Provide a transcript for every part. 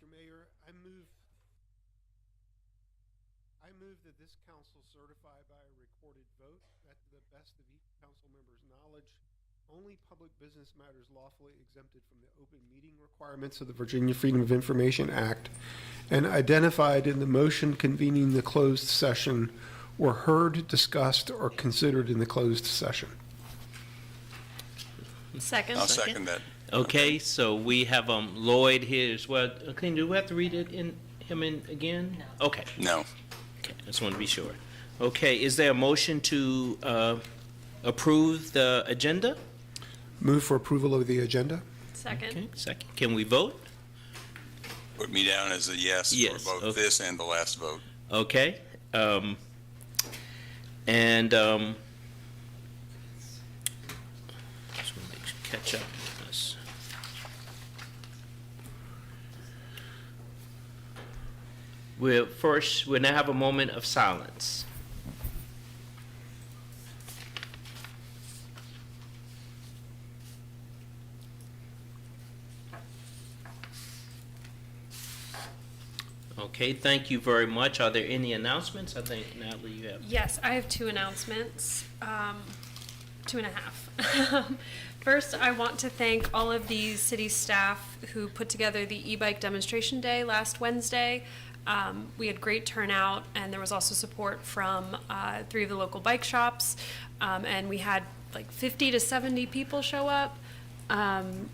Mr. Mayor, I move that this council certify by a recorded vote that to the best of each council member's knowledge, only public business matters lawfully exempted from the open meeting requirements of the Virginia Freedom of Information Act and identified in the motion convening the closed session were heard, discussed, or considered in the closed session. Second. I'll second that. Okay, so we have Lloyd here as well. Okay, do we have to read it in again? No. Okay. No. Okay, I just want to be sure. Okay, is there a motion to approve the agenda? Move for approval of the agenda. Second. Okay, second. Can we vote? Put me down as a yes, Yes, for both okay. this and the last vote. Okay. Just want to catch up with this. We'll now have a moment of silence. Okay, thank you very much. Are there any announcements? I think, Natalie, you have. Yes, I have two announcements, 2.5. First, I want to thank all of the city staff who put together the e-bike demonstration day last Wednesday. We had great turnout, and there was also support from 3 of the local bike shops, and we had like 50 to 70 people show up,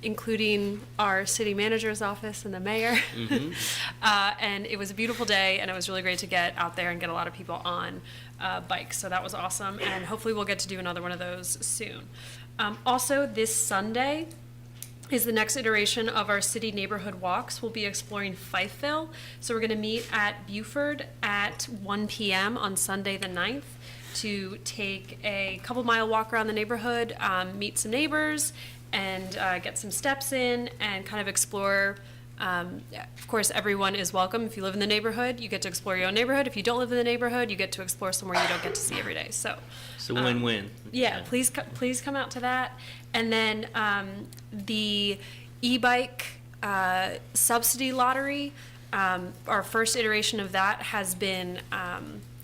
including our city manager's office and the mayor. Mm-hmm. And it was a beautiful day, and it was really great to get out there and get a lot of people on bikes. So that was awesome, and hopefully we'll get to do another one of those soon. Also, this Sunday is the next iteration of our city neighborhood walks. We'll be exploring Fifeville. So we're going to meet at Buford at 1 p.m. on Sunday the 9th to take a couple-mile walk around the neighborhood, meet some neighbors, and get some steps in and kind of explore. Of course, everyone is welcome. If you live in the neighborhood, you get to explore your own neighborhood. If you don't live in the neighborhood, you get to explore somewhere you don't get to see every day. So It's a win-win. yeah, please come out to that. And then the e-bike subsidy lottery, our first iteration of that has been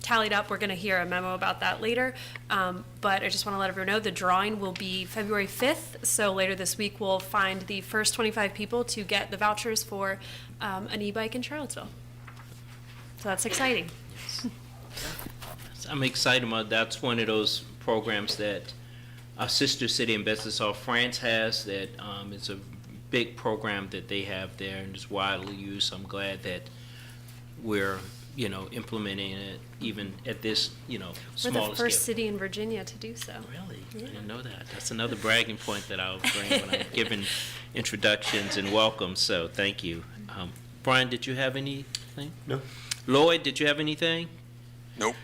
tallied up. We're going to hear a memo about that later. But I just want to let everyone know the drawing will be February 5th. So later this week, we'll find the first 25 people to get the vouchers for an e-bike in Charlottesville. So that's exciting. I'm excited about that's one of those programs that our sister city in Bessasar, France has that it's a big program that they have there and is widely used. I'm glad that we're implementing it even at this We're smaller the first scale. city in Virginia to do so. Really? Yeah. I didn't know that. That's another bragging point that I'll bring when I'm giving introductions and welcomes. So thank you. Brian, did you have anything? No. Lloyd, did you have anything? Nope.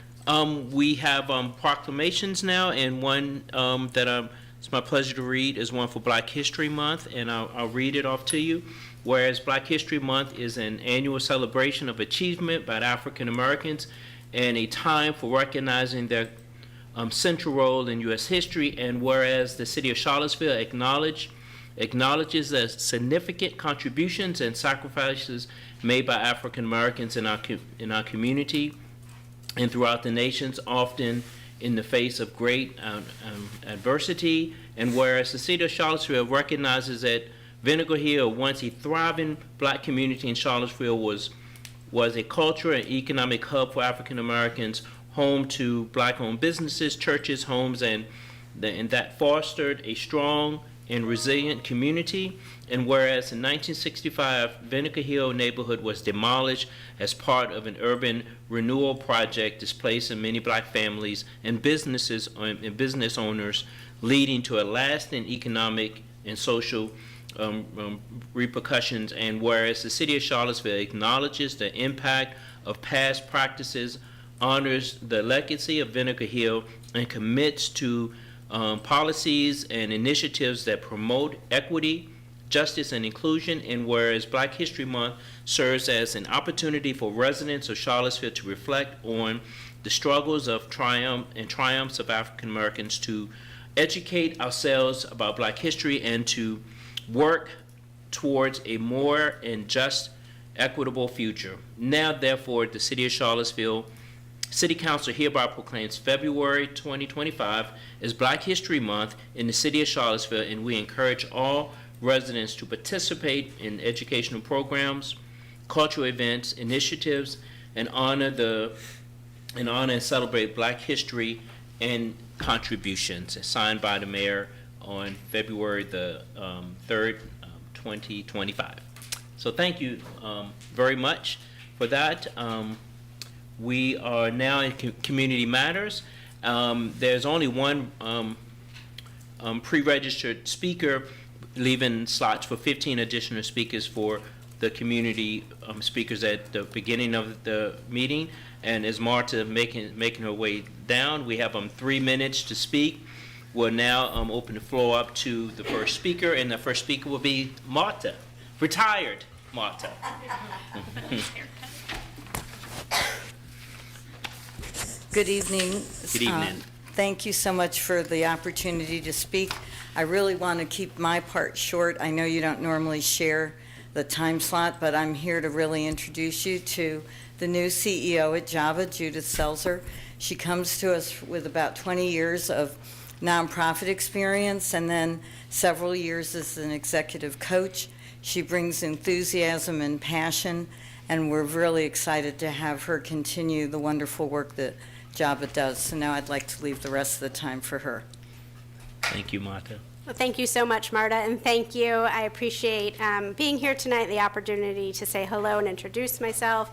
We have proclamations now, and one that it's my pleasure to read is one for Black History Month, and I'll read it off to you. Whereas Black History Month is an annual celebration of achievement by African Americans and a time for recognizing their central role in U.S. history, and whereas the city of Charlottesville acknowledges the significant contributions and sacrifices made by African Americans in our community and throughout the nations, often in the face of great adversity, and whereas the city of Charlottesville recognizes that Vinegar Hill, once a thriving black community in Charlottesville, was a cultural and economic hub for African Americans, home to black-owned businesses, churches, homes, and that fostered a strong and resilient community. And whereas in 1965, Vinegar Hill neighborhood was demolished as part of an urban renewal project, displacing many black families and businesses and business owners, leading to a lasting economic and social repercussions. And whereas the city of Charlottesville acknowledges the impact of past practices, honors the legacy of Vinegar Hill, and commits to policies and initiatives that promote equity, justice, and inclusion. And whereas Black History Month serves as an opportunity for residents of Charlottesville to reflect on the struggles of triumphs of African Americans, to educate ourselves about Black history, and to work towards a more and just equitable future. Now, therefore, the City of Charlottesville City Council hereby proclaims February 2025 as Black History Month in the City of Charlottesville, and we encourage all residents to participate in educational programs, cultural events, initiatives, and honor and celebrate Black history and contributions. Signed by the mayor on February the 3rd, 2025. So thank you very much for that. We are now in Community Matters. There's only one pre-registered speaker, leaving slots for 15 additional speakers for the community speakers at the beginning of the meeting. And as Marta making her way down, we have 3 minutes to speak. We'll now open the floor up to the first speaker, and the first speaker will be Marta, retired Marta. Good evening. Good evening. Thank you so much for the opportunity to speak. I really want to keep my part short. I know you don't normally share the time slot, but I'm here to really introduce you to the new CEO at Java, Judith Selzer. She comes to us with about 20 years of nonprofit experience and then several years as an executive coach. She brings enthusiasm and passion, and we're really excited to have her continue the wonderful work that Java does. So now I'd like to leave the rest of the time for her. Thank you, Marta. Well, thank you so much, Marta, and thank you. I appreciate being here tonight, the opportunity to say hello and introduce myself.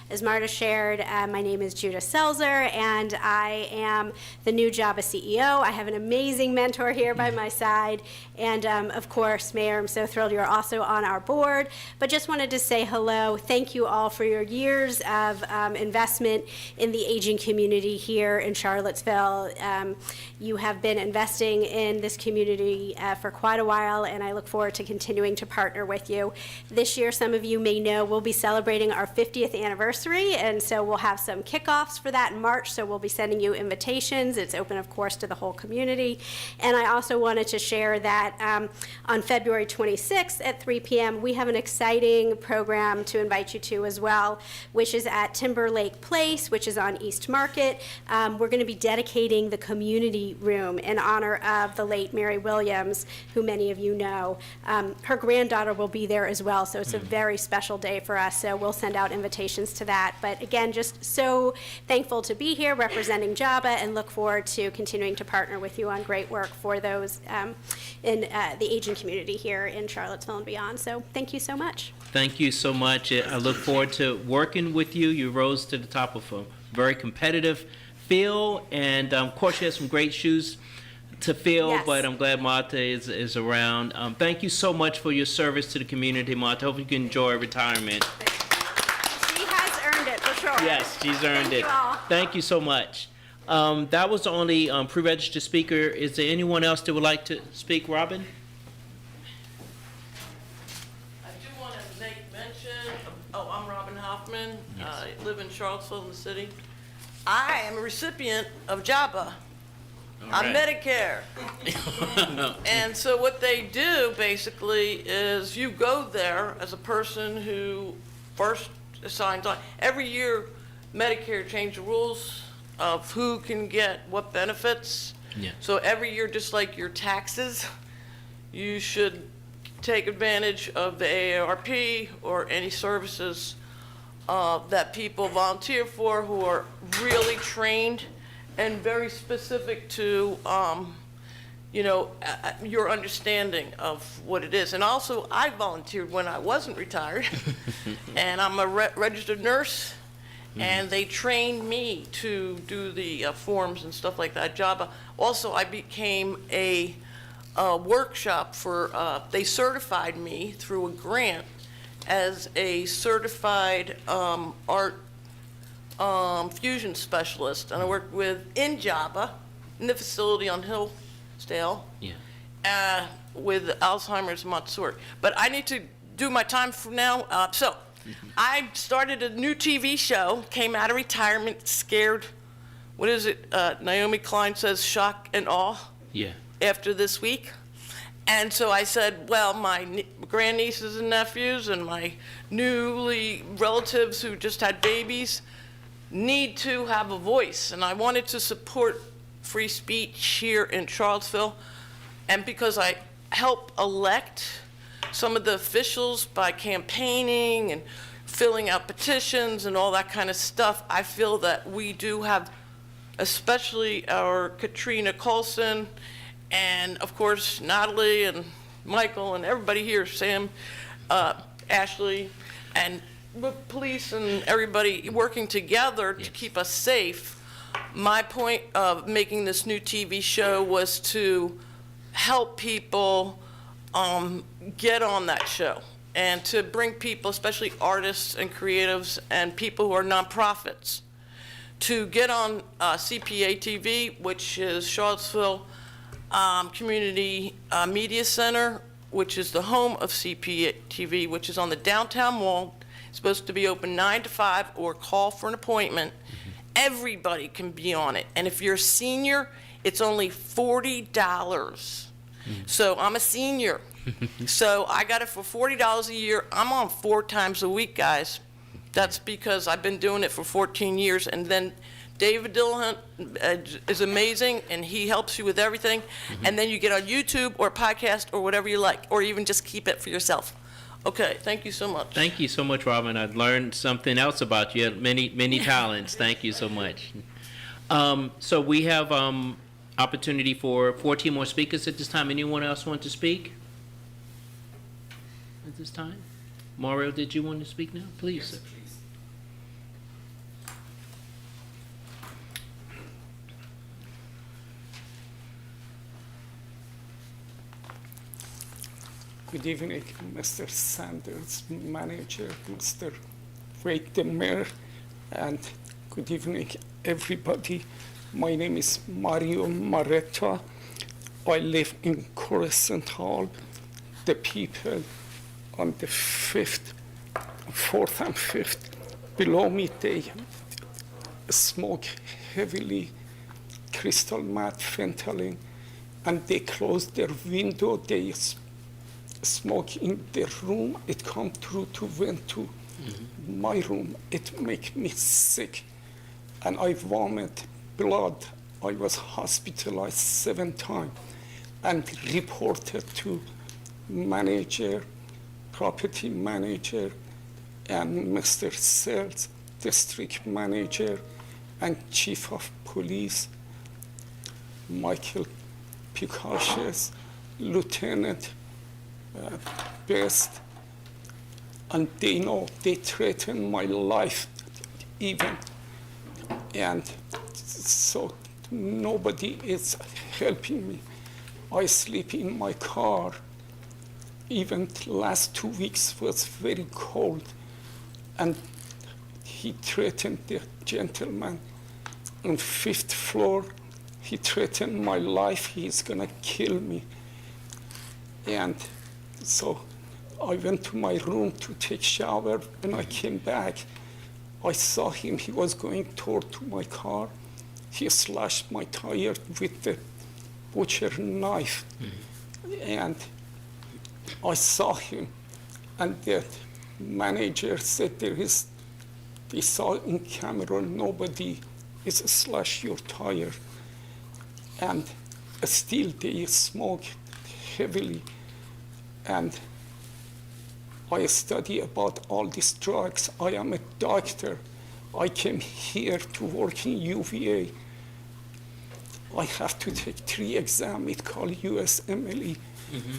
As Marta shared, my name is Judith Selzer, and I am the new Java CEO. I have an amazing mentor here by my side, and of course, Mayor, I'm so thrilled you're also on our board. But just wanted to say hello. Thank you all for your years of investment in the aging community here in Charlottesville. You have been investing in this community for quite a while, and I look forward to continuing to partner with you. This year, some of you may know, we'll be celebrating our 50th anniversary, and so we'll have some kickoffs for that in March, so we'll be sending you invitations. It's open, of course, to the whole community. And I also wanted to share that on February 26th at 3 p.m., we have an exciting program to invite you to as well, which is at Timberlake Place, which is on East Market. We're going to be dedicating the community room in honor of the late Mary Williams, who many of you know. Her granddaughter will be there as well, so it's a very special day for us, so we'll send out invitations to that. But again, just so thankful to be here representing Java, and look forward to continuing to partner with you on great work for those in the aging community here in Charlottesville and beyond. So thank you so much. Thank you so much. I look forward to working with you. You rose to the top of a very competitive field, and of course you have some great shoes to fill, Yes. but I'm glad Marta is around. Thank you so much for your service to the community, Marta. Hope you can enjoy retirement. She has earned it, for sure. Yes, she's earned Thank it. you all. Thank you so much. That was the only pre-registered speaker. Is there anyone else that would like to speak? Robin? I do want to make mention, I'm Robin Hoffman. I live in Charlottesville in the city. I am a recipient of JABA. I'm right. Medicare. And so what they do basically is you go there as a person who first assigns on. Every year, Medicare change the rules of who can get what benefits. Yeah. So every year, just like your taxes, you should take advantage of the AARP or any services that people volunteer for who are really trained and very specific to, your understanding of what it is. And also, I volunteered when I wasn't retired, and I'm a registered nurse, and they trained me to do the forms and stuff like that. JABA. Also, I became a workshop for, they certified me through a grant as a certified art fusion specialist, and I worked in Java, in the facility on Hillsdale, Yeah. with Alzheimer's and Montessori. But I need to do my time from now. I started a new TV show, came out of retirement, scared, what is it? Naomi Klein says shock and awe Yeah. after this week. And so I said, well, my grandnieces and nephews and my newly relatives who just had babies need to have a voice. And I wanted to support free speech here in Charlottesville. And because I help elect some of the officials by campaigning and filling out petitions and all that kind of stuff, I feel that we do have, especially our Katrina Coulson, and of course Natalie and Michael and everybody here, Sam, Ashley, and the police and everybody working together to keep us safe. My point of making this new TV show was to help people get on that show and to bring people, especially artists and creatives and people who are nonprofits, to get on CPA TV, which is Charlottesville Community Media Center, which is the home of CPA TV, which is on the downtown mall. It's supposed to be open 9 to 5 or call for an appointment. Everybody can be on it. And if you're a senior, it's only $40. So I'm a senior. So I got it for $40 a year. I'm on 4 times a week, guys. That's because I've been doing it for 14 years. And then David Dillahunt is amazing, and he helps you with everything. And then you get on YouTube or podcast or whatever you like, or even just keep it for yourself. Okay, thank you so much. Thank you so much, Robin. I've learned something else about you. Many talents. Thank you so much. So we have opportunity for 14 more speakers at this time. Anyone else want to speak at this time? Mario, did you want to speak now? Please. Yes, please. Good evening, Mr. Sanders, manager, Mr. Wade, the mayor, and good evening, everybody. My name is Mario Maretta. I live in Crescent Hall. The people on the 4th and 5th below me, they smoke heavily crystal meth, fentanyl, and they close their window. They smoke in their room. It come through to vent to my room. It make me sick, and I vomit blood. I was hospitalized 7 times and reported to manager, property manager, and Mr. Sales, district manager, and chief of police, Michael Picashes, Lieutenant Best, and they know they threaten my life even, and so nobody is helping me. I sleep in my car. Even last 2 weeks was very cold, and he threatened the gentleman on 5th floor. He threatened my life. He's gonna kill me. And so I went to my room to take shower. When I came back, I saw him. He was going toward to my car. He slashed my tire with the butcher knife. And I saw him. And the manager said they saw in camera nobody is slash your tire. And still they smoke heavily. And I study about all these drugs. I am a doctor. I came here to work in UVA. I have to take 3 exams. It's called USMLE.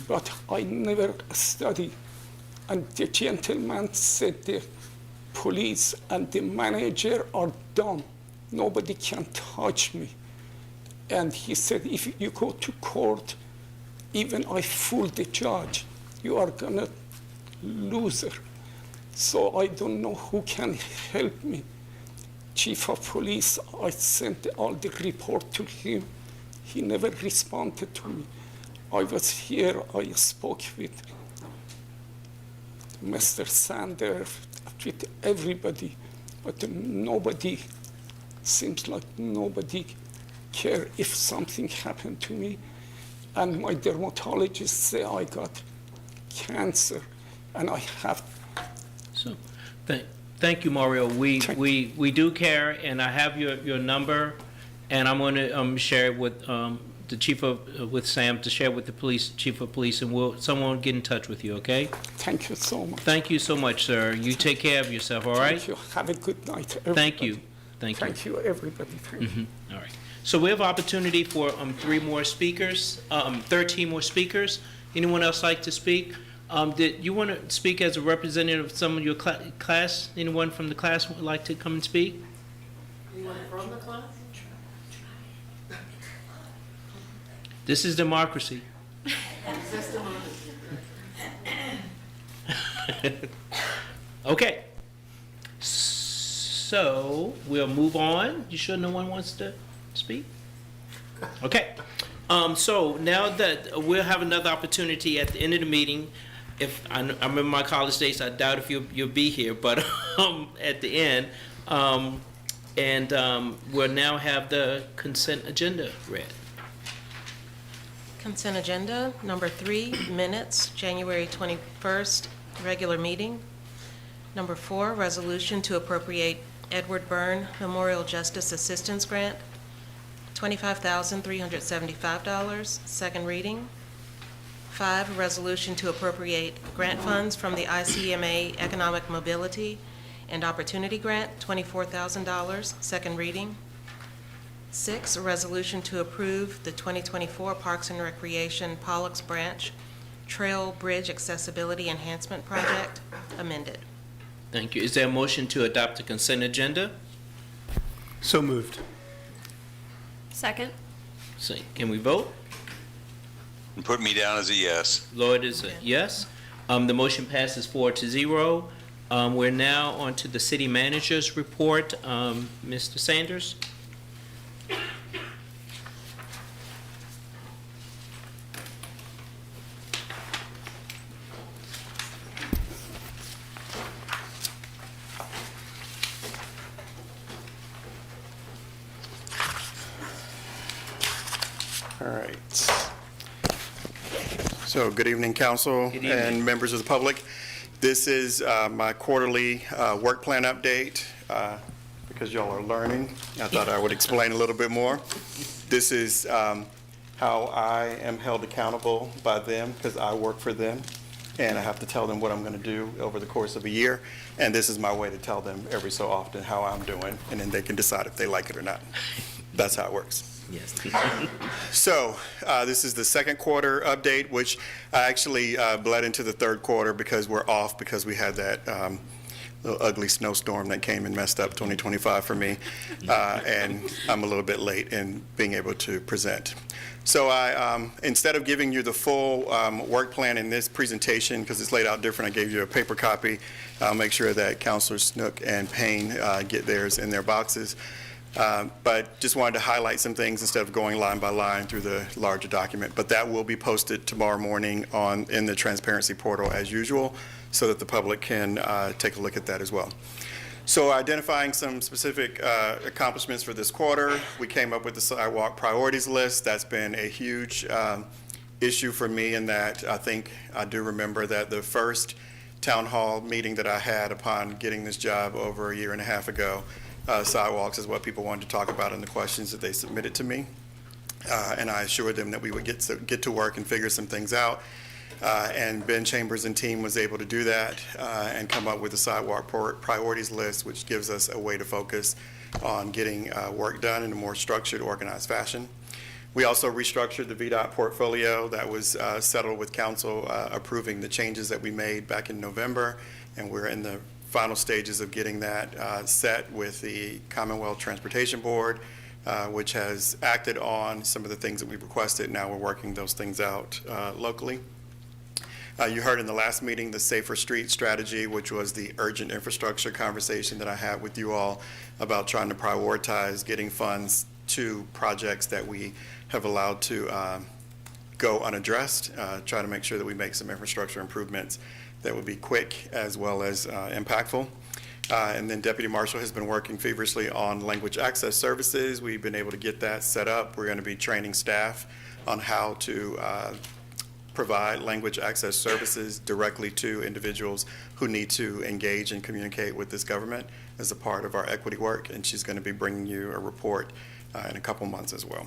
But I never study. And the gentleman said the police and the manager are dumb. Nobody can touch me. And he said, if you go to court, even I fool the judge, you are gonna lose her. So I don't know who can help me. Chief of police, I sent all the report to him. He never responded to me. I was here, I spoke with Mr. Sanders, with everybody, but nobody, seems like nobody care if something happened to me. and my dermatologist say I got cancer, and I have. So, thank you, Mario. We do care, and I have your number, and I'm going to share it with the with Sam to share with the chief of police, and someone will get in touch with you. Okay? Thank you so much. Thank you so much, sir. You take care of yourself. All right? Thank you. Have a good night, everybody. Thank you. Thank you. Thank you, everybody. Thank you. All right. So we have opportunity for 13 more speakers. Anyone else like to speak? Did you want to speak as a representative of some of your class? Anyone from the class would like to come and speak? Anyone from the class? This is democracy. Okay. So we'll move on. You sure no one wants to speak? Okay. So now that we'll have another opportunity at the end of the meeting, if I remember my college days, I doubt if you'll be here, but at the end, we'll now have the consent agenda read. Consent agenda, number 3, minutes, January 21st, regular meeting. Number 4, resolution to appropriate Edward Byrne Memorial Justice Assistance Grant, $25,375, second reading. 5, resolution to appropriate grant funds from the ICMA Economic Mobility and Opportunity Grant, $24,000, second reading. 6, a resolution to approve the 2024 Parks and Recreation Pollux Branch Trail Bridge Accessibility Enhancement Project, amended. Thank you. Is there a motion to adopt the consent agenda? So moved. Second? So, can we vote? And put me down as a yes. Lloyd is a yes. The motion passes 4-0. We're now on to the city manager's report. Mr. Sanders? All right. So, good evening, council Good evening. and members of the public. This is my quarterly work plan update. Because y'all are learning, I thought I would explain a little bit more. This is how I am held accountable by them, because I work for them, and I have to tell them what I'm going to do over the course of a year. And this is my way to tell them every so often how I'm doing, and then they can decide if they like it or not. That's how it works. Yes. So this is the second quarter update, which I actually bled into the third quarter because we're off because we had that little ugly snowstorm that came and messed up 2025 for me, and I'm a little bit late in being able to present. So I, instead of giving you the full work plan in this presentation, because it's laid out different, I gave you a paper copy. I'll make sure that Councilors Snook and Payne get theirs in their boxes. But just wanted to highlight some things instead of going line by line through the larger document. But that will be posted tomorrow morning in the transparency portal as usual, so that the public can take a look at that as well. So identifying some specific accomplishments for this quarter, we came up with the sidewalk priorities list. That's been a huge issue for me, in that I think I do remember that the first town hall meeting that I had upon getting this job over a year and a half ago, sidewalks is what people wanted to talk about in the questions that they submitted to me. And I assured them that we would get to work and figure some things out. And Ben Chambers and team was able to do that and come up with a sidewalk priorities list, which gives us a way to focus on getting work done in a more structured, organized fashion. We also restructured the VDOT portfolio. That was settled with council approving the changes that we made back in November, and we're in the final stages of getting that set with the Commonwealth Transportation Board, which has acted on some of the things that we requested. Now we're working those things out locally. You heard in the last meeting the Safer Street Strategy, which was the urgent infrastructure conversation that I had with you all about trying to prioritize getting funds to projects that we have allowed to go unaddressed, try to make sure that we make some infrastructure improvements that would be quick as well as impactful. And then Deputy Marshall has been working feverishly on language access services. We've been able to get that set up. We're going to be training staff on how to provide language access services directly to individuals who need to engage and communicate with this government as a part of our equity work, and she's going to be bringing you a report in a couple months as well.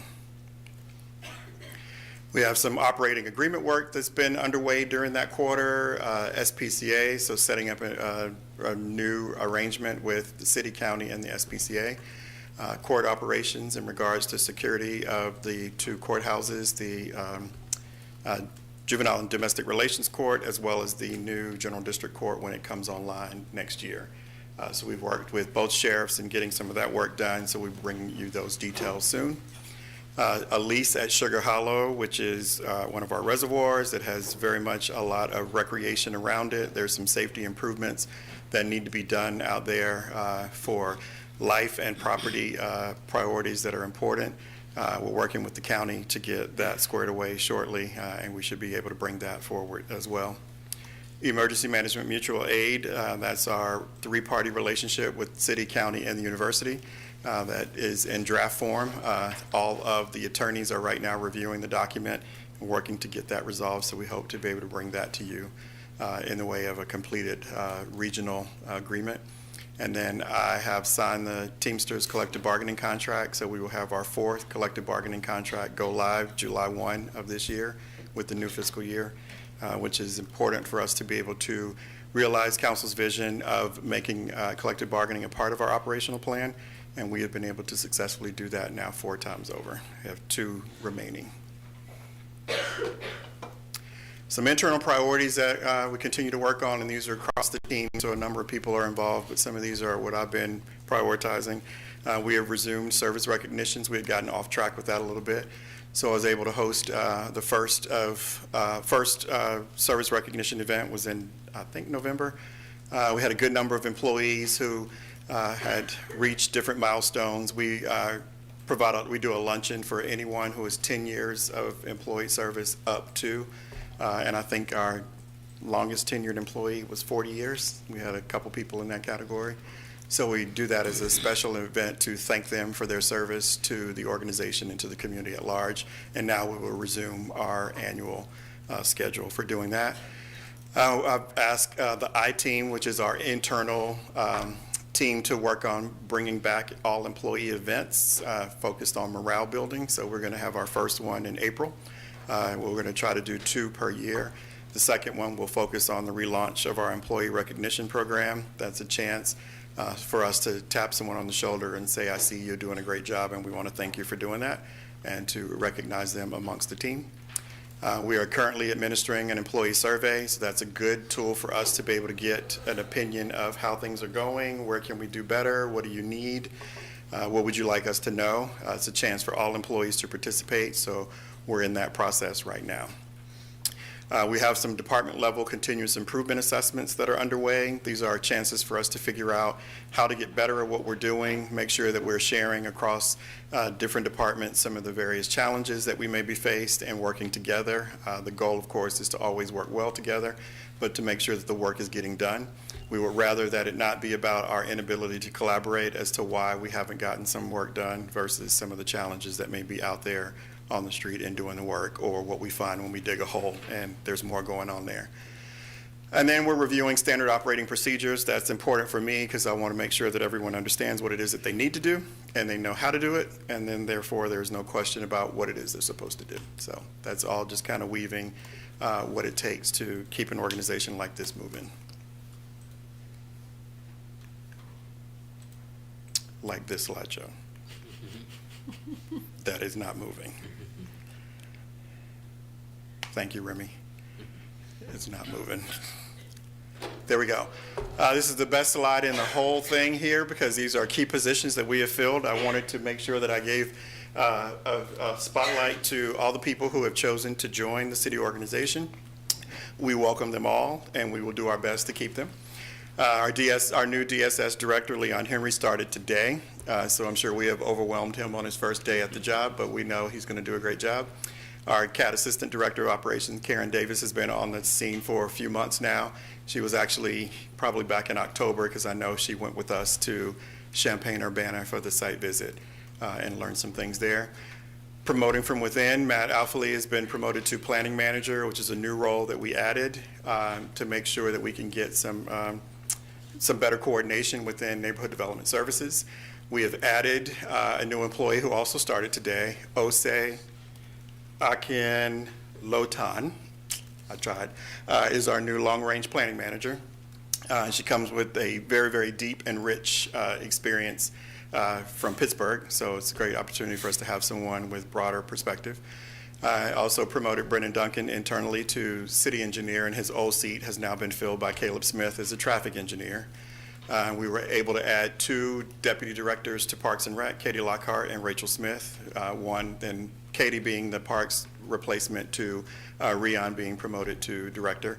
We have some operating agreement work that's been underway during that quarter, SPCA, so setting up a new arrangement with the city, county, and the SPCA. Court operations in regards to security of the two courthouses, the Juvenile and Domestic Relations Court, as well as the new General District Court when it comes online next year. So we've worked with both sheriffs in getting some of that work done, so we'll bring you those details soon. A lease at Sugar Hollow, which is one of our reservoirs that has very much a lot of recreation around it. There's some safety improvements that need to be done out there for life and property priorities that are important. We're working with the county to get that squared away shortly, and we should be able to bring that forward as well. Emergency Management Mutual Aid, that's our three-party relationship with city, county, and the university. That is in draft form. All of the attorneys are right now reviewing the document and working to get that resolved, so we hope to be able to bring that to you in the way of a completed regional agreement. And then I have signed the Teamsters collective bargaining contract, so we will have our fourth collective bargaining contract go live July 1 of this year with the new fiscal year, which is important for us to be able to realize council's vision of making collective bargaining a part of our operational plan. And we have been able to successfully do that now 4 times over. We have 2 remaining. Some internal priorities that we continue to work on, and these are across the team, so a number of people are involved, but some of these are what I've been prioritizing. We have resumed service recognitions. We had gotten off track with that a little bit. So I was able to host the first service recognition event was in, I think, November. We had a good number of employees who had reached different milestones. We do a luncheon for anyone who is 10 years of employee service up to, and I think our longest tenured employee was 40 years. We had a couple people in that category. So we do that as a special event to thank them for their service to the organization and to the community at large. And now we will resume our annual schedule for doing that. I've asked the I-Team, which is our internal team, to work on bringing back all employee events focused on morale building. So we're going to have our first one in April. We're going to try to do 2 per year. The second one will focus on the relaunch of our employee recognition program. That's a chance for us to tap someone on the shoulder and say, I see you doing a great job, and we want to thank you for doing that, and to recognize them amongst the team. We are currently administering an employee survey, so that's a good tool for us to be able to get an opinion of how things are going, where can we do better, what do you need, what would you like us to know. It's a chance for all employees to participate, so we're in that process right now. We have some department level continuous improvement assessments that are underway. These are chances for us to figure out how to get better at what we're doing, make sure that we're sharing across different departments some of the various challenges that we may be faced, and working together. The goal, of course, is to always work well together, but to make sure that the work is getting done. We would rather that it not be about our inability to collaborate as to why we haven't gotten some work done versus some of the challenges that may be out there on the street and doing the work, or what we find when we dig a hole and there's more going on there. And then we're reviewing standard operating procedures. That's important for me because I want to make sure that everyone understands what it is that they need to do and they know how to do it, and then therefore there's no question about what it is they're supposed to do. So that's all just kind of weaving what it takes to keep an organization like this moving. Like this slideshow. That is not moving. Thank you, Remy. It's not moving. There we go. This is the best slide in the whole thing here because these are key positions that we have filled. I wanted to make sure that I gave a spotlight to all the people who have chosen to join the city organization. We welcome them all, and we will do our best to keep them. Our new DSS director, Leon Henry, started today, so I'm sure we have overwhelmed him on his first day at the job, but we know he's going to do a great job. Our CAT Assistant Director of Operations, Karen Davis, has been on the scene for a few months now. She was actually probably back in October because I know she went with us to Champaign-Urbana for the site visit and learned some things there. Promoting from within, Matt Alfali has been promoted to planning manager, which is a new role that we added to make sure that we can get some better coordination within neighborhood development services. We have added a new employee who also started today, Ose Akin Lotan. I tried, is our new long-range planning manager. She comes with a very, very deep and rich experience from Pittsburgh, so it's a great opportunity for us to have someone with broader perspective. I also promoted Brendan Duncan internally to city engineer, and his old seat has now been filled by Caleb Smith as a traffic engineer. We were able to add 2 deputy directors to Parks and Rec, Katie Lockhart and Rachel Smith. Then Katie being the Parks replacement to Rion being promoted to director.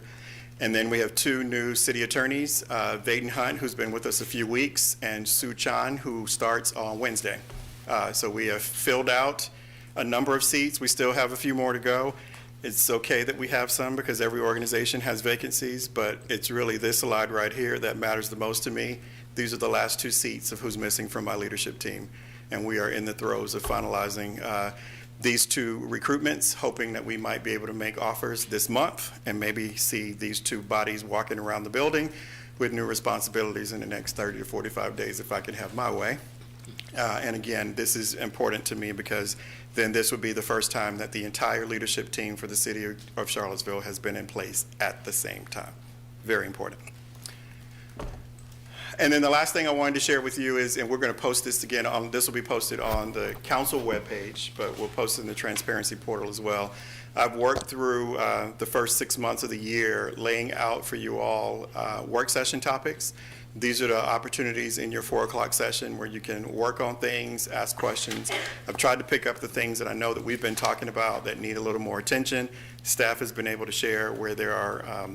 And then we have 2 new city attorneys, Vaden Hunt, who's been with us a few weeks, and Sue Chan, who starts on Wednesday. So we have filled out a number of seats. We still have a few more to go. It's okay that we have some because every organization has vacancies, but it's really this slide right here that matters the most to me. These are the last 2 seats of who's missing from my leadership team, and we are in the throes of finalizing these 2 recruitments, hoping that we might be able to make offers this month and maybe see these 2 bodies walking around the building with new responsibilities in the next 30 to 45 days if I can have my way. And again, this is important to me because then this would be the first time that the entire leadership team for the city of Charlottesville has been in place at the same time. Very important. And then the last thing I wanted to share with you is, and we're going to post this again, this will be posted on the council webpage, but we'll post it in the transparency portal as well. I've worked through the first 6 months of the year laying out for you all work session topics. These are the opportunities in your 4 o'clock session where you can work on things, ask questions. I've tried to pick up the things that I know that we've been talking about that need a little more attention. Staff has been able to share where there are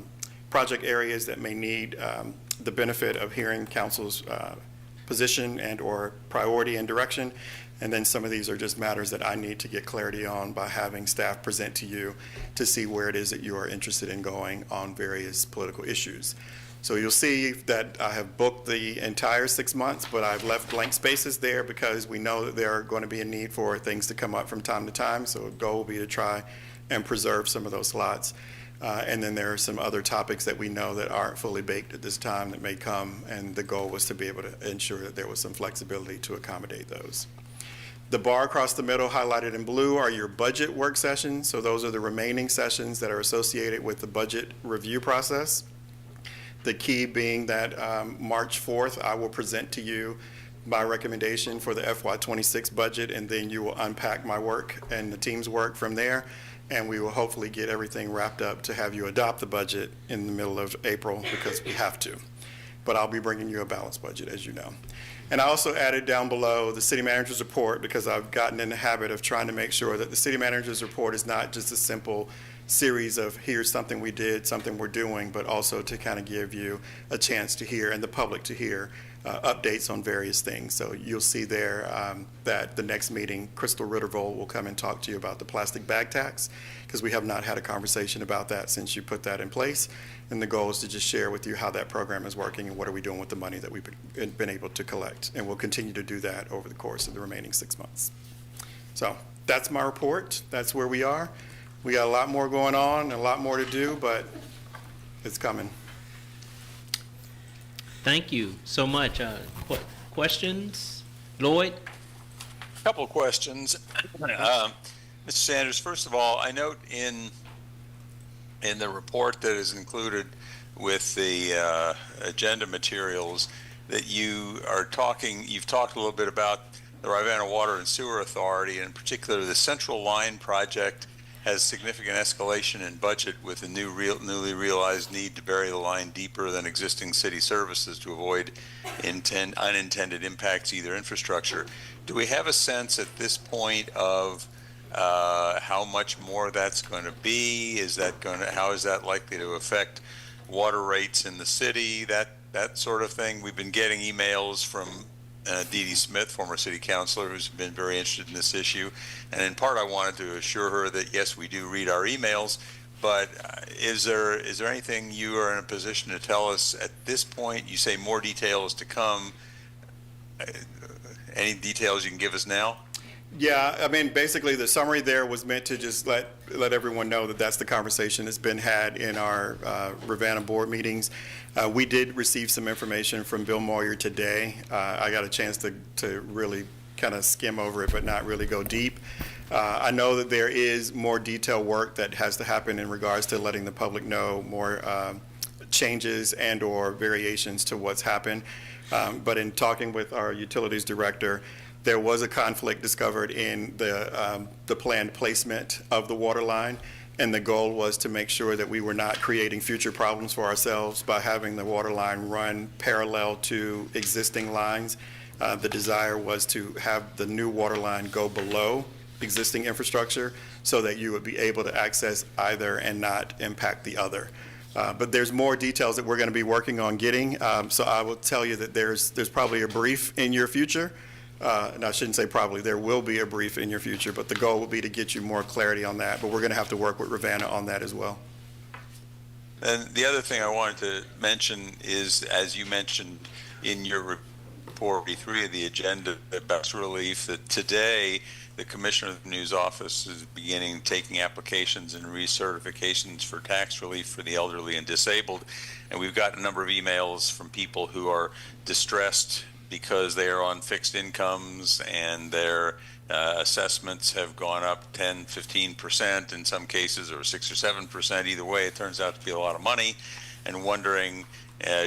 project areas that may need the benefit of hearing council's position and or priority and direction. And then some of these are just matters that I need to get clarity on by having staff present to you to see where it is that you are interested in going on various political issues. So you'll see that I have booked the entire 6 months, but I've left blank spaces there because we know that there are going to be a need for things to come up from time to time. So the goal will be to try and preserve some of those slots. And then there are some other topics that we know that aren't fully baked at this time that may come, and the goal was to be able to ensure that there was some flexibility to accommodate those. The bar across the middle highlighted in blue are your budget work sessions. So those are the remaining sessions that are associated with the budget review process. The key being that March 4th, I will present to you my recommendation for the FY26 budget, and then you will unpack my work and the team's work from there. And we will hopefully get everything wrapped up to have you adopt the budget in the middle of April because we have to. But I'll be bringing you a balanced budget, as you know. And I also added down below the city manager's report because I've gotten in the habit of trying to make sure that the city manager's report is not just a simple series of here's something we did, something we're doing, but also to kind of give you a chance to hear and the public to hear updates on various things. So you'll see there that the next meeting, Crystal Rittervold will come and talk to you about the plastic bag tax because we have not had a conversation about that since you put that in place. And the goal is to just share with you how that program is working and what are we doing with the money that we've been able to collect. And we'll continue to do that over the course of the remaining 6 months. So that's my report. That's where we are. We got a lot more going on and a lot more to do, but it's coming. Thank you so much. Questions? Lloyd? Couple of questions. Mr. Sanders, first of all, I note in the report that is included with the agenda materials that you've talked a little bit about the Rivanna Water and Sewer Authority, and in particular the Central Line project has significant escalation in budget with a newly realized need to bury the line deeper than existing city services to avoid unintended impacts, either infrastructure. Do we have a sense at this point of how much more that's going to be? How is that likely to affect water rates in the city? That sort of thing. We've been getting emails from Dee Dee Smith, former city councilor, who's been very interested in this issue. And in part, I wanted to assure her that, yes, we do read our emails, but is there anything you are in a position to tell us at this point? You say more details to come. Any details you can give us now? Yeah, I mean, basically, the summary there was meant to just let everyone know that that's the conversation that's been had in our Ravenna board meetings. We did receive some information from Bill Moyer today. I got a chance to really kind of skim over it, but not really go deep. I know that there is more detailed work that has to happen in regards to letting the public know more changes and/or variations to what's happened. But in talking with our utilities director, there was a conflict discovered in the planned placement of the water line, and the goal was to make sure that we were not creating future problems for ourselves by having the water line run parallel to existing lines. The desire was to have the new water line go below existing infrastructure so that you would be able to access either and not impact the other. But there's more details that we're going to be working on getting. So I will tell you that there's probably a brief in your future. And I shouldn't say probably, there will be a brief in your future, but the goal will be to get you more clarity on that. But we're going to have to work with Ravenna on that as well. And the other thing I wanted to mention is, as you mentioned in your report 43 of the agenda about relief, that today the Commissioner of the News Office is beginning taking applications and recertifications for tax relief for the elderly and disabled. And we've got a number of emails from people who are distressed because they are on fixed incomes and their assessments have gone up 10, 15% in some cases, or 6 or 7%. Either way, it turns out to be a lot of money, and wondering,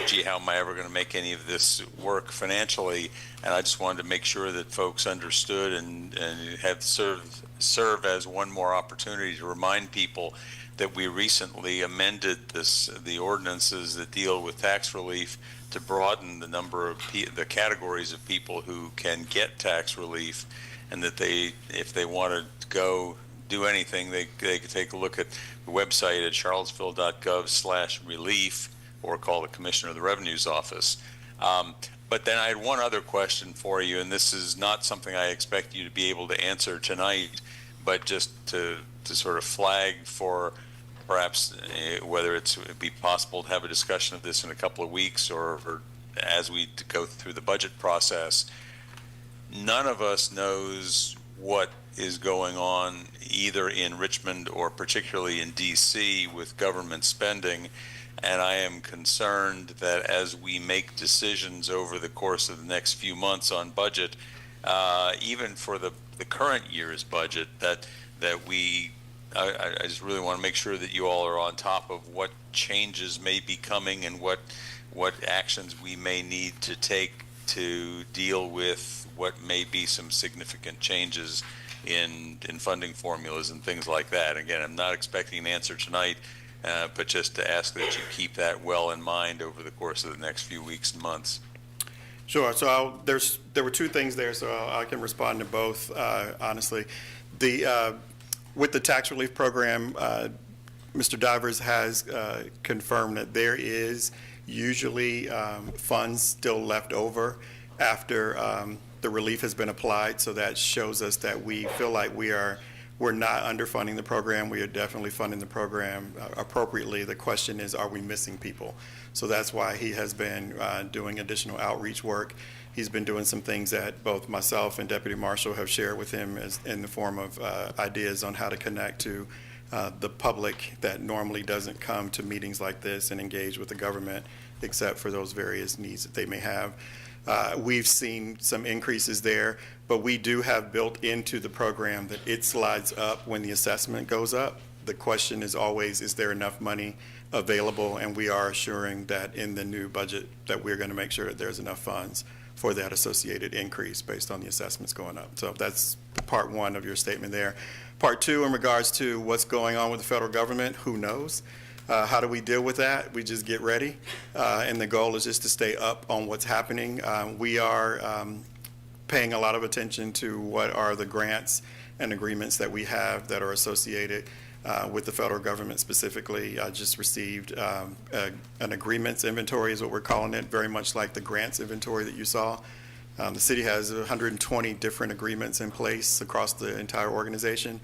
gee, how am I ever going to make any of this work financially? And I just wanted to make sure that folks understood and have serve as one more opportunity to remind people that we recently amended the ordinances that deal with tax relief to broaden the number of the categories of people who can get tax relief, and that if they want to go do anything, they could take a look at the website at charlottesville.gov/relief or call the Commissioner of the Revenue's Office. But then I had one other question for you, and this is not something I expect you to be able to answer tonight, but just to sort of flag for perhaps whether it'd be possible to have a discussion of this in a couple of weeks or as we go through the budget process. None of us knows what is going on either in Richmond or particularly in DC with government spending. And I am concerned that as we make decisions over the course of the next few months on budget, even for the current year's budget, that I just really want to make sure that you all are on top of what changes may be coming and what actions we may need to take to deal with what may be some significant changes in funding formulas and things like that. Again, I'm not expecting an answer tonight, but just to ask that you keep that well in mind over the course of the next few weeks and months. Sure. So there were two things there, so I can respond to both, honestly. With the tax relief program, Mr. Divers has confirmed that there is usually funds still left over after the relief has been applied. So that shows us that we feel like we're not underfunding the program. We are definitely funding the program appropriately. The question is, are we missing people? So that's why he has been doing additional outreach work. He's been doing some things that both myself and Deputy Marshall have shared with him in the form of ideas on how to connect to the public that normally doesn't come to meetings like this and engage with the government, except for those various needs that they may have. We've seen some increases there, but we do have built into the program that it slides up when the assessment goes up. The question is always, is there enough money available? And we are assuring that in the new budget that we're going to make sure that there's enough funds for that associated increase based on the assessments going up. So that's part one of your statement there. Part two, in regards to what's going on with the federal government, who knows? How do we deal with that? We just get ready. And the goal is just to stay up on what's happening. We are paying a lot of attention to what are the grants and agreements that we have that are associated with the federal government specifically. I just received an agreements inventory is what we're calling it, very much like the grants inventory that you saw. The city has 120 different agreements in place across the entire organization.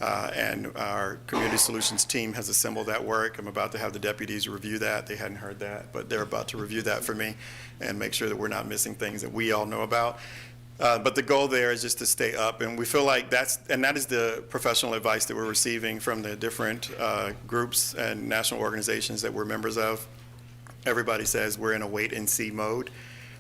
And our community solutions team has assembled that work. I'm about to have the deputies review that. They hadn't heard that, but they're about to review that for me and make sure that we're not missing things that we all know about. But the goal there is just to stay up, and we feel like that is the professional advice that we're receiving from the different groups and national organizations that we're members of. Everybody says we're in a wait-and-see mode,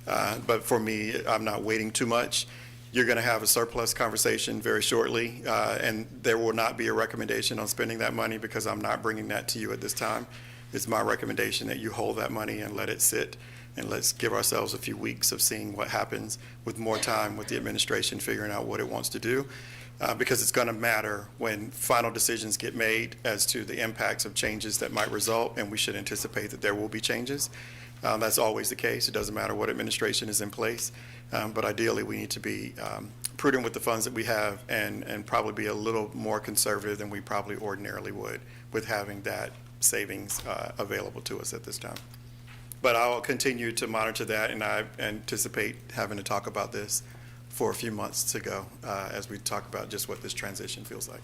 but for me, I'm not waiting too much. You're going to have a surplus conversation very shortly, and there will not be a recommendation on spending that money because I'm not bringing that to you at this time. It's my recommendation that you hold that money and let it sit, and let's give ourselves a few weeks of seeing what happens with more time with the administration figuring out what it wants to do, because it's going to matter when final decisions get made as to the impacts of changes that might result, and we should anticipate that there will be changes. That's always the case. It doesn't matter what administration is in place, but ideally we need to be prudent with the funds that we have and probably be a little more conservative than we probably ordinarily would with having that savings available to us at this time. But I'll continue to monitor that, and I anticipate having to talk about this for a few months to go as we talk about just what this transition feels like.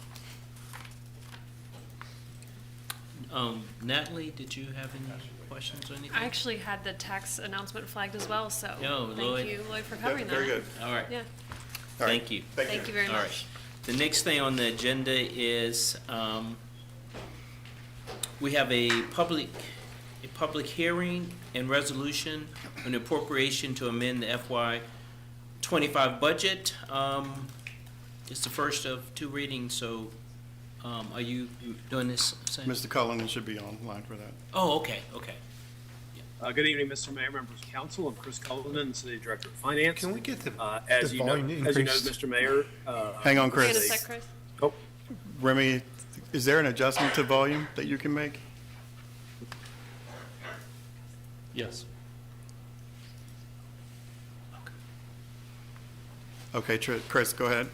Natalie, did you have any questions or anything? I actually had the tax announcement flagged as well, so Lloyd. thank you, Lloyd, for covering that. Very good. All right. Yeah, All right. Thank you. thank you very All right. much. The next thing on the agenda is we have a public hearing and resolution on appropriation to amend the FY25 budget. It's the first of two readings, so are you doing this? Sam? Mr. Cullinan should be online for that. Oh, okay. Good evening, Mr. Mayor, members of council. I'm Chris Cullinan, City Director of Finance. Can we get the As the you know, volume as you know, increased? Mr. Mayor. Hang on, Wait a Chris. sec, Chris. Oh, Remy, is there an adjustment to volume that you can make? yes. Okay, Chris, go ahead.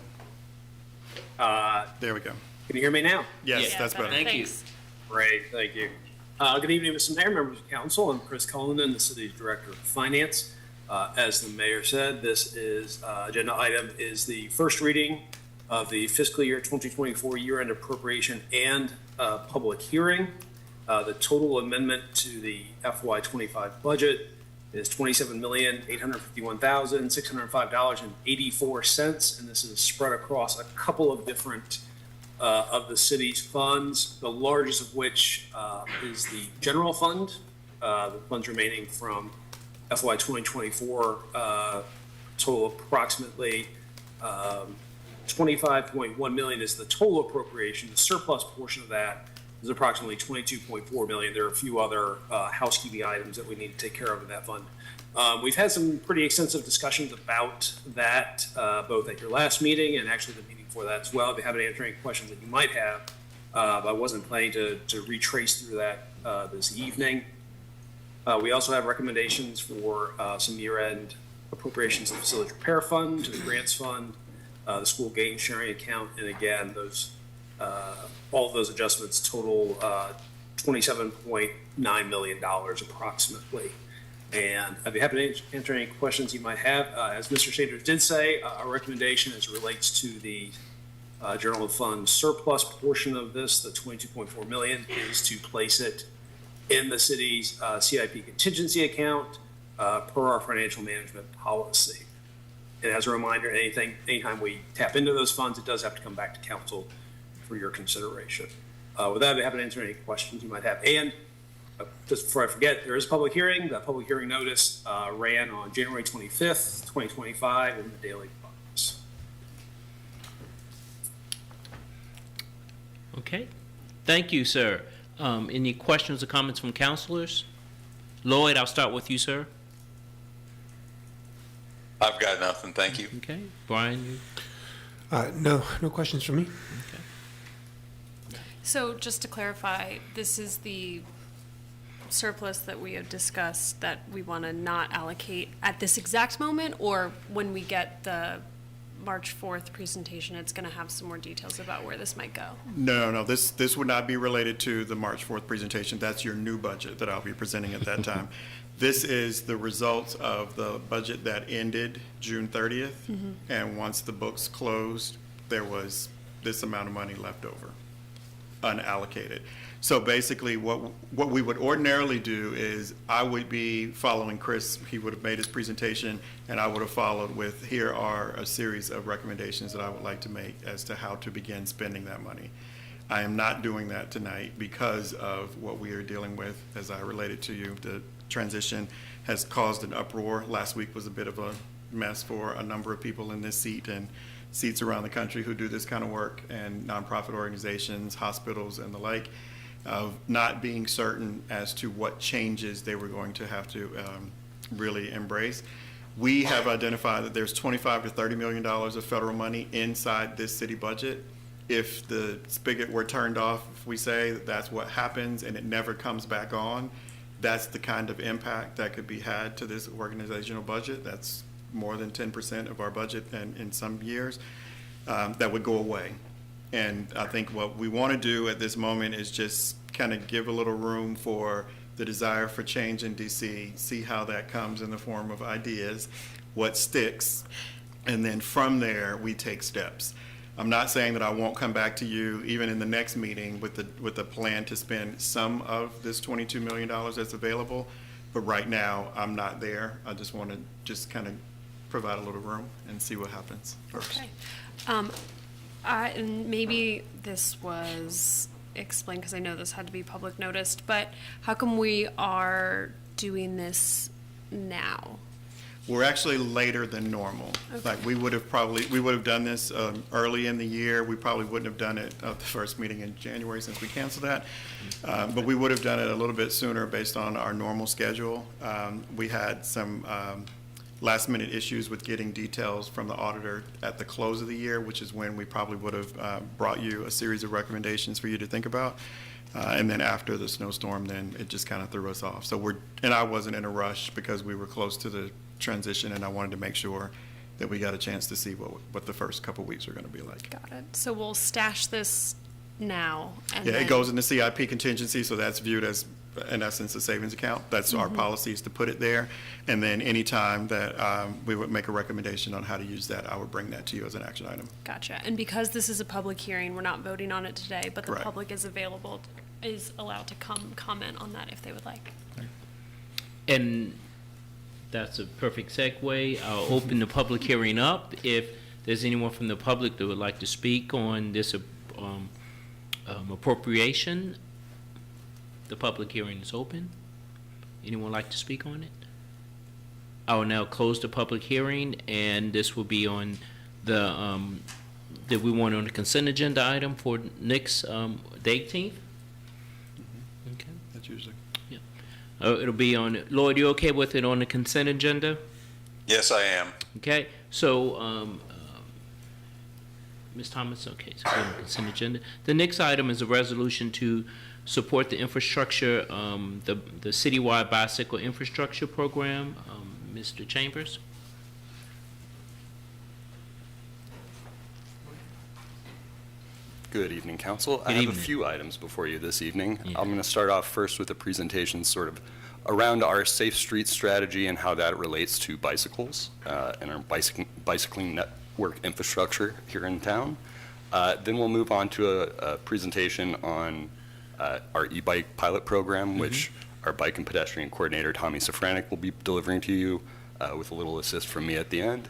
There we go. Can you hear me now? Yes, Yeah, that's better. Thank you. Thanks. Great, thank you. Good evening, Mr. Mayor, members of council. I'm Chris Cullinan, the city's Director of Finance. As the mayor said, this is, agenda item is the first reading of the fiscal year 2024 year-end appropriation and public hearing. The total amendment to the FY25 budget is $27,851,605.84, and this is spread across a couple of different of the city's funds, the largest of which is the general fund. The funds remaining from FY 2024 total approximately $25.1 million is the total appropriation. The surplus portion of that is approximately $22.4 million. There are a few other housekeeping items that we need to take care of in that fund. We've had some pretty extensive discussions about that, both at your last meeting and actually the meeting for that as well. If you haven't answered any questions that you might have, I wasn't planning to retrace through that this evening. We also have recommendations for some year-end appropriations to the Facility Repair Fund, to the Grants Fund, the School Gain Sharing Account, and again, those all of those adjustments total $27.9 million approximately. And I'd be happy to answer any questions you might have. As Mr. Sanders did say, our recommendation as it relates to the general fund surplus portion of this, the $22.4 million, is to place it in the city's CIP contingency account per our financial management policy. And as a reminder, anytime we tap into those funds, it does have to come back to council for your consideration. With that, I'd be happy to answer any questions you might have. And just before I forget, there is a public hearing. That public hearing notice ran on January 25th, 2025 in the Daily Times. Okay. Thank you, sir. Any questions or comments from councilors? Lloyd, I'll start with you, sir. I've got nothing, thank you. Okay. Brian, you? No questions from me. So just to clarify, this is the surplus that we have discussed that we want to not allocate at this exact moment, or when we get the March 4th presentation, it's going to have some more details about where this might go? No. This would not be related to the March 4th presentation. That's your new budget that I'll be presenting at that time. This is the results of the budget that ended June 30th. And once the books closed, there was this amount of money left over. unallocated. So basically, what we would ordinarily do is I would be following Chris. He would have made his presentation, and I would have followed with, here are a series of recommendations that I would like to make as to how to begin spending that money. I am not doing that tonight because of what we are dealing with, as I related to you. The transition has caused an uproar. Last week was a bit of a mess for a number of people in this seat and seats around the country who do this kind of work, and nonprofit organizations, hospitals, and the like, of not being certain as to what changes they were going to have to really embrace. We have identified that there's $25 to $30 million of federal money inside this city budget. If the spigot were turned off, if we say that that's what happens and it never comes back on, that's the kind of impact that could be had to this organizational budget. That's more than 10% of our budget, and in some years, that would go away. And I think what we want to do at this moment is just kind of give a little room for the desire for change in DC, see how that comes in the form of ideas, what sticks, and then from there, we take steps. I'm not saying that I won't come back to you even in the next meeting with the plan to spend some of this $22 million that's available, but right now, I'm not there. I just want to just kind of provide a little room and see what happens first. Okay. And maybe this was explained, because I know this had to be public noticed, but how come we are doing this now? We're actually later than normal. Okay. Like, we would have done this early in the year. We probably wouldn't have done it at the first meeting in January since we canceled that. But we would have done it a little bit sooner based on our normal schedule. We had some last-minute issues with getting details from the auditor at the close of the year, which is when we probably would have brought you a series of recommendations for you to think about. And then after the snowstorm, then it just kind of threw us off. So and I wasn't in a rush because we were close to the transition, and I wanted to make sure that we got a chance to see what the first couple weeks are going to be like. Got it. So we'll stash this now. And Yeah, then, it goes in the CIP contingency, so that's viewed as, in essence, a savings account. That's our policy, is to put it there. And then anytime that we would make a recommendation on how to use that, I would bring that to you as an action item. Gotcha. And because this is a public hearing, we're not voting on it today, but the Correct. public is allowed to come comment on that if they would like. And that's a perfect segue. I'll open the public hearing up. If there's anyone from the public that would like to speak on this appropriation, the public hearing is open. Anyone like to speak on it? I will now close the public hearing, and this will be on the, that we want on the consent agenda item for next, the 18th? Okay. That's usually. It'll be on, Lloyd, you okay with it on the consent agenda? Yes, I am. Okay, so, Ms. Thomas, okay, so we're on the consent agenda. The next item is a resolution to support the infrastructure, the citywide bicycle infrastructure program. Mr. Chambers? Good evening, Council. I Good have evening. a few items before you this evening. Yeah. I'm going to start off first with a presentation sort of around our safe street strategy and how that relates to bicycles and our bicycling network infrastructure here in town. Then we'll move on to a presentation on our e-bike pilot program, which our bike and pedestrian coordinator, Tommy Safranek, will be delivering to you with a little assist from me at the end.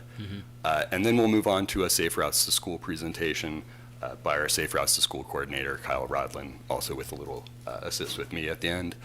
And then we'll move on to a Safe Routes to School presentation by our Safe Routes to School coordinator, Kyle Rodlin, also with a little assist with me at the end.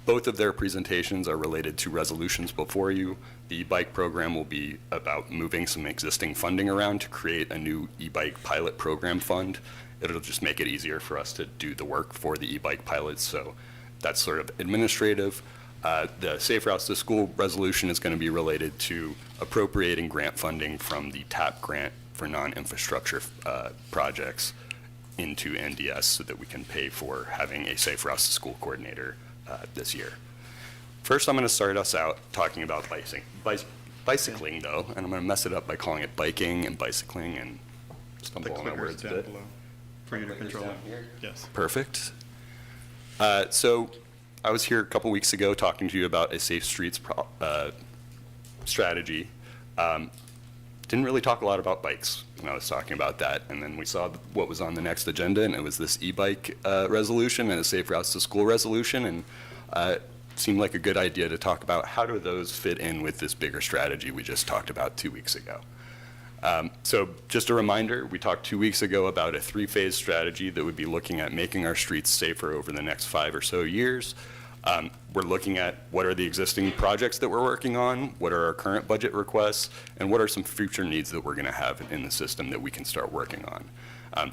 Both of their presentations are related to resolutions before you. The e-bike program will be about moving some existing funding around to create a new e-bike pilot program fund. It'll just make it easier for us to do the work for the e-bike pilots, so that's sort of administrative. The Safe Routes to School resolution is going to be related to appropriating grant funding from the TAP grant for non-infrastructure projects into NDS so that we can pay for having a Safe Routes to School coordinator this year. First, I'm going to start us out talking about bicycling, though, and I'm going to mess it up by calling it biking and bicycling and The stumble on my clicker is words a down bit. below for you to control it. Yes. Perfect. So I was here a couple weeks ago talking to you about a safe streets strategy. didn't really talk a lot about bikes when I was talking about that. And then we saw what was on the next agenda, and it was this e-bike resolution and a Safe Routes to School resolution. And it seemed like a good idea to talk about how do those fit in with this bigger strategy we just talked about 2 weeks ago. So just a reminder, we talked 2 weeks ago about a 3-phase strategy that would be looking at making our streets safer over the next 5 or so years. We're looking at what are the existing projects that we're working on, what are our current budget requests, and what are some future needs that we're going to have in the system that we can start working on.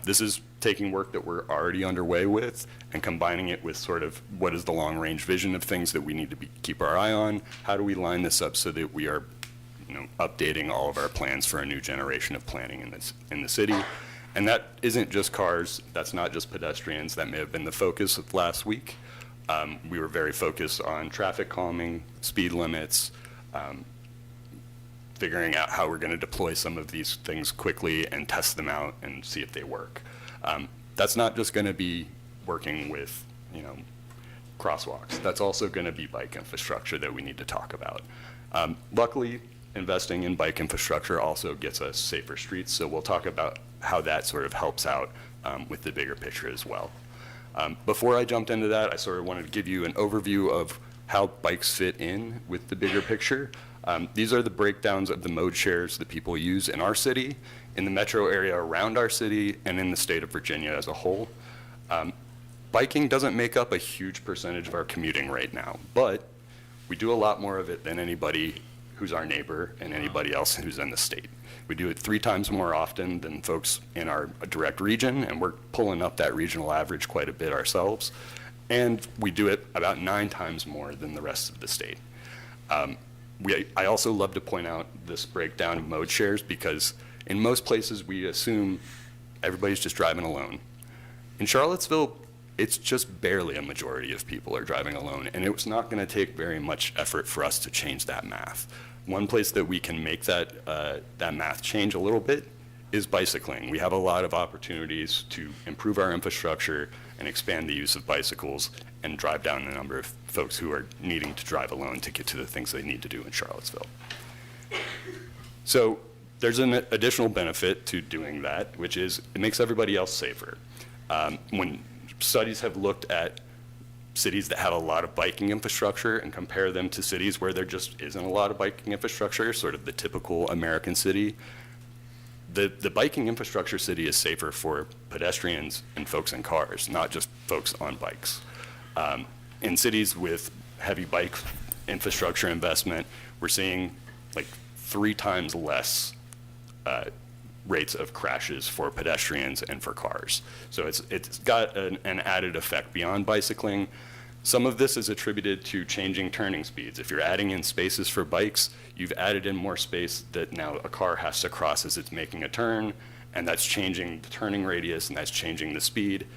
This is taking work that we're already underway with and combining it with sort of what is the long-range vision of things that we need to keep our eye on. How do we line this up so that we are updating all of our plans for a new generation of planning in the city? And that isn't just cars, that's not just pedestrians. That may have been the focus of last week. We were very focused on traffic calming, speed limits, figuring out how we're going to deploy some of these things quickly and test them out and see if they work. That's not just going to be working with, crosswalks. That's also going to be bike infrastructure that we need to talk about. Luckily, investing in bike infrastructure also gets us safer streets, so we'll talk about how that sort of helps out with the bigger picture as well. Before I jumped into that, I sort of wanted to give you an overview of how bikes fit in with the bigger picture. These are the breakdowns of the mode shares that people use in our city, in the metro area around our city, and in the state of Virginia as a whole. Biking doesn't make up a huge percentage of our commuting right now, but we do a lot more of it than anybody who's our neighbor and anybody else who's in the state. We do it 3 times more often than folks in our direct region, and we're pulling up that regional average quite a bit ourselves. And we do it about 9 times more than the rest of the state. I also love to point out this breakdown of mode shares because in most places we assume everybody's just driving alone. In Charlottesville, it's just barely a majority of people are driving alone, and it's not going to take very much effort for us to change that math. One place that we can make that math change a little bit is bicycling. We have a lot of opportunities to improve our infrastructure and expand the use of bicycles and drive down the number of folks who are needing to drive alone to get to the things they need to do in Charlottesville. So there's an additional benefit to doing that, which is it makes everybody else safer. When studies have looked at cities that have a lot of biking infrastructure and compare them to cities where there just isn't a lot of biking infrastructure, sort of the typical American city, the biking infrastructure city is safer for pedestrians and folks in cars, not just folks on bikes. In cities with heavy bike infrastructure investment, we're seeing like 3 times less rates of crashes for pedestrians and for cars. So it's got an added effect beyond bicycling. Some of this is attributed to changing turning speeds. If you're adding in spaces for bikes, you've added in more space that now a car has to cross as it's making a turn, and that's changing the turning radius and that's changing the speed.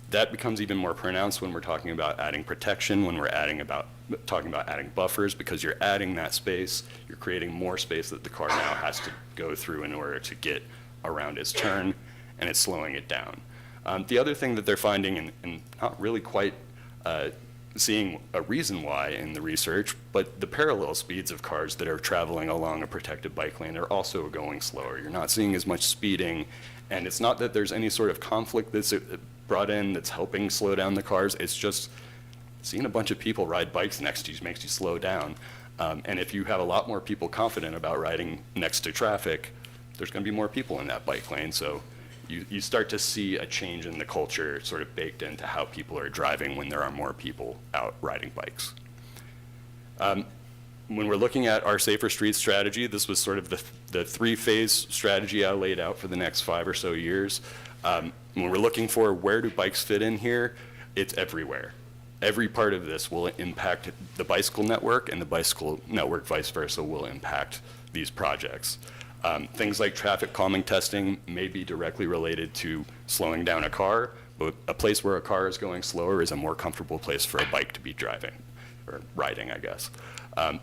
That becomes even more pronounced when we're talking about adding protection, when we're talking about adding buffers, because you're adding that space, you're creating more space that the car now has to go through in order to get around its turn, and it's slowing it down. The other thing that they're finding, and not really quite seeing a reason why in the research, but the parallel speeds of cars that are traveling along a protected bike lane are also going slower. You're not seeing as much speeding, and it's not that there's any sort of conflict that's brought in that's helping slow down the cars. It's just seeing a bunch of people ride bikes next to you makes you slow down. And if you have a lot more people confident about riding next to traffic, there's going to be more people in that bike lane. So you start to see a change in the culture sort of baked into how people are driving when there are more people out riding bikes. When we're looking at our Safer Streets strategy, this was sort of the 3-phase strategy I laid out for the next 5 or so years. When we're looking for where do bikes fit in here, it's everywhere. Every part of this will impact the bicycle network, and the bicycle network vice versa will impact these projects. Things like traffic calming testing may be directly related to slowing down a car, but a place where a car is going slower is a more comfortable place for a bike to be driving, or riding, I guess.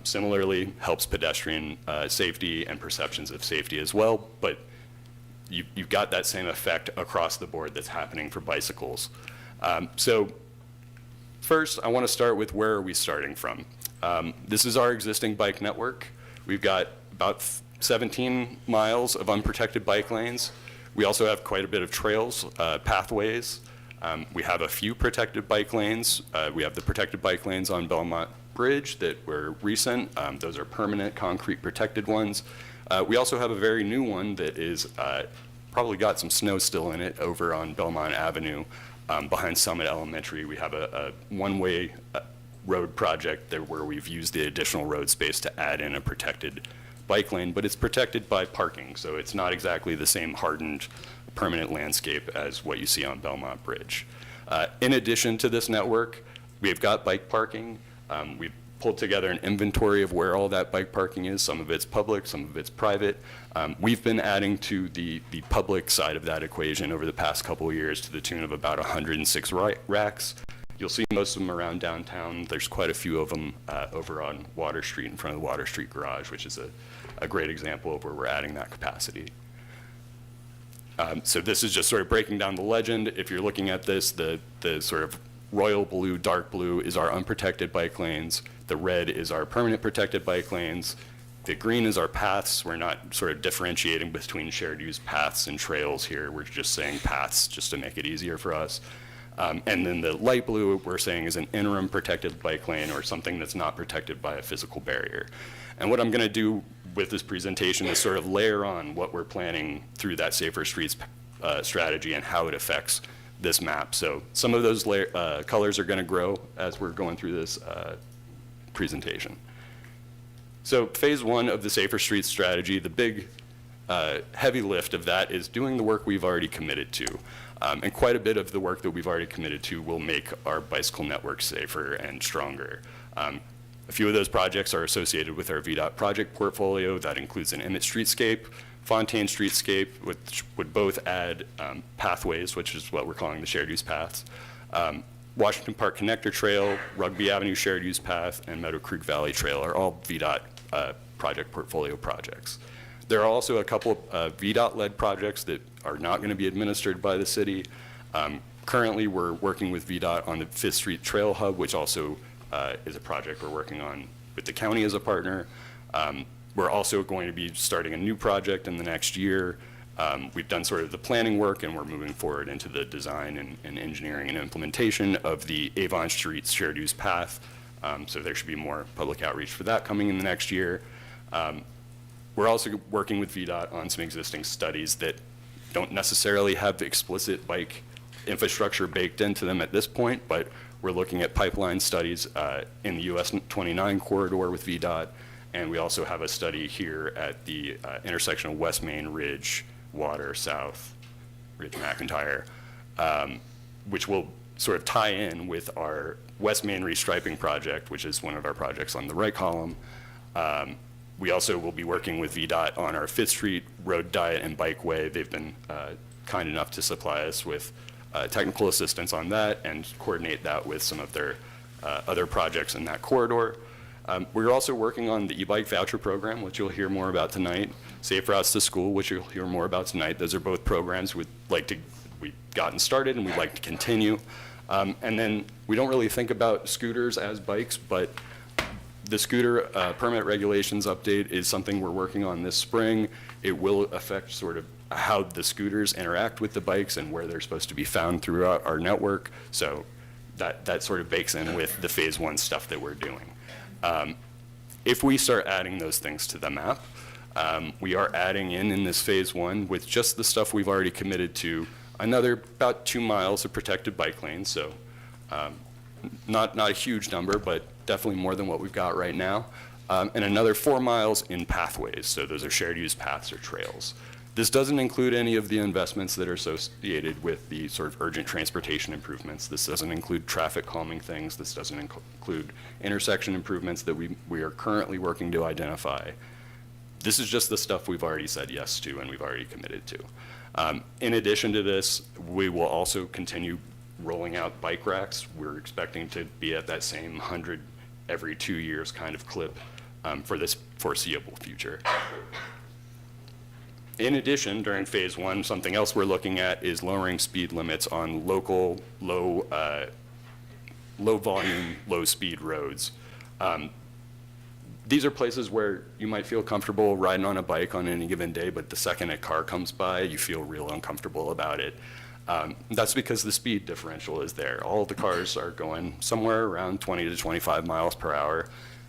Similarly, helps pedestrian safety and perceptions of safety as well, but you've got that same effect across the board that's happening for bicycles. So first, I want to start with where are we starting from? This is our existing bike network. We've got about 17 miles of unprotected bike lanes. We also have quite a bit of trails, pathways. We have a few protected bike lanes. We have the protected bike lanes on Belmont Bridge that were recent. Those are permanent concrete protected ones. We also have a very new one that is probably got some snow still in it over on Belmont Avenue behind Summit Elementary. We have a one-way road project there where we've used the additional road space to add in a protected bike lane, but it's protected by parking, so it's not exactly the same hardened permanent landscape as what you see on Belmont Bridge. In addition to this network, we've got bike parking. We've pulled together an inventory of where all that bike parking is. Some of it's public, some of it's private. We've been adding to the public side of that equation over the past couple of years to the tune of about 106 racks. You'll see most of them around downtown. There's quite a few of them over on Water Street in front of the Water Street Garage, which is a great example of where we're adding that capacity. So this is just sort of breaking down the legend. If you're looking at this, the sort of royal blue, dark blue is our unprotected bike lanes. The red is our permanent protected bike lanes. The green is our paths. We're not sort of differentiating between shared use paths and trails here. We're just saying paths just to make it easier for us. And then the light blue we're saying is an interim protected bike lane or something that's not protected by a physical barrier. And what I'm going to do with this presentation is sort of layer on what we're planning through that Safer Streets strategy and how it affects this map. So some of those colors are going to grow as we're going through this presentation. So phase one of the Safer Streets strategy, the big heavy lift of that is doing the work we've already committed to. And quite a bit of the work that we've already committed to will make our bicycle network safer and stronger. A few of those projects are associated with our VDOT project portfolio. That includes an Emmett Streetscape, Fontaine Streetscape, which would both add pathways, which is what we're calling the shared use paths, Washington Park Connector Trail, Rugby Avenue Shared Use Path, and Meadow Creek Valley Trail are all VDOT project portfolio projects. There are also a couple of VDOT-led projects that are not going to be administered by the city. Currently, we're working with VDOT on the Fifth Street Trail Hub, which also is a project we're working on with the county as a partner. We're also going to be starting a new project in the next year. We've done sort of the planning work, and we're moving forward into the design and engineering and implementation of the Avon Street Shared Use Path. So there should be more public outreach for that coming in the next year. We're also working with VDOT on some existing studies that don't necessarily have the explicit bike infrastructure baked into them at this point, but we're looking at pipeline studies in the US 29 corridor with VDOT, and we also have a study here at the intersection of West Main Ridge, Water, South, Ridge McIntyre, which will sort of tie in with our West Main restriping project, which is one of our projects on the right column. We also will be working with VDOT on our Fifth Street Road Diet and Bikeway. They've been kind enough to supply us with technical assistance on that and coordinate that with some of their other projects in that corridor. We're also working on the e-bike voucher program, which you'll hear more about tonight. Safe Routes to School, which you'll hear more about tonight. Those are both programs we've gotten started and we'd like to continue. And then we don't really think about scooters as bikes, but the scooter permit regulations update is something we're working on this spring. It will affect sort of how the scooters interact with the bikes and where they're supposed to be found throughout our network. So that sort of bakes in with the phase one stuff that we're doing. If we start adding those things to the map, we are adding in this phase one with just the stuff we've already committed to, another about 2 miles of protected bike lanes. So not a huge number, but definitely more than what we've got right now. And another 4 miles in pathways. So those are shared use paths or trails. This doesn't include any of the investments that are associated with the sort of urgent transportation improvements. This doesn't include traffic calming things. This doesn't include intersection improvements that we are currently working to identify. This is just the stuff we've already said yes to and we've already committed to. In addition to this, we will also continue rolling out bike racks. We're expecting to be at that same 100 every 2 years kind of clip for this foreseeable future. In addition, during phase one, something else we're looking at is lowering speed limits on local, low volume, low speed roads. These are places where you might feel comfortable riding on a bike on any given day, but the second a car comes by, you feel real uncomfortable about it. That's because the speed differential is there. All the cars are going somewhere around 20 to 25 miles per hour.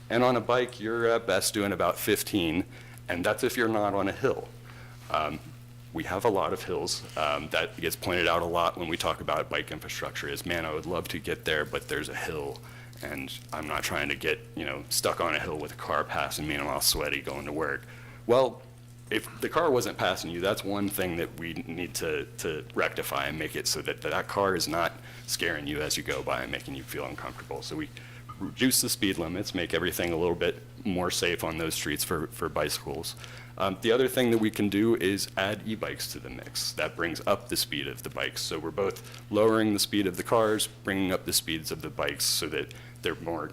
And on a bike, you're at best doing about 15, and that's if you're not on a hill. We have a lot of hills. That gets pointed out a lot when we talk about bike infrastructure is, man, I would love to get there, but there's a hill. And I'm not trying to get, stuck on a hill with a car passing me and I'm all sweaty going to work. Well, if the car wasn't passing you, that's one thing that we need to rectify and make it so that that car is not scaring you as you go by and making you feel uncomfortable. So we reduce the speed limits, make everything a little bit more safe on those streets for bicycles. The other thing that we can do is add e-bikes to the mix. That brings up the speed of the bikes. So we're both lowering the speed of the cars, bringing up the speeds of the bikes so that they're more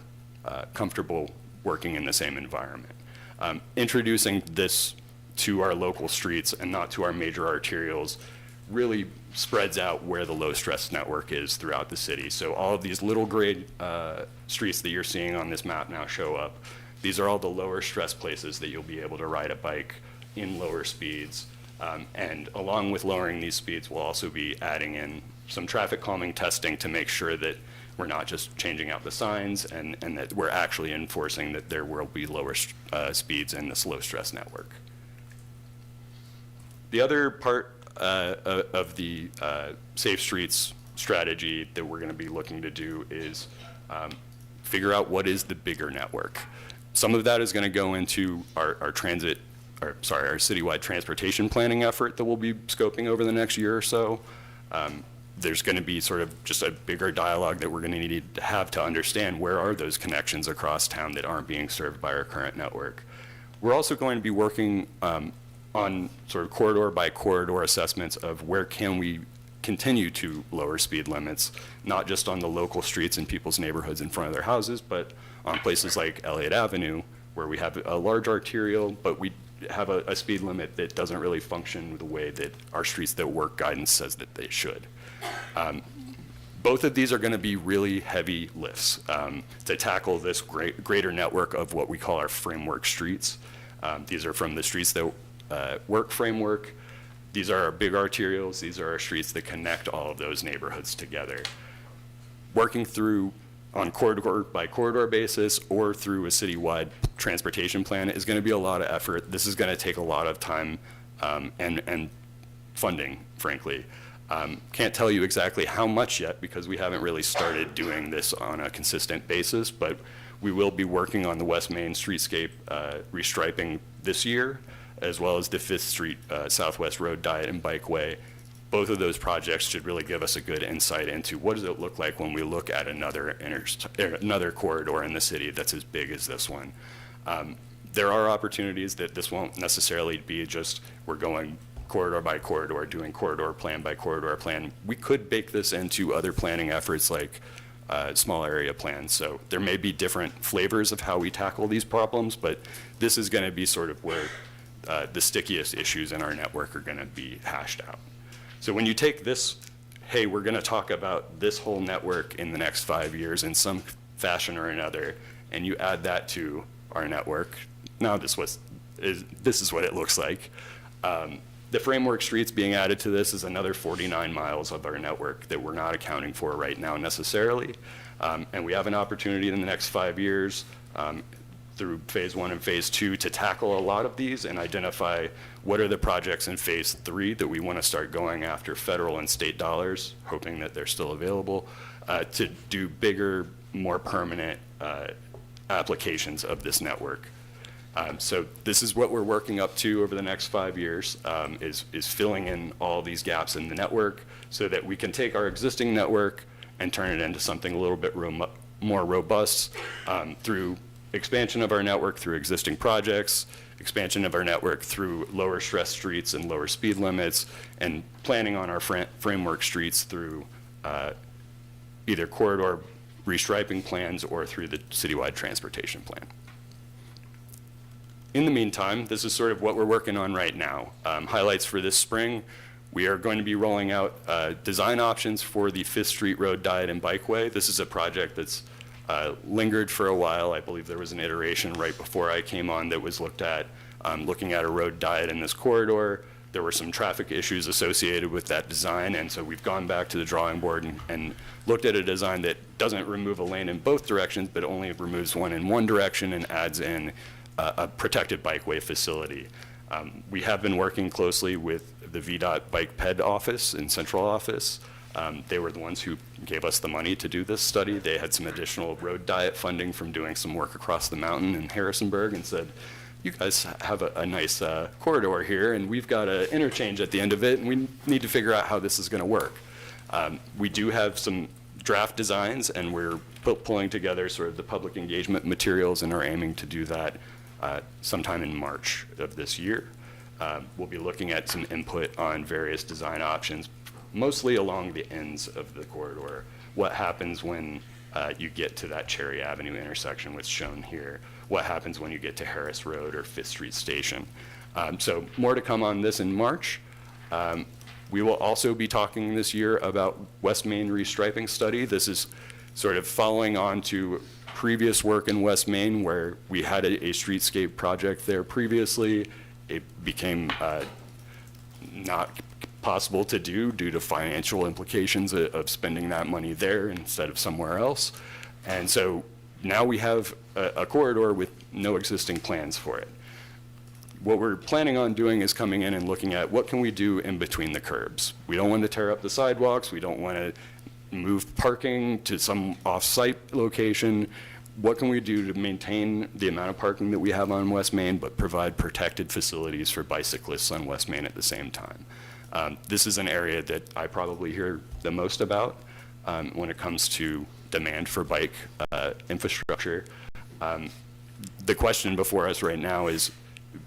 comfortable working in the same environment. Introducing this to our local streets and not to our major arterials really spreads out where the low-stress network is throughout the city. So all of these little grade streets that you're seeing on this map now show up. These are all the lower stress places that you'll be able to ride a bike in lower speeds. And along with lowering these speeds, we'll also be adding in some traffic calming testing to make sure that we're not just changing out the signs and that we're actually enforcing that there will be lower speeds in this low stress network. The other part of the Safe Streets strategy that we're going to be looking to do is figure out what is the bigger network. Some of that is going to go into our citywide transportation planning effort that we'll be scoping over the next year or so. There's going to be sort of just a bigger dialogue that we're going to need to have to understand where are those connections across town that aren't being served by our current network. We're also going to be working on sort of corridor by corridor assessments of where can we continue to lower speed limits, not just on the local streets in people's neighborhoods in front of their houses, but on places like Elliott Avenue, where we have a large arterial, but we have a speed limit that doesn't really function the way that our Streets That Work guidance says that they should. Both of these are going to be really heavy lifts to tackle this greater network of what we call our framework streets. These are from the Streets That Work framework. These are our big arterials. These are our streets that connect all of those neighborhoods together. Working through on corridor by corridor basis or through a citywide transportation plan is going to be a lot of effort. This is going to take a lot of time and funding, frankly. Can't tell you exactly how much yet because we haven't really started doing this on a consistent basis, but we will be working on the West Main streetscape restriping this year, as well as the 5th Street Southwest Road Diet and Bikeway. Both of those projects should really give us a good insight into what does it look like when we look at another corridor in the city that's as big as this one. There are opportunities that this won't necessarily be just we're going corridor by corridor, doing corridor plan by corridor plan. We could bake this into other planning efforts like small area plans. So there may be different flavors of how we tackle these problems, but this is going to be sort of where the stickiest issues in our network are going to be hashed out. So when you take this, hey, we're going to talk about this whole network in the next 5 years in some fashion or another, and you add that to our network, now this is what it looks like. The framework streets being added to this is another 49 miles of our network that we're not accounting for right now necessarily. And we have an opportunity in the next 5 years through phase 1 and phase 2 to tackle a lot of these and identify what are the projects in phase 3 that we want to start going after federal and state dollars, hoping that they're still available, to do bigger, more permanent applications of this network. So this is what we're working up to over the next 5 years, is filling in all these gaps in the network so that we can take our existing network and turn it into something a little bit more robust through expansion of our network through existing projects, expansion of our network through lower stress streets and lower speed limits, and planning on our framework streets through either corridor restriping plans or through the citywide transportation plan. In the meantime, this is sort of what we're working on right now. Highlights for this spring, we are going to be rolling out design options for the 5th Street Road Diet and Bikeway. This is a project that's lingered for a while. I believe there was an iteration right before I came on that was looking at a road diet in this corridor. There were some traffic issues associated with that design, and so we've gone back to the drawing board and looked at a design that doesn't remove a lane in both directions, but only removes one in one direction and adds in a protected bikeway facility. We have been working closely with the VDOT Bike Ped office in central office. They were the ones who gave us the money to do this study. They had some additional road diet funding from doing some work across the mountain in Harrisonburg and said, you guys have a nice corridor here, and we've got an interchange at the end of it, and we need to figure out how this is going to work. We do have some draft designs, and we're pulling together sort of the public engagement materials and are aiming to do that sometime in March of this year. We'll be looking at some input on various design options, mostly along the ends of the corridor. What happens when you get to that Cherry Avenue intersection, which is shown here? What happens when you get to Harris Road or 5th Street Station? So more to come on this in March. We will also be talking this year about West Main restriping study. This is sort of following on to previous work in West Main where we had a streetscape project there previously. It became not possible to do due to financial implications of spending that money there instead of somewhere else. And so now we have a corridor with no existing plans for it. What we're planning on doing is coming in and looking at what can we do in between the curbs. We don't want to tear up the sidewalks. We don't want to move parking to some off-site location. What can we do to maintain the amount of parking that we have on West Main, but provide protected facilities for bicyclists on West Main at the same time? This is an area that I probably hear the most about when it comes to demand for bike infrastructure. The question before us right now is,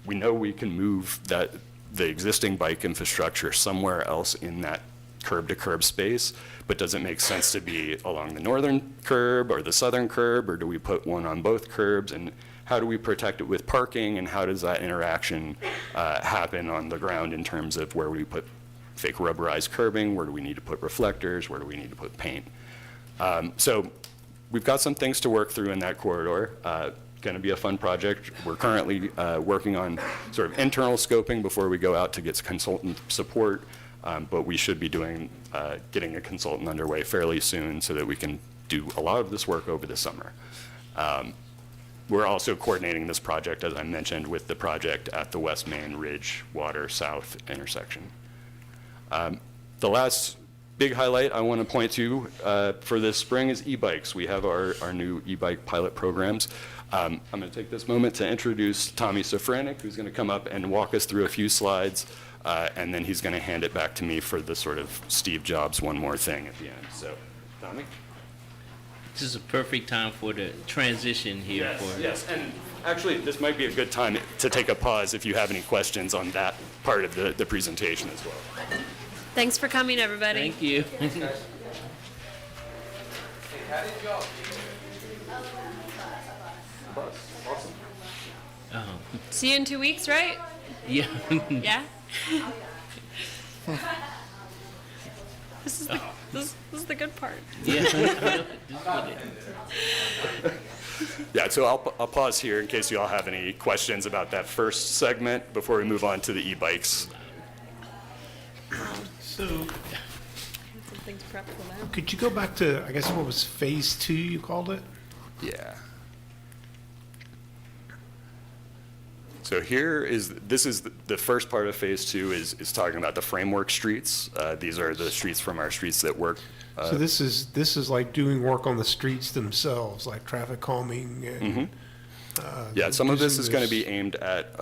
we know we can move the existing bike infrastructure somewhere else in that curb-to-curb space, but does it make sense to be along the northern curb or the southern curb, or do we put one on both curbs? And how do we protect it with parking, and how does that interaction happen on the ground in terms of where we put fake rubberized curbing, where do we need to put reflectors, where do we need to put paint? So we've got some things to work through in that corridor. Going to be a fun project. We're currently working on sort of internal scoping before we go out to get consultant support, but we should be getting a consultant underway fairly soon so that we can do a lot of this work over the summer. We're also coordinating this project, as I mentioned, with the project at the West Main Ridge Water South intersection. The last big highlight I want to point to for this spring is e-bikes. We have our new e-bike pilot programs. I'm going to take this moment to introduce Tommy Sofranik, who's going to come up and walk us through a few slides, and then he's going to hand it back to me for the sort of Steve Jobs one more thing at the end. So, Tommy? This is a perfect time for the transition here. Yes, and actually, this might be a good time to take a pause if you have any questions on that part of the presentation as well. Thanks for coming, everybody. Thank you. See you in 2 weeks, right? Yeah. Yeah? This is the good part. Yeah. Yeah, so I'll pause here in case you all have any questions about that first segment before we move on to the e-bikes. So, Something's prepped for them. could you go back to, I guess, what was phase 2 you called it? Yeah. So this is the first part of phase 2 is talking about the framework streets. These are the streets from our Streets That Work. So this is like doing work on the streets themselves, like traffic calming and. Yeah, some of this is going to this- be aimed at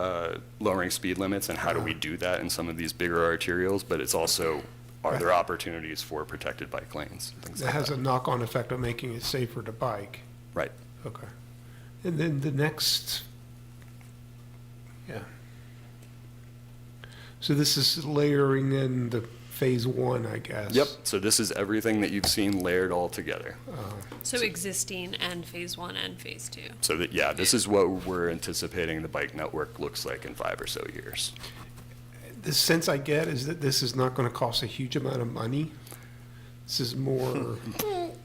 lowering speed limits and how do we do that in some of these bigger arterials, but it's also, are there opportunities for protected bike lanes? Things It like has that. a knock-on effect of making it safer to bike. Right. Okay. And then the next, yeah. So this is layering in the phase 1, I guess. Yep, so this is everything that you've seen layered all together. So existing and phase 1 and phase 2. So that, yeah, this is what we're anticipating the bike network looks like in 5 or so years. The sense I get is that this is not going to cost a huge amount of money. This is more,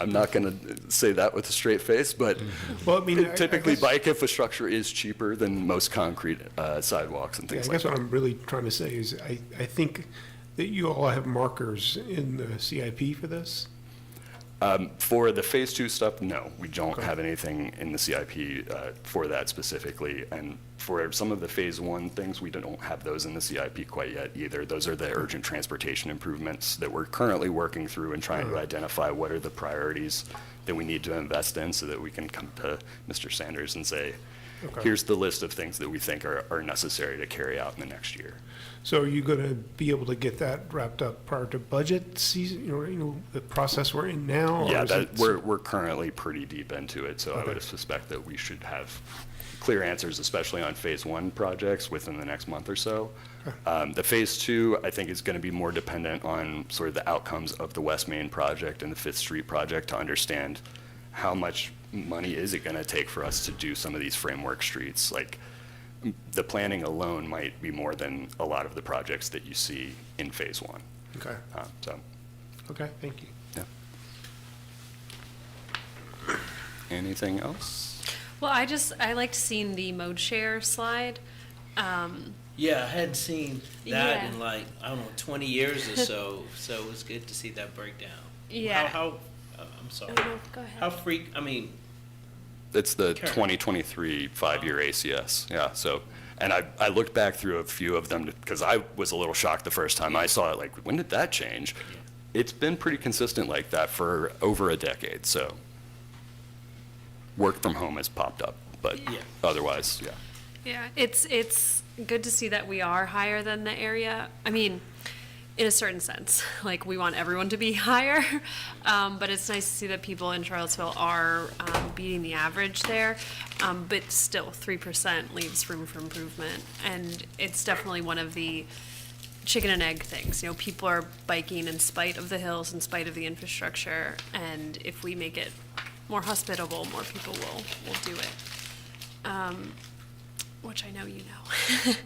I'm not going to say that with a straight face, but Well, I mean, typically guess- bike infrastructure is cheaper than most concrete sidewalks and Yeah, I things guess like what that. I'm really trying to say is I think that you all have markers in the CIP for this. For the Phase 2 stuff, no, we don't have anything in the CIP for that specifically. And for some of the Phase 1 things, we don't have those in the CIP quite yet either. Those are the urgent transportation improvements that we're currently working through and trying to identify what are the priorities that we need to invest in so that we can come to Mr. Sanders and say, here's the list of things that we think are necessary to carry out in the next year. So are you going to be able to get that wrapped up prior to budget season, the process we're in now? or Yeah, is that, it- we're currently pretty deep into it, so I would suspect that we should have clear answers, especially on Phase 1 projects, within the next month or so. The Phase 2, I think, is going to be more dependent on sort of the outcomes of the West Main project and the Fifth Street project to understand how much money is it going to take for us to do some of these framework streets. Like, the planning alone might be more than a lot of the projects that you see in Phase 1. Okay, So, okay, thank you. yeah. Anything else? Well, I liked seeing the mode share slide. Yeah, I hadn't seen that Yeah. in like, I don't know, 20 years or so, so it was good to see that breakdown. Yeah. I'm sorry. Oh, no, go ahead. How I mean, It's the Correct. 2023 five-year ACS, yeah, so, and I looked back through a few of them, because I was a little shocked the first time I saw it, like, when did that change? It's been pretty consistent like that for over a decade, so work from home has popped up, but Yeah. otherwise, yeah. Yeah, it's good to see that we are higher than the area. I mean, in a certain sense, like we want everyone to be higher, but it's nice to see that people in Charlottesville are beating the average there. But still, 3% leaves room for improvement, and it's definitely one of the chicken and egg things. People are biking in spite of the hills, in spite of the infrastructure, and if we make it more hospitable, more people will do it. Which I know you know.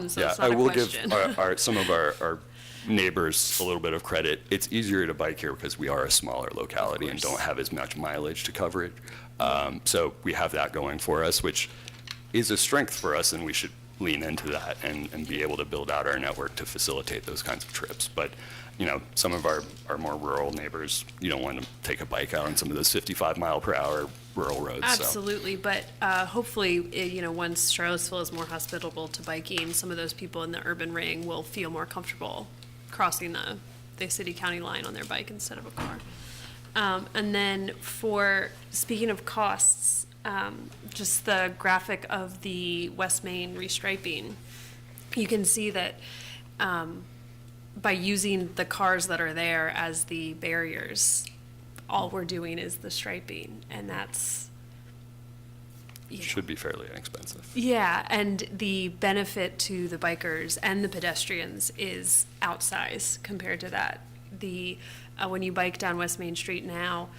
So Yeah, it's I not a will question. give some of our neighbors a little bit of credit. It's easier to bike here because we are a smaller locality and don't have as much mileage to cover it. So we have that going for us, which is a strength for us, and we should lean into that and be able to build out our network to facilitate those kinds of trips. But, some of our more rural neighbors, you don't want to take a bike out on some of those 55-mile-per-hour rural roads. So. Absolutely, but hopefully, once Charlottesville is more hospitable to biking, some of those people in the urban ring will feel more comfortable crossing the city-county line on their bike instead of a car. And then speaking of costs, just the graphic of the West Main restriping, you can see that by using the cars that are there as the barriers, all we're doing is the striping, and that's Should be fairly inexpensive. yeah, and the benefit to the bikers and the pedestrians is outsized compared to that. When you bike down West Main Street now,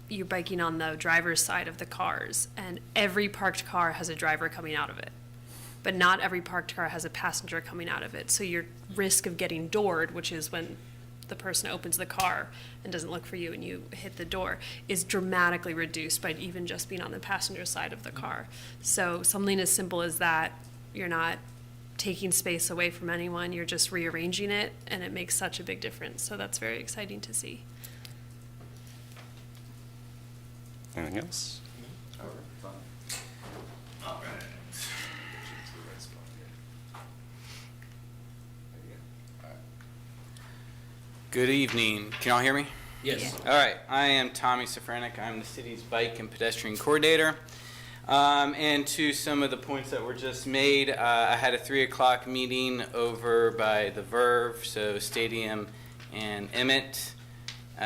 you're biking on the driver's side of the cars, and every parked car has a driver coming out of it. But not every parked car has a passenger coming out of it. So your risk of getting doored, which is when the person opens the car and doesn't look for you and you hit the door, is dramatically reduced by even just being on the passenger side of the car. So something as simple as that, you're not taking space away from anyone, you're just rearranging it, and it makes such a big difference. So that's very exciting to see. Anything else? Good evening. Can y'all hear me? yes. All right. I am Tommy Safranek. I'm the city's bike and pedestrian coordinator. And to some of the points that were just made, I had a 3 o'clock meeting over by the Verve, so Stadium and Emmett. I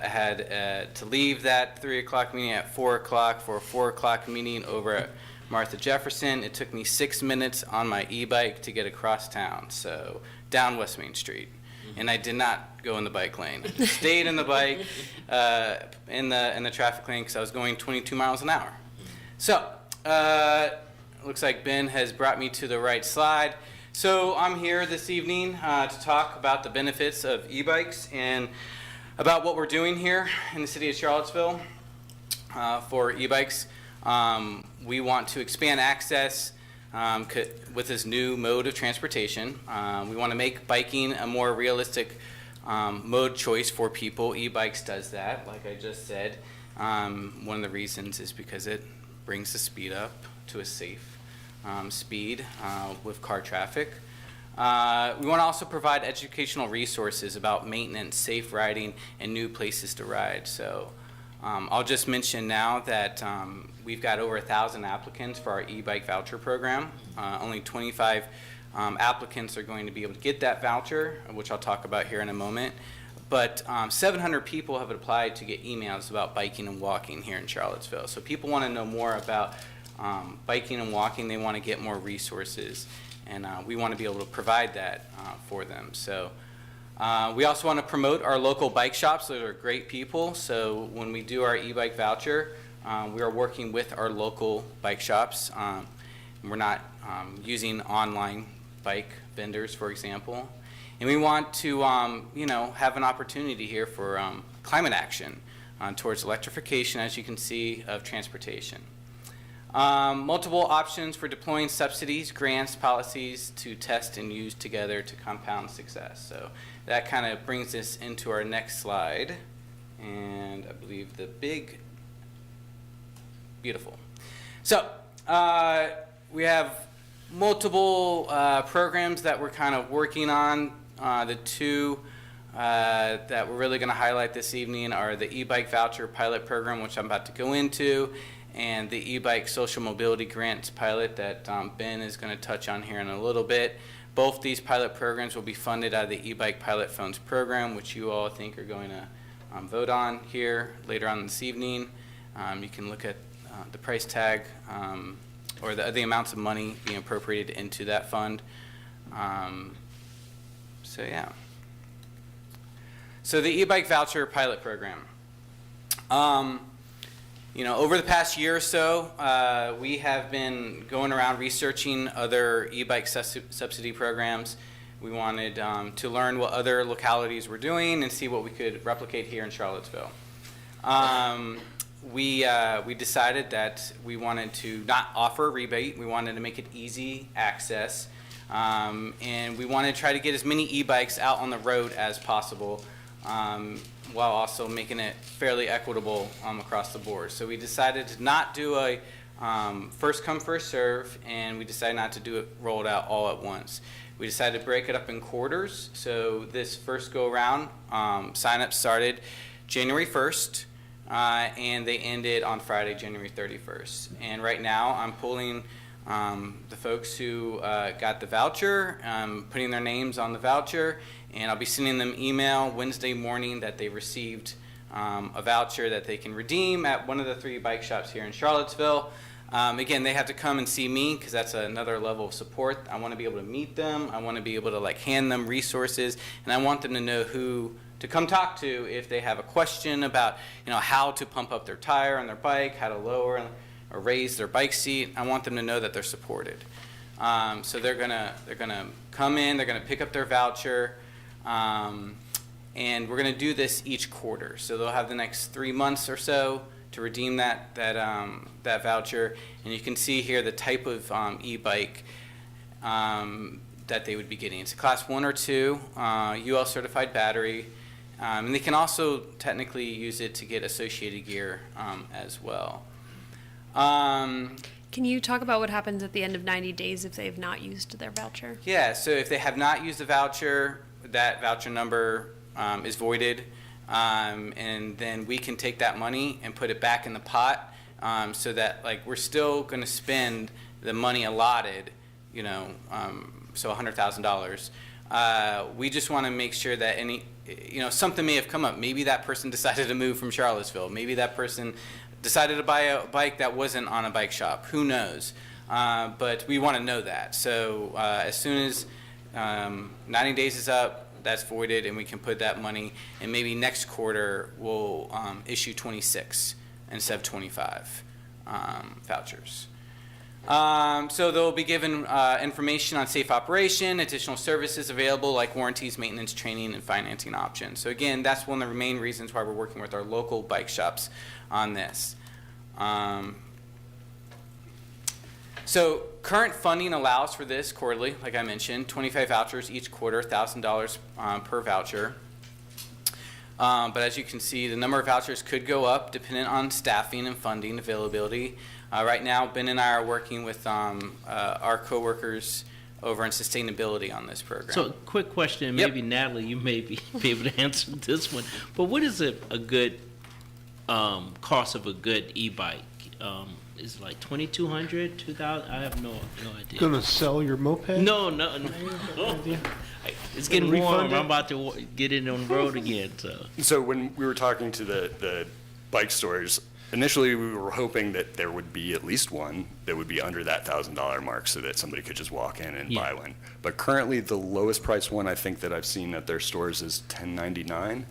had to leave that 3 o'clock meeting at 4 o'clock for a 4 o'clock meeting over at Martha Jefferson. It took me 6 minutes on my e-bike to get across town, so down West Main Street. And I did not go in the bike lane. I just stayed in the bike in the traffic lane because I was going 22 miles an hour. So, looks like Ben has brought me to the right slide. So I'm here this evening to talk about the benefits of e-bikes, and about what we're doing here in the city of Charlottesville for e-bikes. We want to expand access with this new mode of transportation. We want to make biking a more realistic mode choice for people. E-bikes does that, like I just said. One of the reasons is because it brings the speed up to a safe speed with car traffic. We want to also provide educational resources about maintenance, safe riding, and new places to ride. So I'll just mention now that we've got over 1,000 applicants for our e-bike voucher program. Only 25 applicants are going to be able to get that voucher, which I'll talk about here in a moment. But 700 people have applied to get emails about biking and walking here in Charlottesville. So people want to know more about biking and walking. They want to get more resources, and we want to be able to provide that for them. So we also want to promote our local bike shops. Those are great people. So when we do our e-bike voucher, we are working with our local bike shops. We're not using online bike vendors, for example. And we want to, have an opportunity here for climate action towards electrification, as you can see, of transportation. Multiple options for deploying subsidies, grants, policies to test and use together to compound success. So that kind of brings us into our next slide. And I believe beautiful. So we have multiple programs that we're kind of working on. The two that we're really going to highlight this evening are the e-bike voucher pilot program, which I'm about to go into, and the e-bike social mobility grants pilot that Ben is going to touch on here in a little bit. Both these pilot programs will be funded out of the e-bike pilot funds program, which you all, I think, are going to vote on here later on this evening. You can look at the price tag or the amounts of money being appropriated into that fund. So yeah. So the e-bike voucher pilot program. Over the past year or so, we have been going around researching other e-bike subsidy programs. We wanted to learn what other localities were doing and see what we could replicate here in Charlottesville. We decided that we wanted to not offer a rebate. We wanted to make it easy access. And we wanted to try to get as many e-bikes out on the road as possible, while also making it fairly equitable across the board. So we decided to not do a first come, first serve, and we decided not to do it rolled out all at once. We decided to break it up in quarters. So this first go around, sign-ups started January 1st, and they ended on Friday, January 31st. And right now I'm pulling the folks who got the voucher, putting their names on the voucher, and I'll be sending them email Wednesday morning that they received a voucher that they can redeem at one of the 3 bike shops here in Charlottesville. Again, they have to come and see me because that's another level of support. I want to be able to meet them. I want to be able to hand them resources, and I want them to know who to come talk to if they have a question about how to pump up their tire on their bike, how to lower or raise their bike seat. I want them to know that they're supported. So they're gonna come in, they're gonna pick up their voucher, and we're gonna do this each quarter. So they'll have the next 3 months or so to redeem that voucher. And you can see here the type of e-bike that they would be getting. It's a class 1 or 2 UL certified battery, and they can also technically use it to get associated gear as well. Can you talk about what happens at the end of 90 days if they've not used their voucher? Yeah, so if they have not used the voucher, that voucher number is voided, and then we can take that money and put it back in the pot, so that we're still going to spend the money allotted, so $100,000. We just want to make sure that something may have come up. Maybe that person decided to move from Charlottesville. Maybe that person decided to buy a bike that wasn't on a bike shop. Who knows? But we want to know that. So as soon as 90 days is up, that's voided, and we can put that money, and maybe next quarter we'll issue 26 instead of 25 vouchers. So they'll be given information on safe operation, additional services available like warranties, maintenance, training, and financing options. So again, that's one of the main reasons why we're working with our local bike shops on this. So current funding allows for this quarterly, like I mentioned, 25 vouchers each quarter, $1,000 per voucher. But as you can see, the number of vouchers could go up depending on staffing and funding availability. Right now, Ben and I are working with our coworkers over in sustainability on this program. So, quick question, and Yep. maybe Natalie, you may be able to answer this one. But what is a good cost of a good e-bike? Is it like $2,200, $2,000? I have no idea. Gonna sell your moped? No. It's getting Refund warm. it? I'm about to get it on the road again. So when we were talking to the bike stores, initially we were hoping that there would be at least one that would be under that $1,000 mark so that somebody could just walk in and buy one. But currently the lowest price one I think that I've seen at their stores is $10.99.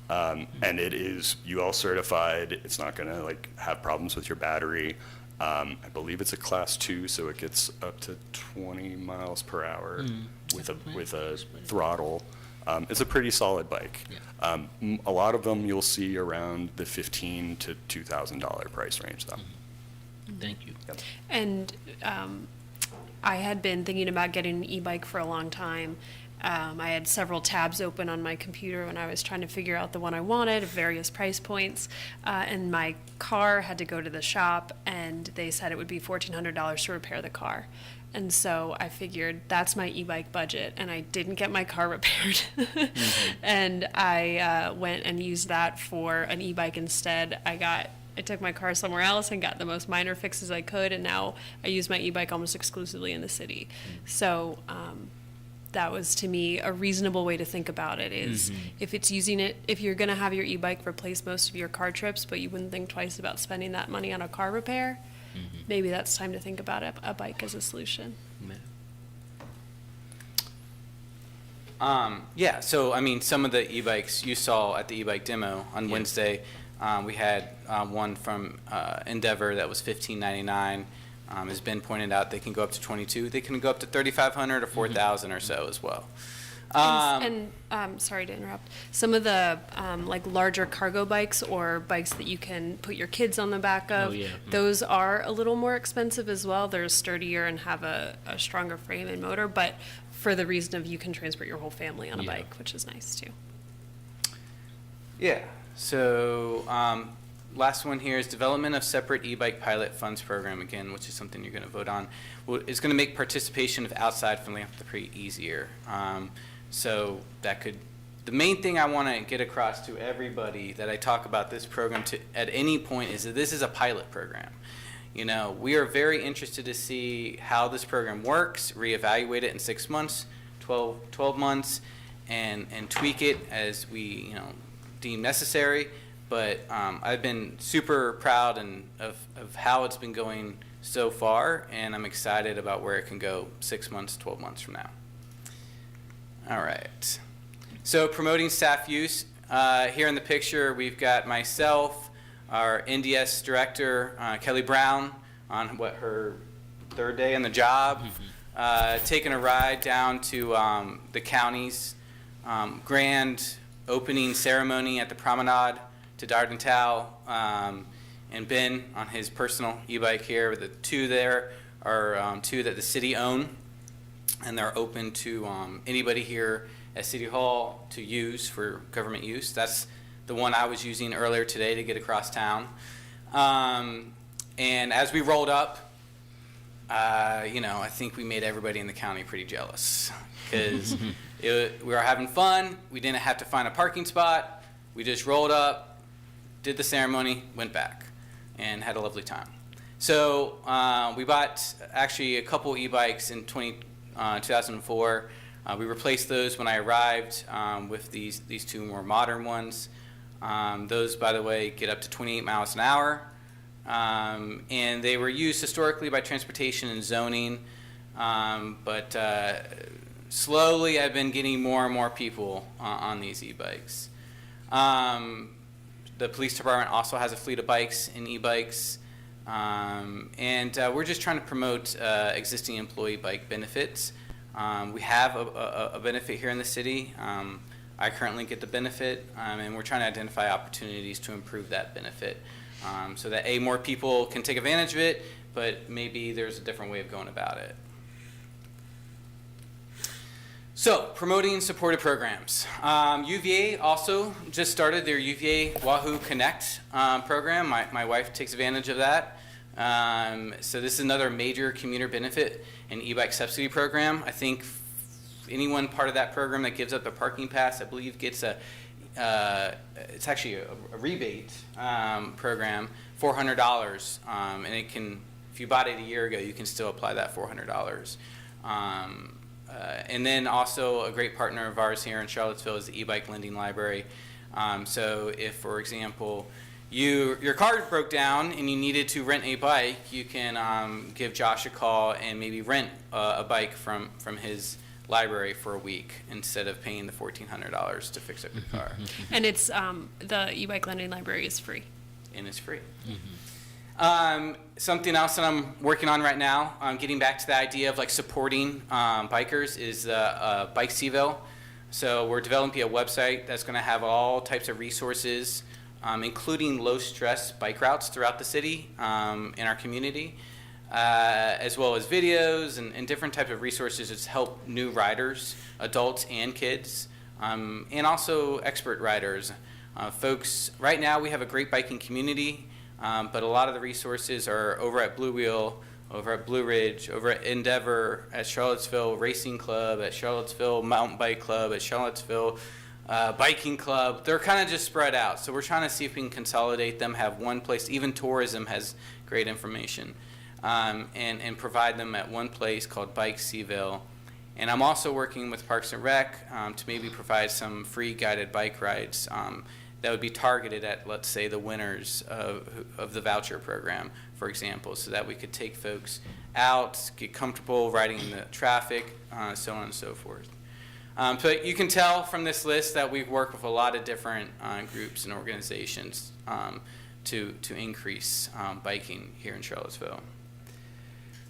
And it is UL certified. It's not going to like have problems with your battery. I believe it's a class 2, so it gets up to 20 miles per hour with a throttle. It's a pretty solid bike. A lot of them you'll see around the $1,500 to $2,000 price range, though. Thank you. And I had been thinking about getting an e-bike for a long time. I had several tabs open on my computer when I was trying to figure out the one I wanted at various price points. And my car had to go to the shop, and they said it would be $1,400 to repair the car. And so I figured that's my e-bike budget, and I didn't get my car repaired. And I went and used that for an e-bike instead. I took my car somewhere else and got the most minor fixes I could, and now I use my e-bike almost exclusively in the city. So that was, to me, a reasonable way to think about it is if you're going to have your e-bike replace most of your car trips, but you wouldn't think twice about spending that money on a car repair, maybe that's time to think about a bike as a solution. Yeah, so I mean, some of the e-bikes you saw at the e-bike demo on Wednesday, we had one from Endeavor that was $1,599. As Ben pointed out, they can go up to 22. They can go up to 3,500 or 4,000 or so as well. Sorry to interrupt. Some of the like larger cargo bikes or bikes that you can put your kids on the back of, those are a little more expensive as well. They're sturdier and have a stronger frame and motor, but for the reason of you can transport your whole family on a bike, which is nice too. Yeah, so last one here is development of separate e-bike pilot funds program, again, which is something you're going to vote on. It's going to make participation of outside philanthropy easier. So that could, the main thing I want to get across to everybody that I talk about this program to at any point is that this is a pilot program. You know, we are very interested to see how this program works, reevaluate it in 6 months, 12 months, and tweak it as we, deem necessary. But I've been super proud of how it's been going so far, and I'm excited about where it can go 6 months, 12 months from now. All right. So promoting staff use. Here in the picture, we've got myself, our NDS director, Kelly Brown, on her third day on the job, taking a ride down to the county's grand opening ceremony at the Promenade to Dardental, and Ben on his personal e-bike here. The two there are two that the city own, and they're open to anybody here at City Hall to use for government use. That's the one I was using earlier today to get across town. And as we rolled up, I think we made everybody in the county pretty jealous because we were having fun. We didn't have to find a parking spot. We just rolled up, did the ceremony, went back, and had a lovely time. So we bought actually a couple e-bikes in 2004. We replaced those when I arrived with these two more modern ones. Those, by the way, get up to 28 miles an hour. And they were used historically by transportation and zoning. But slowly I've been getting more and more people on these e-bikes. The police department also has a fleet of bikes and e-bikes. And we're just trying to promote existing employee bike benefits. We have a benefit here in the city. I currently get the benefit, and we're trying to identify opportunities to improve that benefit so that more people can take advantage of it, but maybe there's a different way of going about it. So, promoting supported programs. UVA also just started their UVA Wahoo Connect program. My wife takes advantage of that. So this is another major commuter benefit and e-bike subsidy program. I think anyone part of that program that gives up a parking pass, I believe, gets it's actually a rebate program, $400, and it can, if you bought it a year ago, you can still apply that $400. And then also a great partner of ours here in Charlottesville is the e-bike lending library. So if, for example, your car broke down and you needed to rent a bike, you can give Josh a call and maybe rent a bike from his library for a week instead of paying the $1,400 to fix up your car. And it's the e-bike lending library is free. And it's free. Something else that I'm working on right now, getting back to the idea of like supporting bikers, is Bike Seville. So we're developing a website that's going to have all types of resources, including low-stress bike routes throughout the city in our community, as well as videos and different types of resources to help new riders, adults and kids, and also expert riders. Folks, right now we have a great biking community. But a lot of the resources are over at Blue Wheel, over at Blue Ridge, over at Endeavor, at Charlottesville Racing Club, at Charlottesville Mountain Bike Club, at Charlottesville Biking Club. They're kind of just spread out. So we're trying to see if we can consolidate them, have one place. Even tourism has great information, and provide them at one place called Bike Seville. And I'm also working with Parks and Rec to maybe provide some free guided bike rides that would be targeted at, let's say, the winners of the voucher program, for example, so that we could take folks out, get comfortable riding in the traffic, so on and so forth. So you can tell from this list that we've worked with a lot of different groups and organizations to increase biking here in Charlottesville.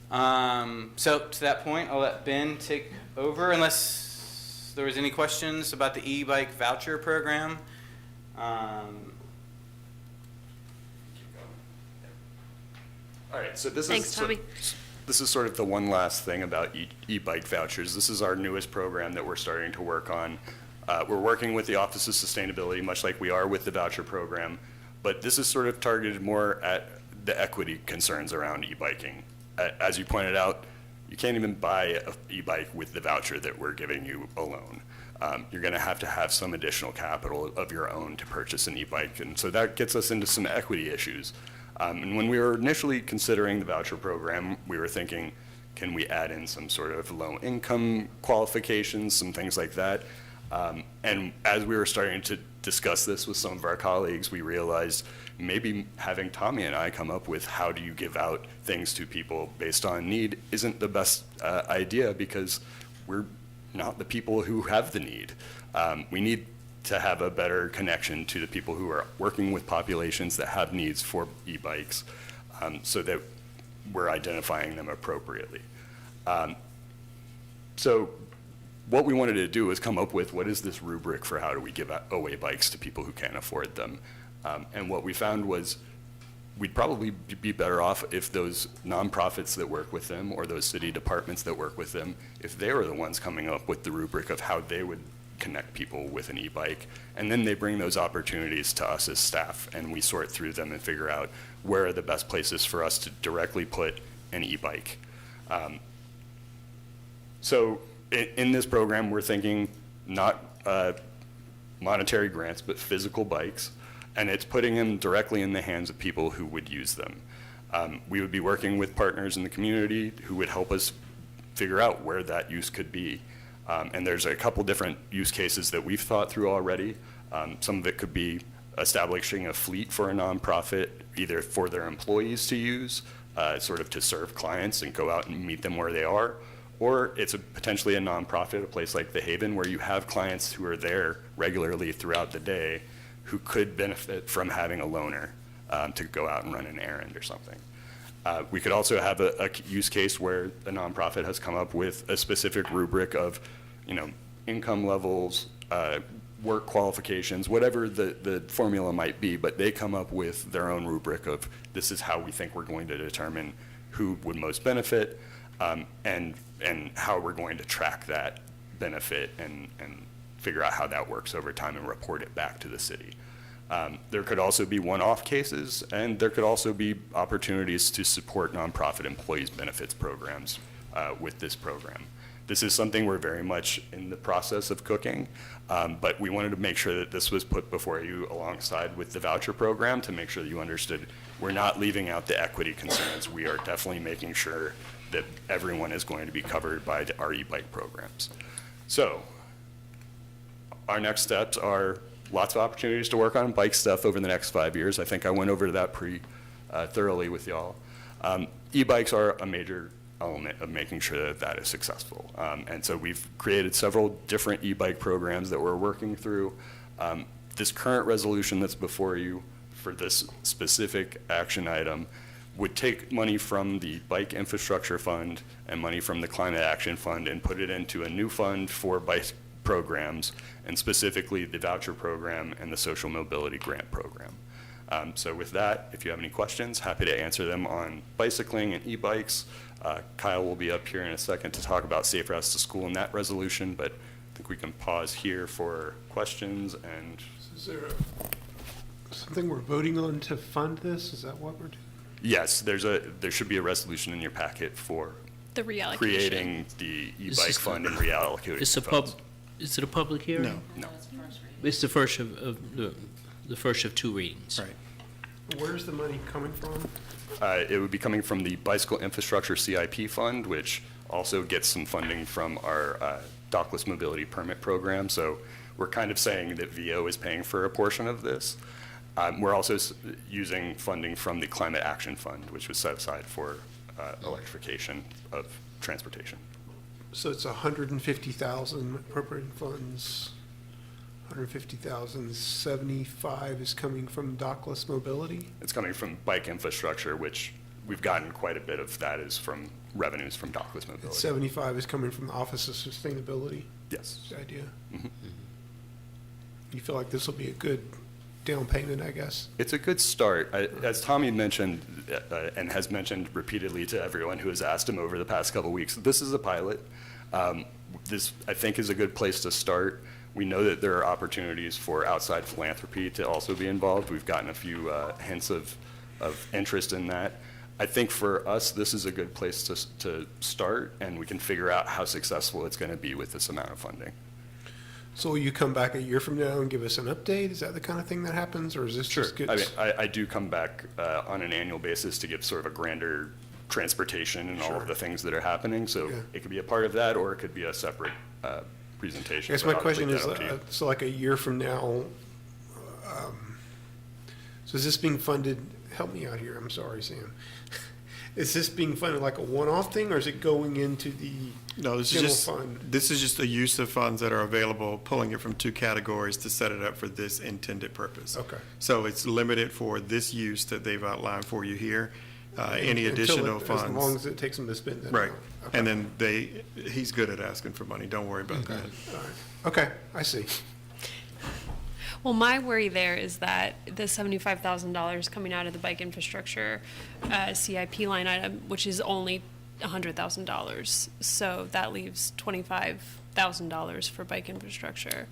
So to that point, I'll let Ben take over, unless there was any questions about the e-bike voucher program. All right, so this Thanks, is Tommy. this is sort of the one last thing about e-bike vouchers. This is our newest program that we're starting to work on. We're working with the Office of Sustainability, much like we are with the voucher program, but this is sort of targeted more at the equity concerns around e-biking. As you pointed out, you can't even buy an e-bike with the voucher that we're giving you alone. You're going to have some additional capital of your own to purchase an e-bike, and so that gets us into some equity issues. And when we were initially considering the voucher program, we were thinking, can we add in some sort of low-income qualifications, some things like that? And as we were starting to discuss this with some of our colleagues, we realized maybe having Tommy and I come up with how do you give out things to people based on need isn't the best idea, because we're not the people who have the need. We need to have a better connection to the people who are working with populations that have needs for e-bikes, so that we're identifying them appropriately. So what we wanted to do was come up with what is this rubric for how do we give away bikes to people who can't afford them. And what we found was we'd probably be better off if those nonprofits that work with them or those city departments that work with them, if they were the ones coming up with the rubric of how they would connect people with an e-bike. And then they bring those opportunities to us as staff, and we sort through them and figure out where are the best places for us to directly put an e-bike. So in this program, we're thinking not monetary grants, but physical bikes. And it's putting them directly in the hands of people who would use them. We would be working with partners in the community who would help us figure out where that use could be. And there's a couple different use cases that we've thought through already. Some of it could be establishing a fleet for a nonprofit, either for their employees to use, sort of to serve clients and go out and meet them where they are, or it's potentially a nonprofit, a place like The Haven, where you have clients who are there regularly throughout the day, who could benefit from having a loaner to go out and run an errand or something. We could also have a use case where a nonprofit has come up with a specific rubric of, income levels, work qualifications, whatever the formula might be, but they come up with their own rubric of this is how we think we're going to determine who would most benefit, and how we're going to track that benefit and figure out how that works over time and report it back to the city. There could also be one-off cases, and there could also be opportunities to support nonprofit employees' benefits programs with this program. This is something we're very much in the process of cooking, but we wanted to make sure that this was put before you alongside with the voucher program to make sure that you understood we're not leaving out the equity concerns. We are definitely making sure that everyone is going to be covered by our e-bike programs. So our next steps are lots of opportunities to work on bike stuff over the next 5 years. I think I went over that pretty thoroughly with y'all. E-bikes are a major element of making sure that that is successful. And so we've created several different e-bike programs that we're working through. This current resolution that's before you for this specific action item would take money from the Bike Infrastructure Fund and money from the Climate Action Fund and put it into a new fund for bike programs, and specifically the voucher program and the social mobility grant program. So with that, if you have any questions, happy to answer them on bicycling and e-bikes. Kyle will be up here in a second to talk about safe routes to school and that resolution, but I think we can pause here for questions. And Is there something we're voting on to fund this? Is that what we're doing? yes, there should be a resolution in your packet for The reallocation. creating the e-bike fund and reallocating It's a funds. is it a public hearing? No. It's the first of the first of two readings. Right. Where's the money coming from? It would be coming from the Bicycle Infrastructure CIP Fund, which also gets some funding from our dockless mobility permit program. So we're kind of saying that VO is paying for a portion of this. We're also using funding from the Climate Action Fund, which was set aside for electrification of transportation. So it's 150,000 appropriating funds, 150,000, 75 is coming from dockless mobility? It's coming from bike infrastructure, which we've gotten quite a bit of that is from revenues from dockless mobility. 75 is coming from the Office of Sustainability? Yes. Is the idea? Mhm. You feel like this will be a good down payment, I guess? It's a good start. As Tommy mentioned, and has mentioned repeatedly to everyone who has asked him over the past couple of weeks, this is a pilot. This, I think, is a good place to start. We know that there are opportunities for outside philanthropy to also be involved. We've gotten a few hints of interest in that. I think for us, this is a good place to start, and we can figure out how successful it's going to be with this amount of funding. So will you come back a year from now and give us an update? Is that the kind of thing that happens, or is this just good? I mean, I do come back on an annual basis to give sort of a grander transportation and all Sure. of the things that are happening. So Yeah. it could be a part of that, or it could be a separate presentation. I guess but my I'll question leave is, that up to you. so like a year from now, so is this being funded, help me out here, I'm sorry, Sam. Is this being funded like a one-off thing, or is it going into the No, this is general just, fund? this is just a use of funds that are available, pulling it from two categories to set it up for this intended purpose. Okay. So it's limited for this use that they've outlined for you here. Any Until additional As long funds. as it takes them to spend that Right. amount. Okay. And then he's good at asking for money. Don't worry about that. All right. Okay, I see. Well, my worry there is that the $75,000 coming out of the bike infrastructure CIP line item, which is only $100,000, so that leaves $25,000 for bike infrastructure,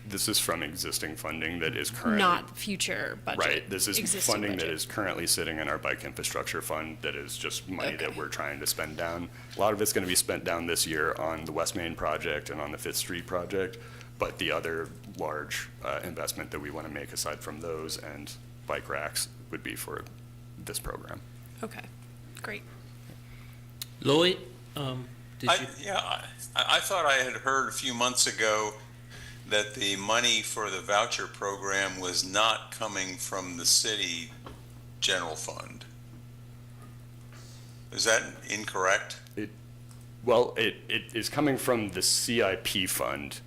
This is from existing funding that is currently. not future budget. Right, this is existing funding that budget. is currently sitting in our bike infrastructure fund that is just money that we're trying to spend down. A lot of it's gonna be spent down this year on the West Main project and on the Fifth Street project, but the other large investment that we wanna make aside from those and bike racks would be for this program. Okay, great. Lloyd, did you? I thought I had heard a few months ago that the money for the voucher program was not coming from the city general fund. Is that incorrect? Well, it is coming from the CIP fund,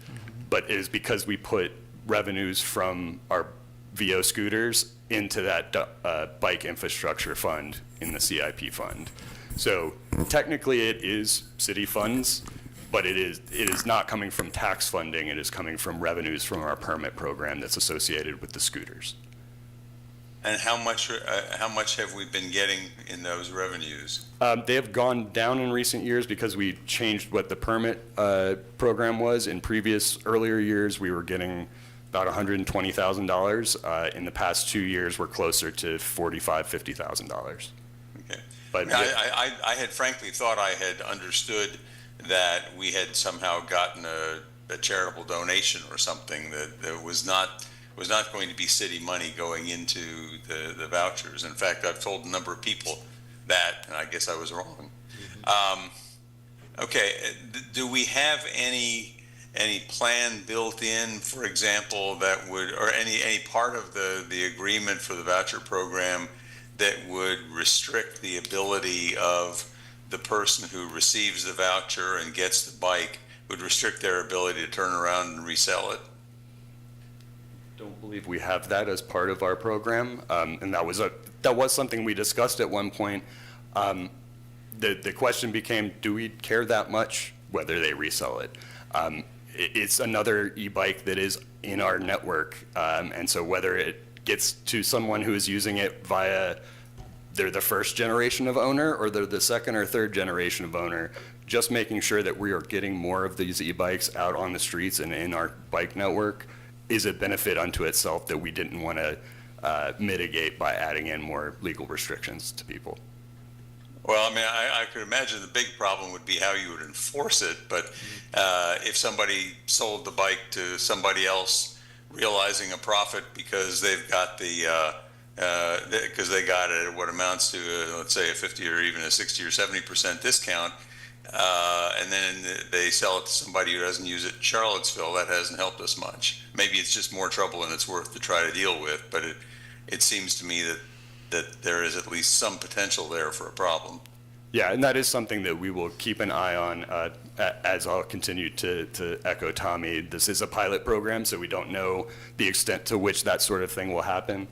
but it is because we put revenues from our VO scooters into that bike infrastructure fund in the CIP fund. So technically it is city funds, but it is not coming from tax funding. It is coming from revenues from our permit program that's associated with the scooters. And how much have we been getting in those revenues? They have gone down in recent years because we changed what the permit program was. In earlier years, we were getting about $120,000. In the past 2 years, we're closer to $45,000, $50,000. Okay. But I had frankly thought I had understood that we had somehow gotten a charitable donation or something that was not going to be city money going into the vouchers. In fact, I've told a number of people that, and I guess I was wrong. Okay, do we have any plan built in, for example, that would, or any part of the agreement for the voucher program that would restrict the ability of the person who receives the voucher and gets the bike, would restrict their ability to turn around and resell it? Don't believe we have that as part of our program, and that was something we discussed at one point. The question became, do we care that much whether they resell it? It's another e-bike that is in our network, and so whether it gets to someone who is using it via they're the first generation of owner or they're the second or third generation of owner, just making sure that we are getting more of these e-bikes out on the streets and in our bike network is a benefit unto itself that we didn't want to mitigate by adding in more legal restrictions to people. Well, I mean, I could imagine the big problem would be how you would enforce it, but if somebody sold the bike to somebody else realizing a profit because they've got because they got it at what amounts to, let's say, a 50 or even a 60 or 70% discount, and then they sell it to somebody who doesn't use it in Charlottesville, that hasn't helped us much. Maybe it's just more trouble than it's worth to try to deal with, but it seems to me that there is at least some potential there for a problem. Yeah, and that is something that we will keep an eye on as I'll continue to echo Tommy. This is a pilot program, so we don't know the extent to which that sort of thing will happen.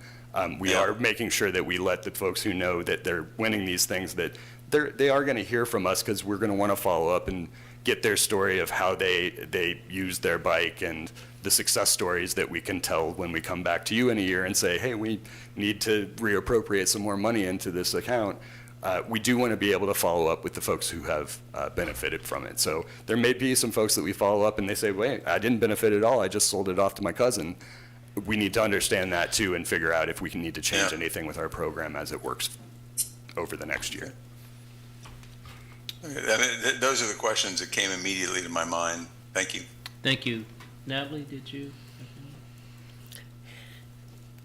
We are making sure that we let the folks who know that they're winning these things, that they are going to hear from us, because we're going to want to follow up and get their story of how they use their bike and the success stories that we can tell when we come back to you in a year and say, hey, we need to reappropriate some more money into this account. We do want to be able to follow up with the folks who have benefited from it. So there may be some folks that we follow up and they say, wait, I didn't benefit at all. I just sold it off to my cousin. We need to understand that too and figure out if we can need to change anything with our program as it works over the next year. Those are the questions that came immediately to my mind. Thank you. Thank you. Natalie, did you?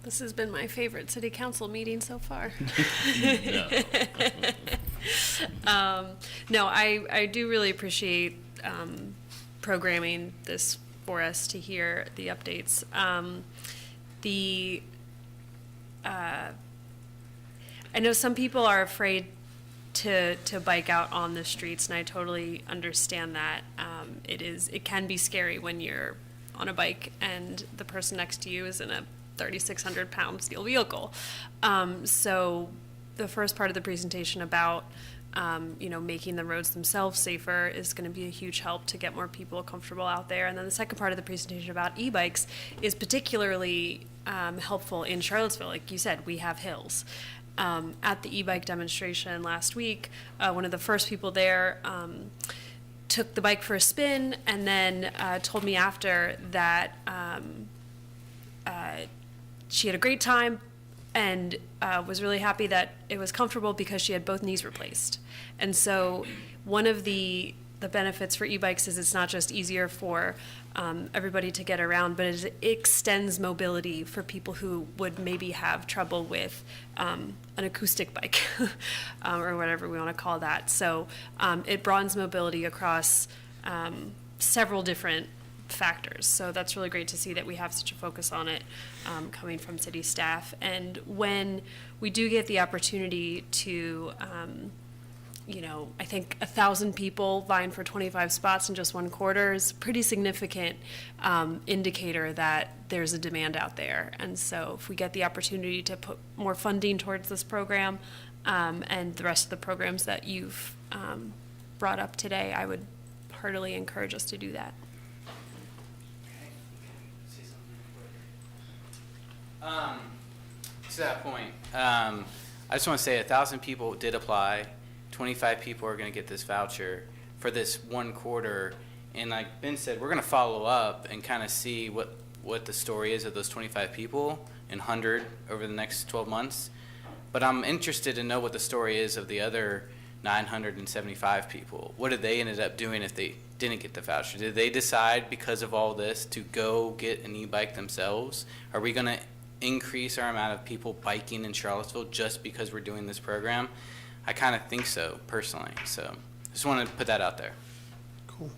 This has been my favorite city council meeting so far. No, I do really appreciate programming this for us to hear the updates. I know some people are afraid to bike out on the streets, and I totally understand that. It can be scary when you're on a bike and the person next to you is in a 3,600-pound steel vehicle. So the first part of the presentation about making the roads themselves safer is going to be a huge help to get more people comfortable out there. And then the second part of the presentation about e-bikes is particularly helpful in Charlottesville. Like you said, we have hills. At the e-bike demonstration last week, one of the first people there took the bike for a spin and then told me after that she had a great time and was really happy that it was comfortable because she had both knees replaced. And so one of the benefits for e-bikes is it's not just easier for everybody to get around, but it extends mobility for people who would maybe have trouble with an acoustic bike or whatever we want to call that. So it broadens mobility across several different factors. So that's really great to see that we have such a focus on it coming from city staff. And when we do get the opportunity to I think 1,000 people vying for 25 spots in just one quarter is a pretty significant indicator that there's a demand out there. And so if we get the opportunity to put more funding towards this program, and the rest of the programs that you've brought up today, I would heartily encourage us to do that. To that point, I just want to say 1,000 people did apply. 25 people are going to get this voucher for this one quarter. And like Ben said, we're going to follow up and kind of see what the story is of those 25 people and 100 over the next 12 months. But I'm interested to know what the story is of the other 975 people. What did they ended up doing if they didn't get the voucher? Did they decide because of all this to go get an e-bike themselves? Are we going to increase our amount of people biking in Charlottesville just because we're doing this program? I kind of think so, personally. So just wanted to put that out there. Cool.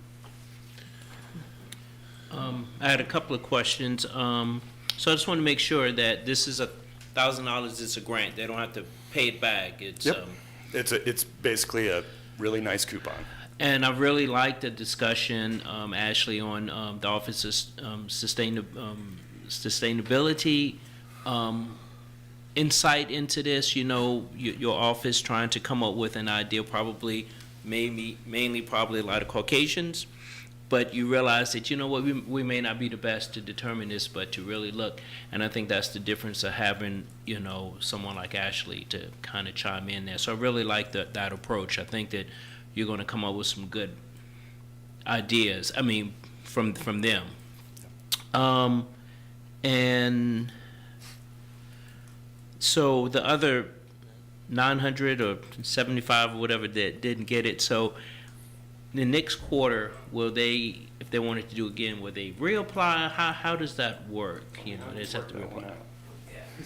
I had a couple of questions. So I just want to make sure that this is $1,000 is a grant. They don't have to pay it back. It's, Yep. It's basically a really nice coupon. and I really liked the discussion, Ashley, on the Office of Sustainability, insight into this. You know, your office trying to come up with an idea, probably, mainly probably a lot of Caucasians, but you realize that, you know what, we may not be the best to determine this, but to really look. And I think that's the difference of having, you know, someone like Ashley to kind of chime in there. So I really like that approach. I think that you're going to come up with some good ideas, I mean, from them. And so the other 900 or 75 or whatever that didn't get it, so the next quarter, will they, if they wanted to do again, will they reapply? How does that work? You know, they just have to reapply.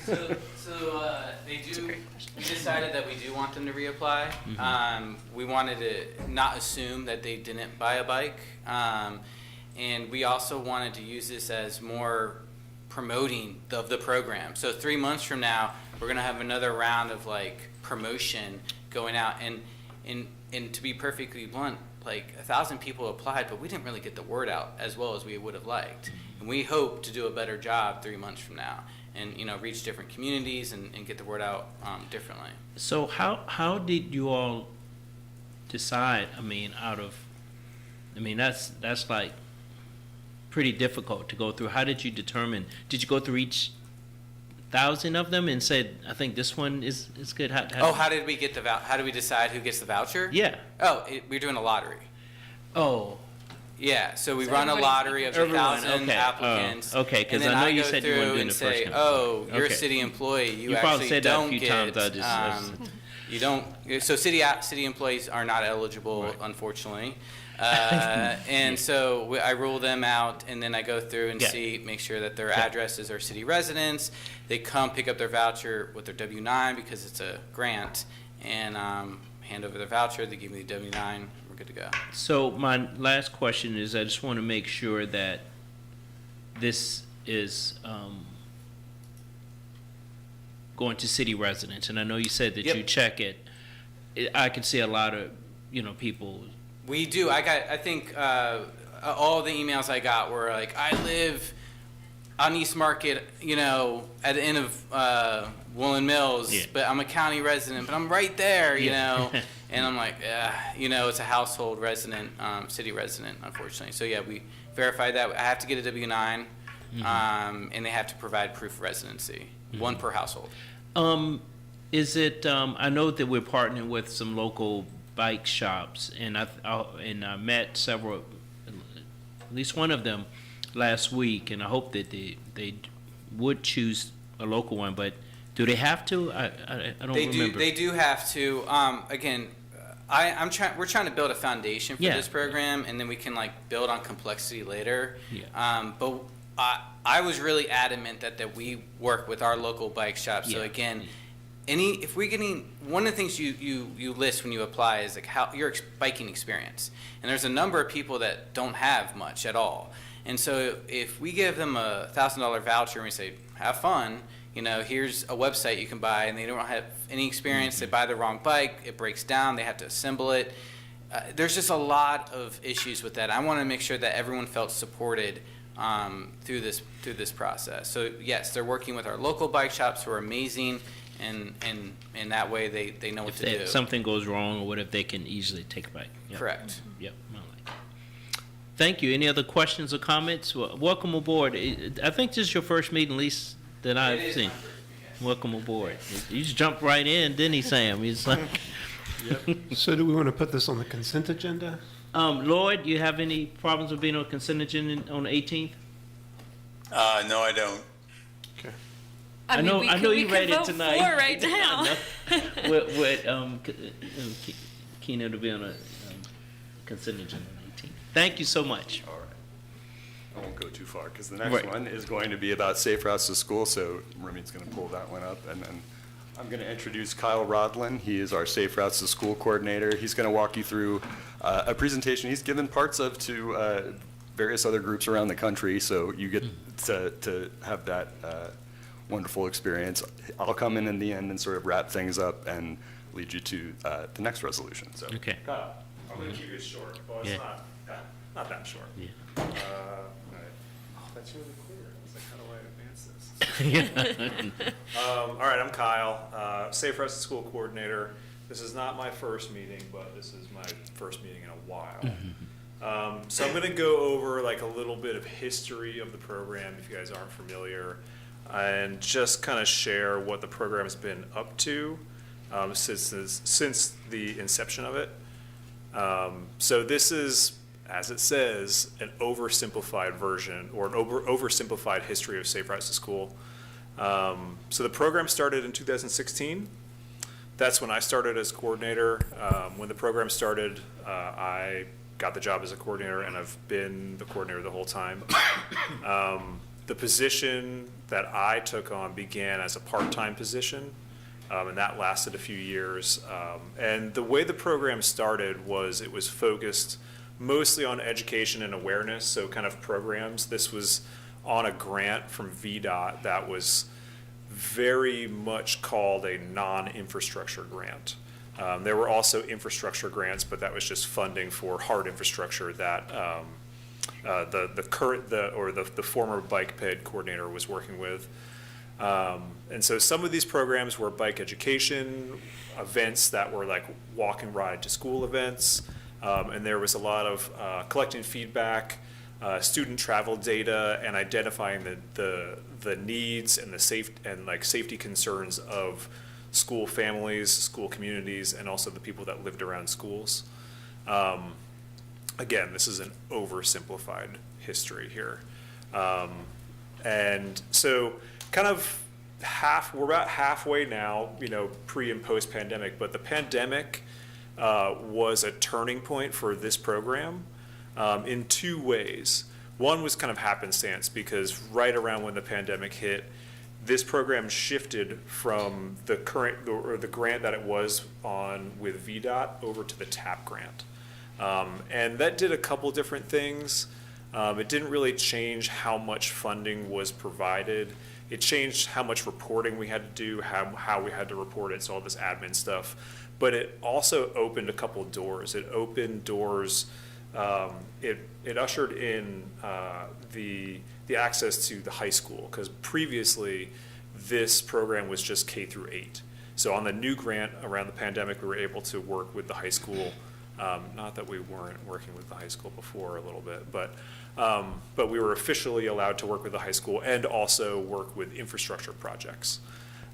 So they do. We decided that we do want them to reapply. We wanted to not assume that they didn't buy a bike, and we also wanted to use this as more promoting of the program. So 3 months from now, we're gonna have another round of like promotion going out, and to be perfectly blunt, like 1,000 people applied, but we didn't really get the word out as well as we would have liked. And we hope to do a better job 3 months from now, and you know, reach different communities and get the word out differently. So how did you all decide? I mean, that's like pretty difficult to go through. How did you determine? Did you go through each 1,000 of them and said, I think this one is good? How did we get how do we decide who gets the voucher? Yeah. We're doing a lottery. Oh. Yeah, so we run a lottery of 1,000 applicants. Okay, because I know you said you weren't doing the first one. Oh, you're Okay. a city employee. You probably actually said that a don't few get. times. I just You don't. So city employees are not eligible, Right. unfortunately. And so I rule them out, and then I go through and Yeah. make sure that their addresses are city residents. They come pick up their voucher with their W-9 because it's a grant, and hand over their voucher. They give me the W-9. We're good to go. So my last question is, I just want to make sure that this is going to city residents, and I know you said that Yep. you check it. I can see a lot of, you know, people. We do. I think all the emails I got were like, I live on East Market, you know, at the end of Woolen Mills, Yeah. but I'm a county resident, but I'm right there, you Yeah. know. And I'm like, you know, it's a household resident, city resident, unfortunately. So yeah, we verified that. I have to get a W-9, and they have to provide proof of residency, one per household. Is it? I know that we're partnering with some local bike shops, and I met several, at least one of them, last week, and I hope that they would choose a local one. But do they have to? I don't remember. They do have to. Again, we're trying to build a foundation for Yeah. this program, and then we can like build on complexity later. Yeah. But I was really adamant that we work with our local bike shop. So Yeah. again, if we're getting, one of the things you list when you apply is like how your biking experience, and there's a number of people that don't have much at all. And so if we give them a $1,000 voucher and we say, have fun, you know, here's a website you can buy, and they don't have any experience, they buy the wrong bike, it breaks down, they have to assemble it. There's just a lot of issues with that. I want to make sure that everyone felt supported through this process. So yes, they're working with our local bike shops who are amazing, and that way they know what to do. If something goes wrong or whatever, they can easily take it back. Yep. Correct. Yep. I like it. Thank you. Any other questions or comments? Welcome aboard. I think this is your first meeting, at least that I've seen. Welcome aboard. You just jumped right in, didn't he, Sam? He's like, So do we want to put this on the consent agenda? Lloyd, you have any problems with being on consent agenda on the 18th? No, I don't. I know we you could read it vote tonight. for right now. Keno to be on a consent agenda on the 18th. Thank you so much. All right. I won't go too far because the next Right. one is going to be about safe routes to school. So Remy's going to pull that one up, and then I'm going to introduce Kyle Rodlin. He is our safe routes to school coordinator. He's going to walk you through a presentation he's given parts of to various other groups around the country. So you get to have that wonderful experience. I'll come in the end and sort of wrap things up and lead you to the next resolution. So Okay. Kyle, I'm going to keep it short. Well, it's Yeah. not that short. Yeah. All right. Oh, that's really clear. I was like, how do I advance this? All right, I'm Kyle, Safe Routes to School Coordinator. This is not my first meeting, but this is my first meeting in a while. So I'm going to go over like a little bit of history of the program if you guys aren't familiar, and just kind of share what the program has been up to since the inception of it. So this is, as it says, an oversimplified version or an oversimplified history of Safe Routes to School. So the program started in 2016. That's when I started as coordinator. When the program started, I got the job as a coordinator, and I've been the coordinator the whole time. The position that I took on began as a part-time position, and that lasted a few years. And the way the program started was it was focused mostly on education and awareness, so kind of programs. This was on a grant from VDOT that was very much called a non-infrastructure grant. There were also infrastructure grants, but that was just funding for hard infrastructure that the former bike ped coordinator was working with. And so some of these programs were bike education events that were like walk and ride to school events. And there was a lot of collecting feedback, student travel data, and identifying the needs and the safety concerns of school families, school communities, and also the people that lived around schools. Again, this is an oversimplified history here. And so kind of we're about halfway now, pre and post pandemic, but the pandemic was a turning point for this program in two ways. One was kind of happenstance, because right around when the pandemic hit, this program shifted from the grant that it was on with VDOT over to the TAP grant. And that did a couple different things. It didn't really change how much funding was provided. It changed how much reporting we had to do, how we had to report it, so all this admin stuff. But it also opened a couple of doors. It opened doors, it ushered in the access to the high school, because previously this program was just K through 8. So on the new grant around the pandemic, we were able to work with the high school. Not that we weren't working with the high school before a little bit, but we were officially allowed to work with the high school and also work with infrastructure projects.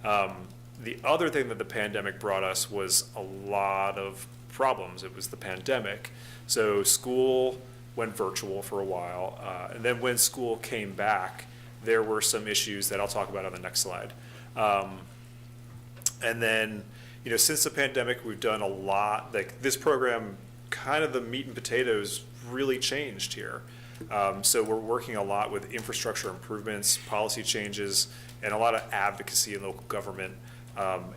The other thing that the pandemic brought us was a lot of problems. It was the pandemic. So school went virtual for a while. And then when school came back, there were some issues that I'll talk about on the next slide. And then, since the pandemic, we've done a lot. Like this program, kind of the meat and potatoes really changed here. So we're working a lot with infrastructure improvements, policy changes, and a lot of advocacy in local government.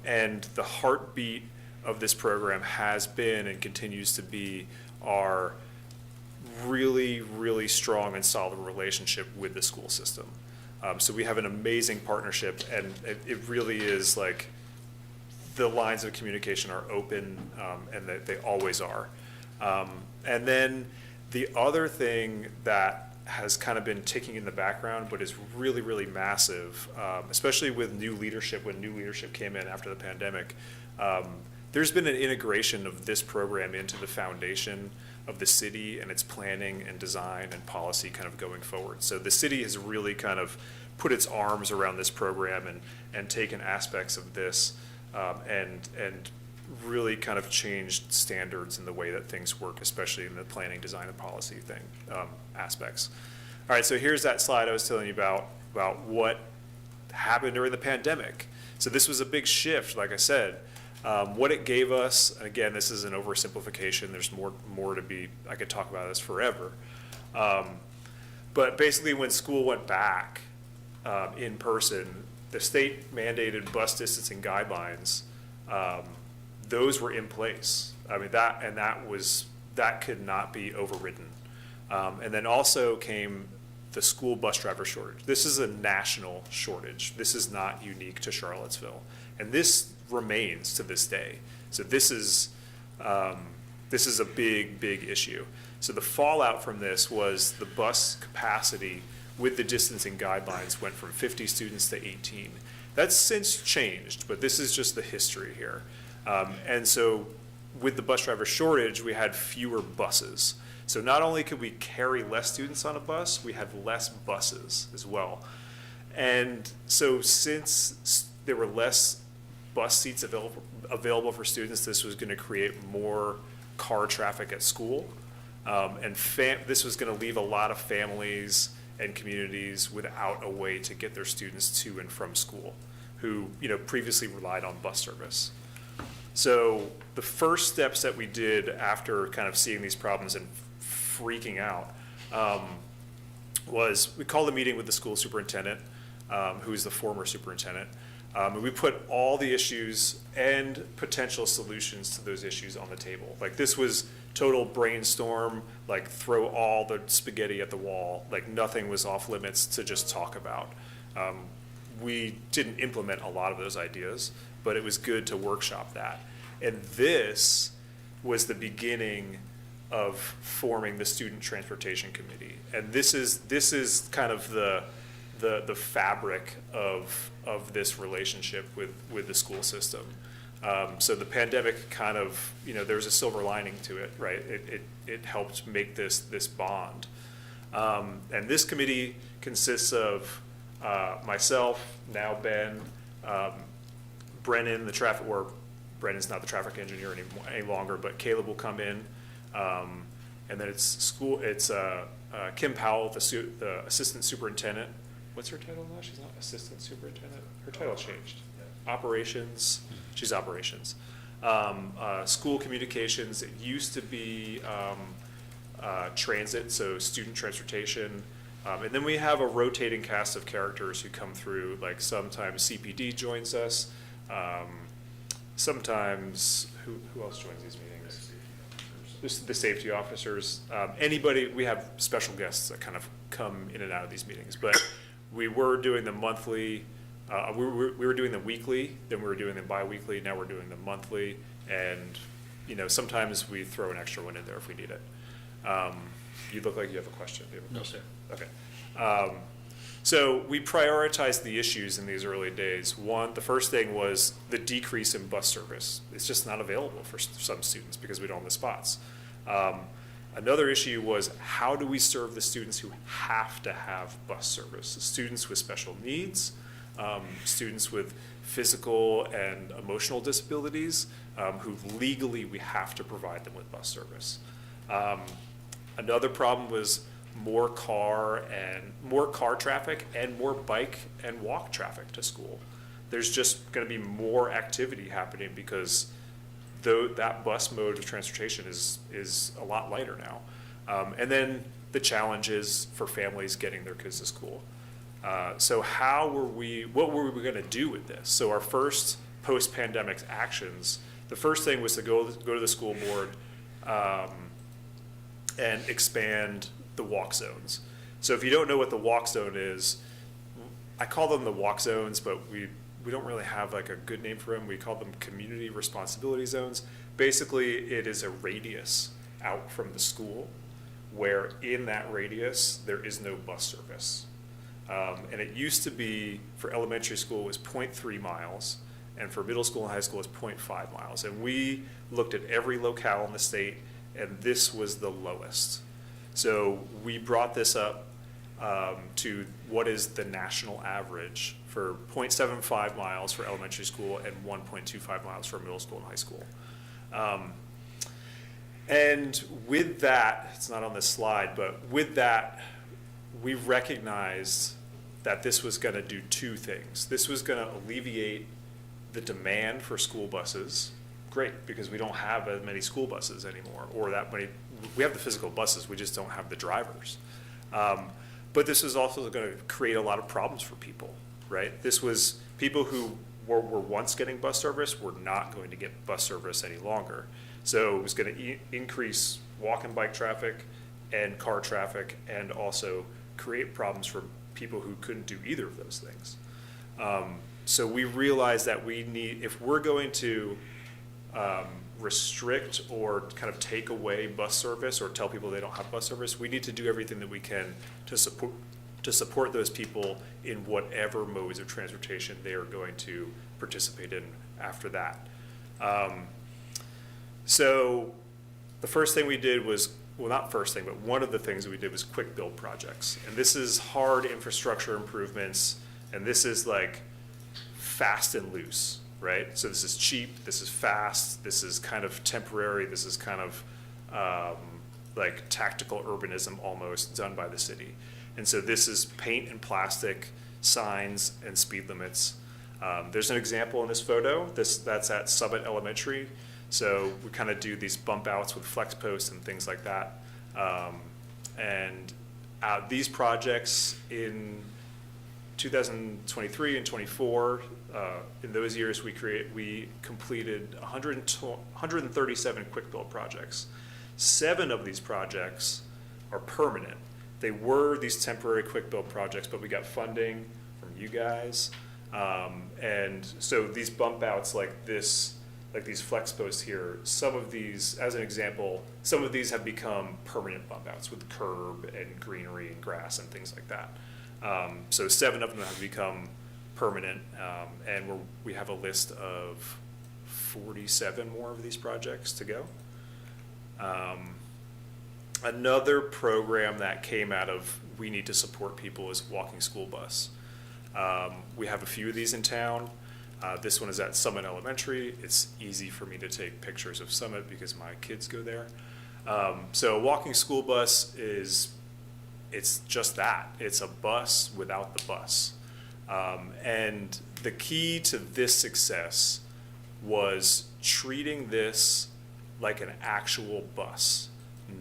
And the heartbeat of this program has been and continues to be our really, really strong and solid relationship with the school system. So we have an amazing partnership, and it really is like the lines of communication are open, and they always are. And then the other thing that has kind of been ticking in the background, but is really, really massive, especially with new leadership, when new leadership came in after the pandemic. There's been an integration of this program into the foundation of the city and its planning and design and policy kind of going forward. So the city has really kind of put its arms around this program and taken aspects of this and really kind of changed standards in the way that things work, especially in the planning, design, and policy thing aspects. All right, so here's that slide I was telling you about what happened during the pandemic. So this was a big shift, like I said. What it gave us, and again, this is an oversimplification. There's more to be. I could talk about this forever. But basically, when school went back in person, the state mandated bus distancing guidelines. Those were in place. I mean, that could not be overridden. And then also came the school bus driver shortage. This is a national shortage. This is not unique to Charlottesville, and this remains to this day. So this is a big, big issue. So the fallout from this was the bus capacity with the distancing guidelines went from 50 students to 18. That's since changed, but this is just the history here. And so with the bus driver shortage, we had fewer buses. So not only could we carry less students on a bus, we had less buses as well. And so since there were less bus seats available for students, this was going to create more car traffic at school. And this was going to leave a lot of families and communities without a way to get their students to and from school who, previously relied on bus service. So the first steps that we did after kind of seeing these problems and freaking out was we called a meeting with the school superintendent, who is the former superintendent. And we put all the issues and potential solutions to those issues on the table. Like, this was total brainstorm, like throw all the spaghetti at the wall, like nothing was off limits to just talk about. We didn't implement a lot of those ideas, but it was good to workshop that. And this was the beginning of forming the Student Transportation Committee. And this is kind of the fabric of this relationship with the school system. So the pandemic kind of, there was a silver lining to it, right? It helped make this bond. And this committee consists of myself, now Ben, Brennan, Brennan's not the traffic engineer any longer, but Caleb will come in. And then it's Kim Powell, the assistant superintendent. What's her title now? She's not assistant superintendent. Her title changed. Operations. She's operations. School communications. It used to be transit, so student transportation. And then we have a rotating cast of characters who come through. Like, sometimes CPD joins us. Sometimes who else joins these meetings? The safety officers. Anybody. We have special guests that kind of come in and out of these meetings, but. We were doing the monthly, we were doing the weekly, then we were doing the bi-weekly, now we're doing the monthly, and, sometimes we throw an extra one in there if we need it. You look like you have a question. Do you have a question? No, sir. Okay. So we prioritized the issues in these early days. One, the first thing was the decrease in bus service. It's just not available for some students because we don't have the spots. Another issue was, how do we serve the students who have to have bus service? The students with special needs, students with physical and emotional disabilities, who legally we have to provide them with bus service. Another problem was more car traffic and more bike and walk traffic to school. There's just going to be more activity happening because that bus mode of transportation is a lot lighter now. And then the challenges for families getting their kids to school. So what were we gonna do with this? So our first post-pandemic actions, the first thing was to go to the school board and expand the walk zones. So if you don't know what the walk zone is, I call them the walk zones, but we don't really have like a good name for them. We call them community responsibility zones. Basically, it is a radius out from the school where in that radius, there is no bus service. And it used to be, for elementary school, it was 0.3 miles, and for middle school and high school, it's 0.5 miles. And we looked at every locale in the state, and this was the lowest. So we brought this up to what is the national average for 0.75 miles for elementary school and 1.25 miles for middle school and high school. And with that, it's not on this slide, but with that, we recognized that this was going to do two things. This was going to alleviate the demand for school buses. Great, because we don't have as many school buses anymore, or that many. We have the physical buses, we just don't have the drivers. But this is also going to create a lot of problems for people, right? This was people who were once getting bus service were not going to get bus service any longer. So it was going to increase walk and bike traffic and car traffic, and also create problems for people who couldn't do either of those things. So we realized that we need, if we're going to restrict or kind of take away bus service or tell people they don't have bus service, we need to do everything that we can to support those people in whatever modes of transportation they are going to participate in after that. So the first thing we did was, well, not first thing, but one of the things that we did was quick build projects. And this is hard infrastructure improvements, and this is like fast and loose, right? So this is cheap, this is fast, this is kind of temporary, this is kind of like tactical urbanism almost done by the city. And so this is paint and plastic signs and speed limits. There's an example in this photo. That's at Summit Elementary. So we kind of do these bump outs with flex posts and things like that. These projects in 2023 and 24, in those years we completed 137 quick build projects. 7 of these projects are permanent. They were these temporary quick build projects, but we got funding from you guys. And so these bump outs like this, like these flex posts here, some of these, as an example, some of these have become permanent bump outs with curb and greenery and grass and things like that. So 7 of them have become permanent, and we have a list of 47 more of these projects to go. Another program that came out of we need to support people is walking school bus. We have a few of these in town. This one is at Summit Elementary. It's easy for me to take pictures of Summit because my kids go there. So a walking school bus it's just that. It's a bus without the bus. And the key to this success was treating this like an actual bus,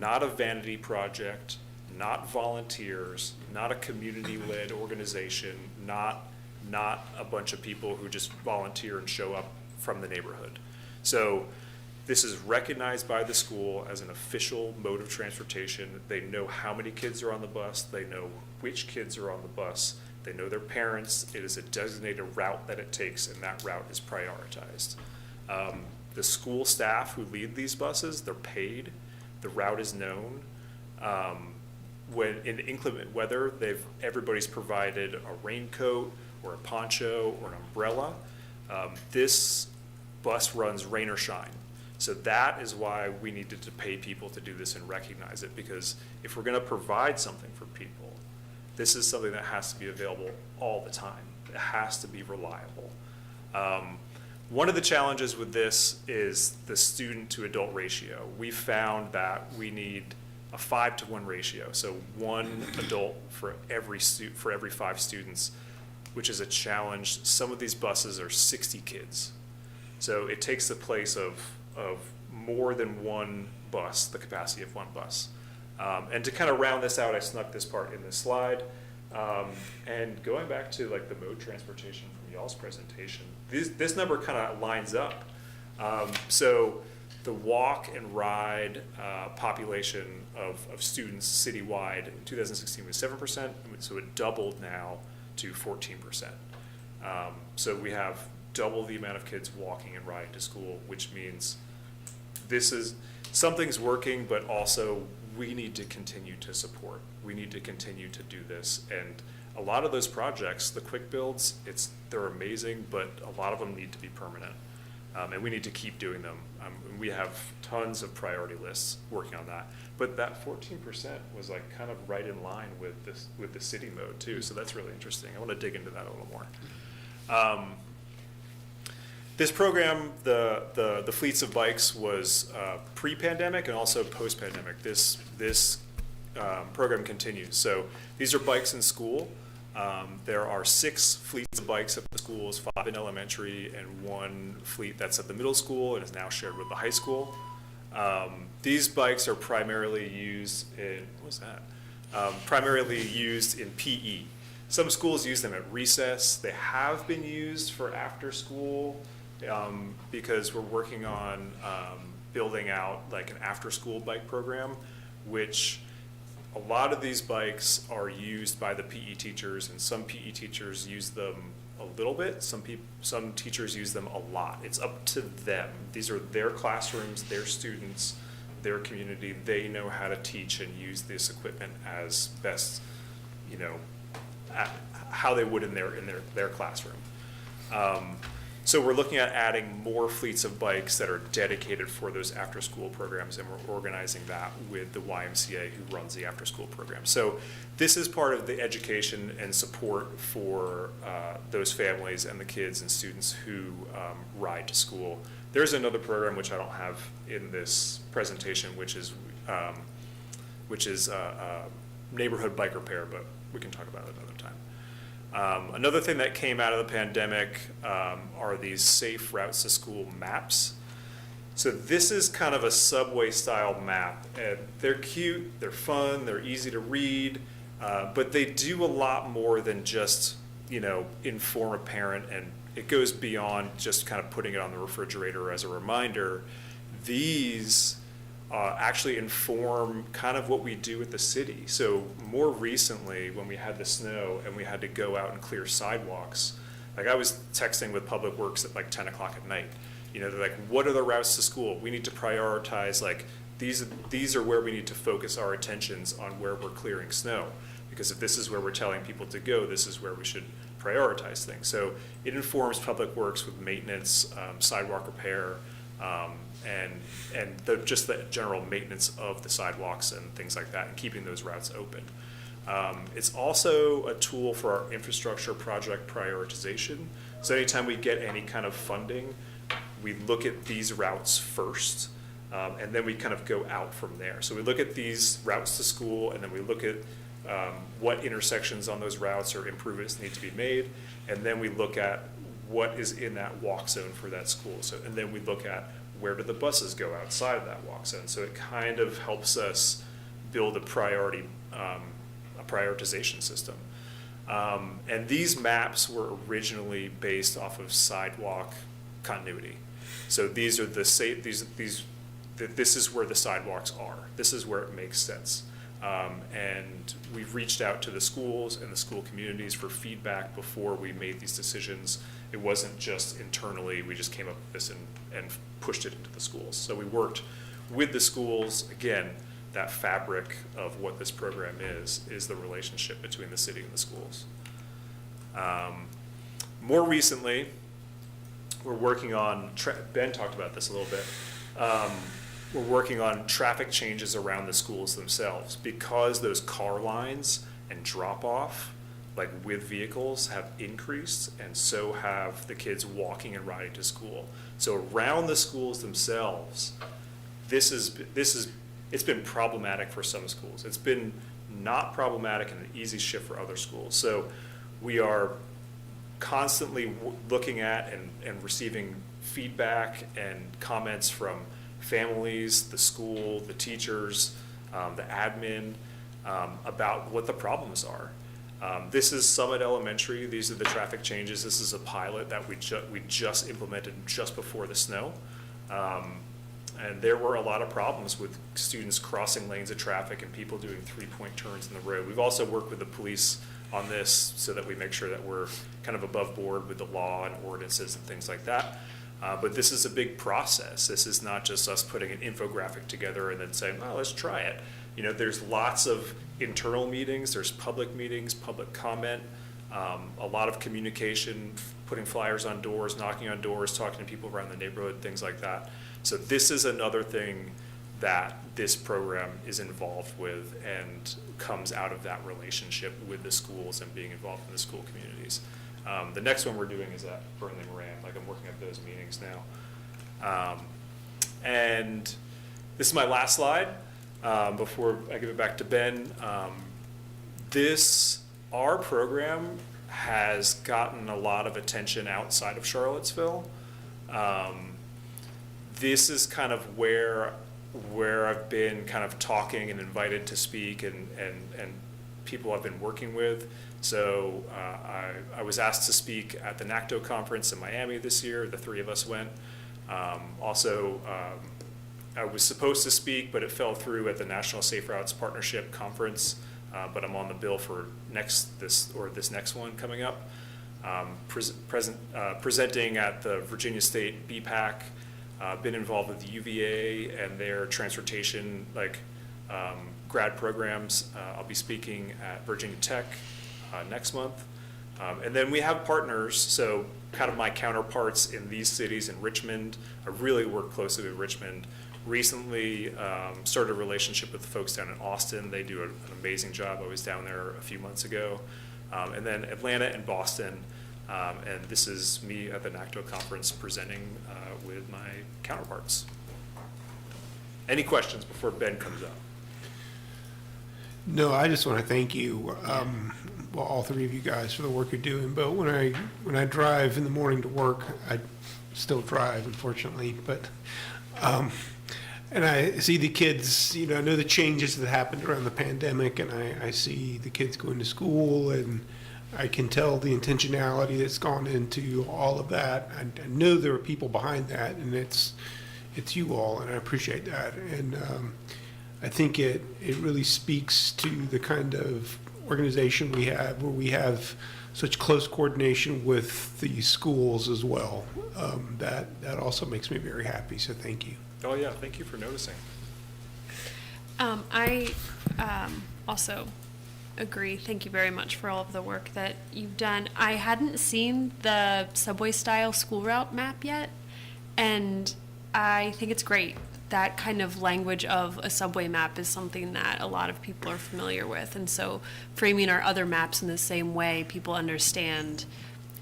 not a vanity project, not volunteers, not a community-led organization, not a bunch of people who just volunteer and show up from the neighborhood. So this is recognized by the school as an official mode of transportation. They know how many kids are on the bus. They know which kids are on the bus. They know their parents. It is a designated route that it takes, and that route is prioritized. The school staff who lead these buses, they're paid. The route is known. When in inclement weather, everybody's provided a raincoat or a poncho or an umbrella. This bus runs rain or shine. So that is why we needed to pay people to do this and recognize it, because if we're going to provide something for people, this is something that has to be available all the time. It has to be reliable. One of the challenges with this is the student to adult ratio. We found that we need a 5-to-1 ratio, so 1 adult for every 5 students, which is a challenge. Some of these buses are 60 kids. So it takes the place of more than one bus, the capacity of one bus. And to kind of round this out, I snuck this part in this slide. And going back to like the mode transportation from y'all's presentation, this number kind of lines up. So the walk and ride population of students citywide in 2016 was 7%, so it doubled now to 14%. So we have double the amount of kids walking and riding to school, which means something's working, but also we need to continue to support. We need to continue to do this. And a lot of those projects, the quick builds, they're amazing, but a lot of them need to be permanent. And we need to keep doing them. And we have tons of priority lists working on that. But that 14% was like kind of right in line with the city mode too. So that's really interesting. I want to dig into that a little more. This program, the fleets of bikes, was pre-pandemic and also post-pandemic. This program continues. So these are bikes in school. There are 6 fleets of bikes at the schools, 5 in elementary, and 1 fleet that's at the middle school and is now shared with the high school. These bikes are primarily used in, primarily used in PE. Some schools use them at recess. They have been used for after school because we're working on building out like an after-school bike program, which a lot of these bikes are used by the PE teachers, and some PE teachers use them a little bit. Some teachers use them a lot. It's up to them. These are their classrooms, their students, their community. They know how to teach and use this equipment as best, how they would in their classroom. So we're looking at adding more fleets of bikes that are dedicated for those after-school programs, and we're organizing that with the YMCA who runs the after-school program. So this is part of the education and support for those families and the kids and students who ride to school. There's another program which I don't have in this presentation, which is neighborhood bike repair, but we can talk about it another time. Another thing that came out of the pandemic are these safe routes to school maps. So this is kind of a subway style map, and they're cute, they're fun, they're easy to read, but they do a lot more than just, inform a parent, and it goes beyond just kind of putting it on the refrigerator as a reminder. These actually inform kind of what we do at the city. So more recently, when we had the snow and we had to go out and clear sidewalks, like I was texting with Public Works at like 10 o'clock at night. They're like, what are the routes to school? We need to prioritize, like, these are where we need to focus our attentions on where we're clearing snow. Because if this is where we're telling people to go, this is where we should prioritize things. So it informs Public Works with maintenance, sidewalk repair, and just the general maintenance of the sidewalks and things like that, and keeping those routes open. It's also a tool for our infrastructure project prioritization. So anytime we get any kind of funding, we look at these routes first, and then we kind of go out from there. So we look at these routes to school, and then we look at what intersections on those routes or improvements need to be made, and then we look at what is in that walk zone for that school. So, and then we look at where do the buses go outside of that walk zone. So it kind of helps us build a prioritization system. And these maps were originally based off of sidewalk continuity. So these are this is where the sidewalks are. This is where it makes sense. And we've reached out to the schools and the school communities for feedback before we made these decisions. It wasn't just internally, we just came up with this and pushed it into the schools. So we worked with the schools. Again, that fabric of what this program is the relationship between the city and the schools. More recently, we're working on, Ben talked about this a little bit, we're working on traffic changes around the schools themselves, because those car lines and drop-off, like with vehicles, have increased, and so have the kids walking and riding to school. So around the schools themselves, it's been problematic for some schools. It's been not problematic and an easy shift for other schools. So we are constantly looking at and receiving feedback and comments from families, the school, the teachers, the admin, about what the problems are. This is Summit Elementary. These are the traffic changes. This is a pilot that we just implemented just before the snow. And there were a lot of problems with students crossing lanes of traffic and people doing three-point turns in the road. We've also worked with the police on this so that we make sure that we're kind of above board with the law and ordinances and things like that. But this is a big process. This is not just us putting an infographic together and then saying, oh, let's try it. You know, there's lots of internal meetings, there's public meetings, public comment, a lot of communication, putting flyers on doors, knocking on doors, talking to people around the neighborhood, things like that. So this is another thing that this program is involved with and comes out of that relationship with the schools and being involved in the school communities. The next one we're doing is at Burnley Moran, like I'm working at those meetings now. And this is my last slide before I give it back to Ben. Our program has gotten a lot of attention outside of Charlottesville. This is kind of where I've been kind of talking and invited to speak and people I've been working with. So I was asked to speak at the NACTO conference in Miami this year. The three of us went. Also, I was supposed to speak, but it fell through at the National Safe Routes Partnership Conference. But I'm on the bill for this next one coming up. Presenting at the Virginia State BPAC. Been involved with the UVA and their transportation grad programs. I'll be speaking at Virginia Tech next month. And then we have partners, so kind of my counterparts in these cities. In Richmond, I really work closely with Richmond. Recently started a relationship with the folks down in Austin. They do an amazing job. I was down there a few months ago. And then Atlanta and Boston. And this is me at the NACTO conference presenting with my counterparts. Any questions before Ben comes up? No, I just want to thank you, all three of you guys, for the work you're doing. But when I drive in the morning to work, I still drive, unfortunately, but and I see the kids, I know the changes that happened around the pandemic, and I see the kids going to school, and I can tell the intentionality that's gone into all of that. I know there are people behind that, and it's you all, and I appreciate that. And I think it really speaks to the kind of organization we have, where we have such close coordination with the schools as well. That also makes me very happy, so thank you. Oh yeah, thank you for noticing. I also agree. Thank you very much for all of the work that you've done. I hadn't seen the subway style school route map yet, and I think it's great. That kind of language of a subway map is something that a lot of people are familiar with, and so framing our other maps in the same way, people understand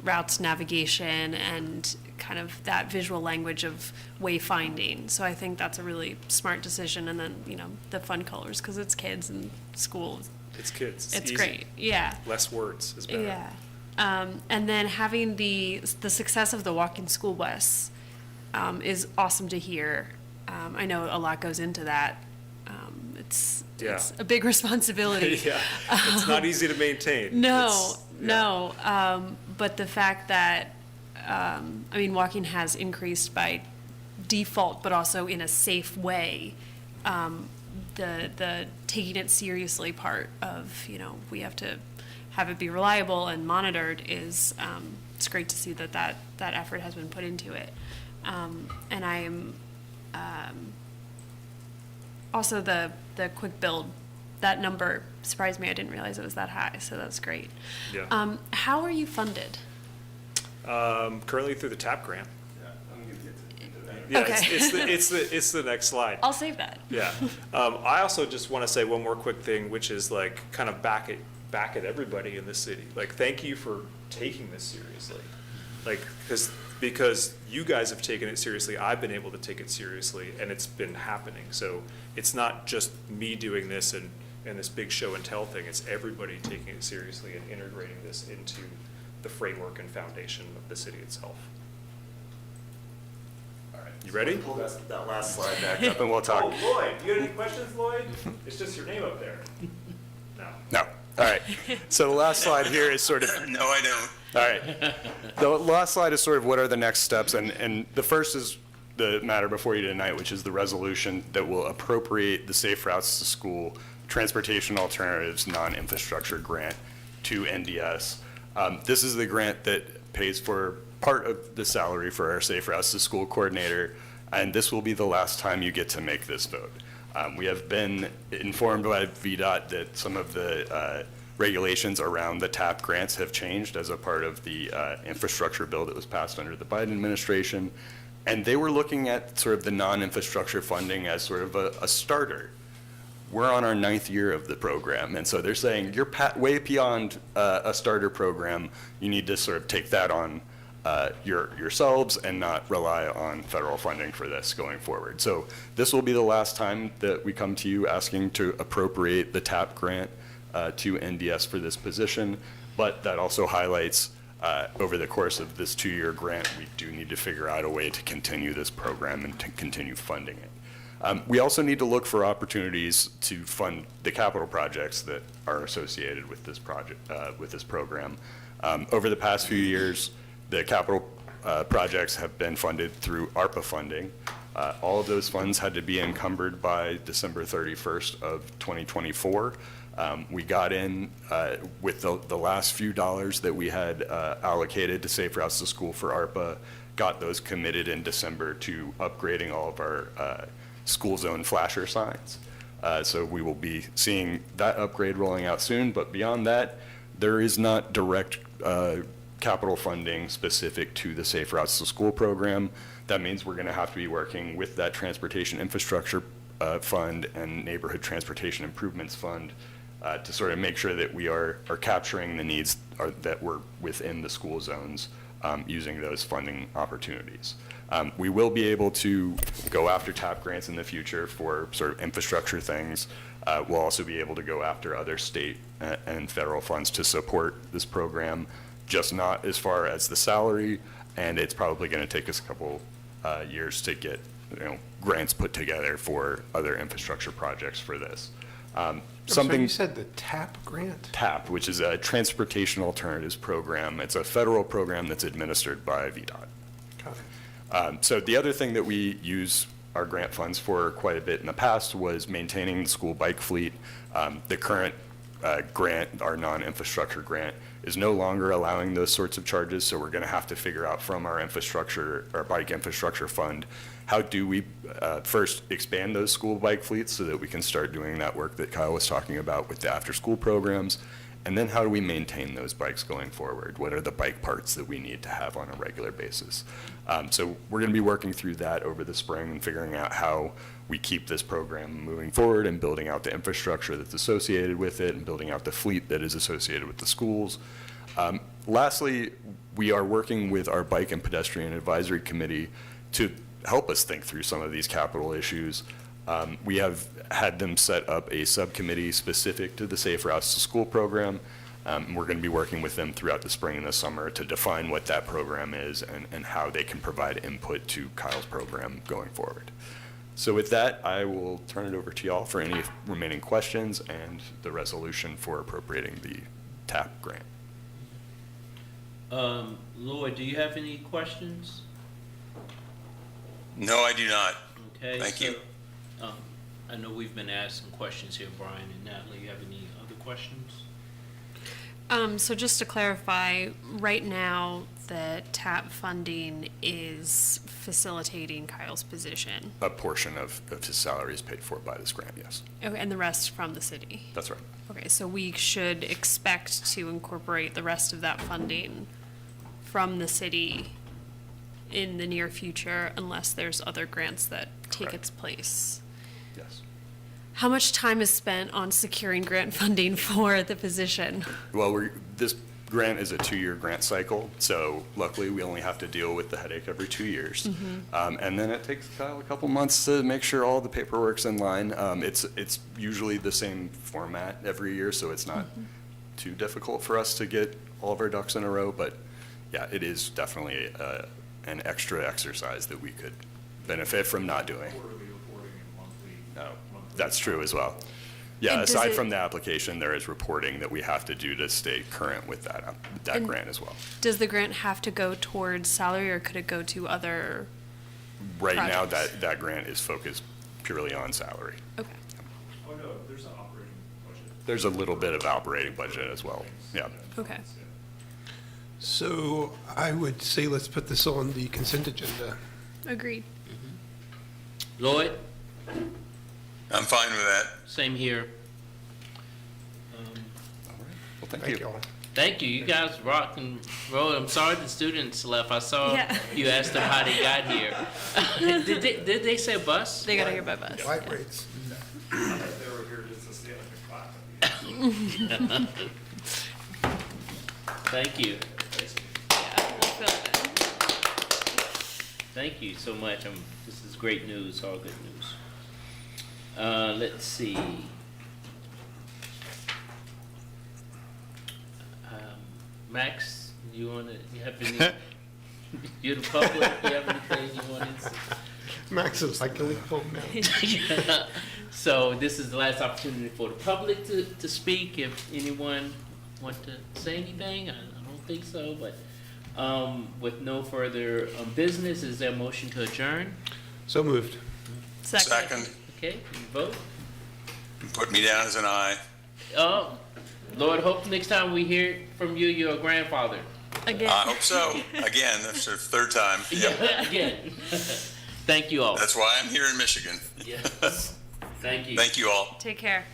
routes, navigation, and kind of that visual language of wayfinding. So I think that's a really smart decision. And then, the fun colors, because it's kids and school. It's kids. It's easy. great. Yeah. Less words is better. Yeah. And then having the success of the walking school bus is awesome to hear. I know a lot goes into that. It's a big responsibility. Yeah, it's not easy to maintain. No. But the fact that, walking has increased by default, but also in a safe way. The taking it seriously part of, we have to have it be reliable and monitored is, it's great to see that effort has been put into it. And I'm, also the quick build, that number surprised me. I didn't realize it was that high, so that's great. Yeah. How are you funded? Currently through the TAP grant. Yeah, Okay. it's the next slide. I'll save that. Yeah. I also just want to say one more quick thing, which is kind of back at everybody in the city. Thank you for taking this seriously. Because you guys have taken it seriously, I've been able to take it seriously, and it's been happening. So it's not just me doing this and this big show and tell thing. It's everybody taking it seriously and integrating this into the framework and foundation of the city itself. You ready? Pull that last slide back up and we'll talk. Oh, Lloyd, you got any questions, Lloyd? It's just your name up there. No. All right. So the last slide here is sort of. No, I don't. All right. The last slide is sort of what are the next steps, and the first is the matter before you tonight, which is the resolution that will appropriate the Safe Routes to School Transportation Alternatives Non-Infrastructure Grant to NDS. This is the grant that pays for part of the salary for our Safe Routes to School coordinator, and this will be the last time you get to make this vote. We have been informed by VDOT that some of the regulations around the TAP grants have changed as a part of the infrastructure bill that was passed under the Biden administration. And they were looking at sort of the non-infrastructure funding as sort of a starter. We're on our 9th year of the program, and so they're saying you're way beyond a starter program. You need to sort of take that on yourselves and not rely on federal funding for this going forward. So this will be the last time that we come to you asking to appropriate the TAP grant to NDS for this position, but that also highlights over the course of this 2-year grant, we do need to figure out a way to continue this program and to continue funding it. We also need to look for opportunities to fund the capital projects that are associated with this project, with this program. Over the past few years, the capital projects have been funded through ARPA funding. All of those funds had to be encumbered by December 31st of 2024. We got in with the last few dollars that we had allocated to Safe Routes to School for ARPA, got those committed in December to upgrading all of our school zone flasher signs. So we will be seeing that upgrade rolling out soon, but beyond that, there is not direct capital funding specific to the Safe Routes to School program. That means we're going to have to be working with that Transportation Infrastructure Fund and Neighborhood Transportation Improvements Fund to sort of make sure that we are capturing the needs that were within the school zones using those funding opportunities. We will be able to go after TAP grants in the future for sort of infrastructure things. We'll also be able to go after other state and federal funds to support this program, just not as far as the salary, and it's probably going to take us a couple years to get grants put together for other infrastructure projects for this. So you said the TAP grant? TAP, which is a Transportation Alternatives Program. It's a federal program that's administered by VDOT. So the other thing that we use our grant funds for quite a bit in the past was maintaining the school bike fleet. The current grant, our non-infrastructure grant, is no longer allowing those sorts of charges, so we're going to have to figure out from our infrastructure, our bike infrastructure fund, how do we first expand those school bike fleets so that we can start doing that work that Kyle was talking about with the after-school programs, and then how do we maintain those bikes going forward? What are the bike parts that we need to have on a regular basis? So we're going to be working through that over the spring and figuring out how we keep this program moving forward and building out the infrastructure that's associated with it and building out the fleet that is associated with the schools. Lastly, we are working with our Bike and Pedestrian Advisory Committee to help us think through some of these capital issues. We have had them set up a subcommittee specific to the Safe Routes to School program. We're going to be working with them throughout the spring and the summer to define what that program is and how they can provide input to Kyle's program going forward. So with that, I will turn it over to y'all for any remaining questions and the resolution for appropriating the TAP grant. Lloyd, do you have any questions? No, I do not. Okay. Thank you. I know we've been asking questions here, Brian and Natalie. You have any other questions? So just to clarify, right now, the TAP funding is facilitating Kyle's position. A portion of his salary is paid for by this grant, yes. Okay, and the rest from the city? That's right. Okay, so we should expect to incorporate the rest of that funding from the city in the near future unless there's other grants that take Correct. its place. Yes. How much time is spent on securing grant funding for the position? Well, this grant is a 2-year grant cycle, so luckily we only have to deal with the headache every 2 years. And then it takes Kyle a couple months to make sure all the paperwork's in line. It's usually the same format every year, so it's not too difficult for us to get all of our ducks in a row, but yeah, it is definitely an extra exercise that we could benefit from not doing. No, that's true as well. Yeah, And does aside it- from the application, there is reporting that we have to do to stay current with that And- grant as well. Does the grant have to go towards salary or could it go to other? Right now, projects? that grant is focused purely on salary. Okay. Oh, no, there's an operating budget. There's a little bit of operating budget as well, yeah. Okay. So I would say let's put this on the consent agenda. Agreed. Lloyd? I'm fine with that. Same here. Well, thank you. all. Thank you. You guys rock and roll. I'm sorry the students left. I saw Yeah. you asked them how they got here. Did they say bus? They got here by bus. Light rates. They were here just to stay like a class. Thank you. Thank you so much. This is great news, all good news. Let's see. Max, you have any, you're the public, you have anything you want to say? Max is like a phone now. So this is the last opportunity for the public to speak. If anyone want to say anything, I don't think so, but with no further business, is there a motion to adjourn? So moved. Second, Okay, you vote. put me down as an aye. Oh, Lord, hope next time we hear from you, you're a grandfather. Again. I hope so. Again, that's the third time. Yep. Again. Thank you all. That's why I'm here in Michigan. Yes. Thank you. Thank you all. Take care.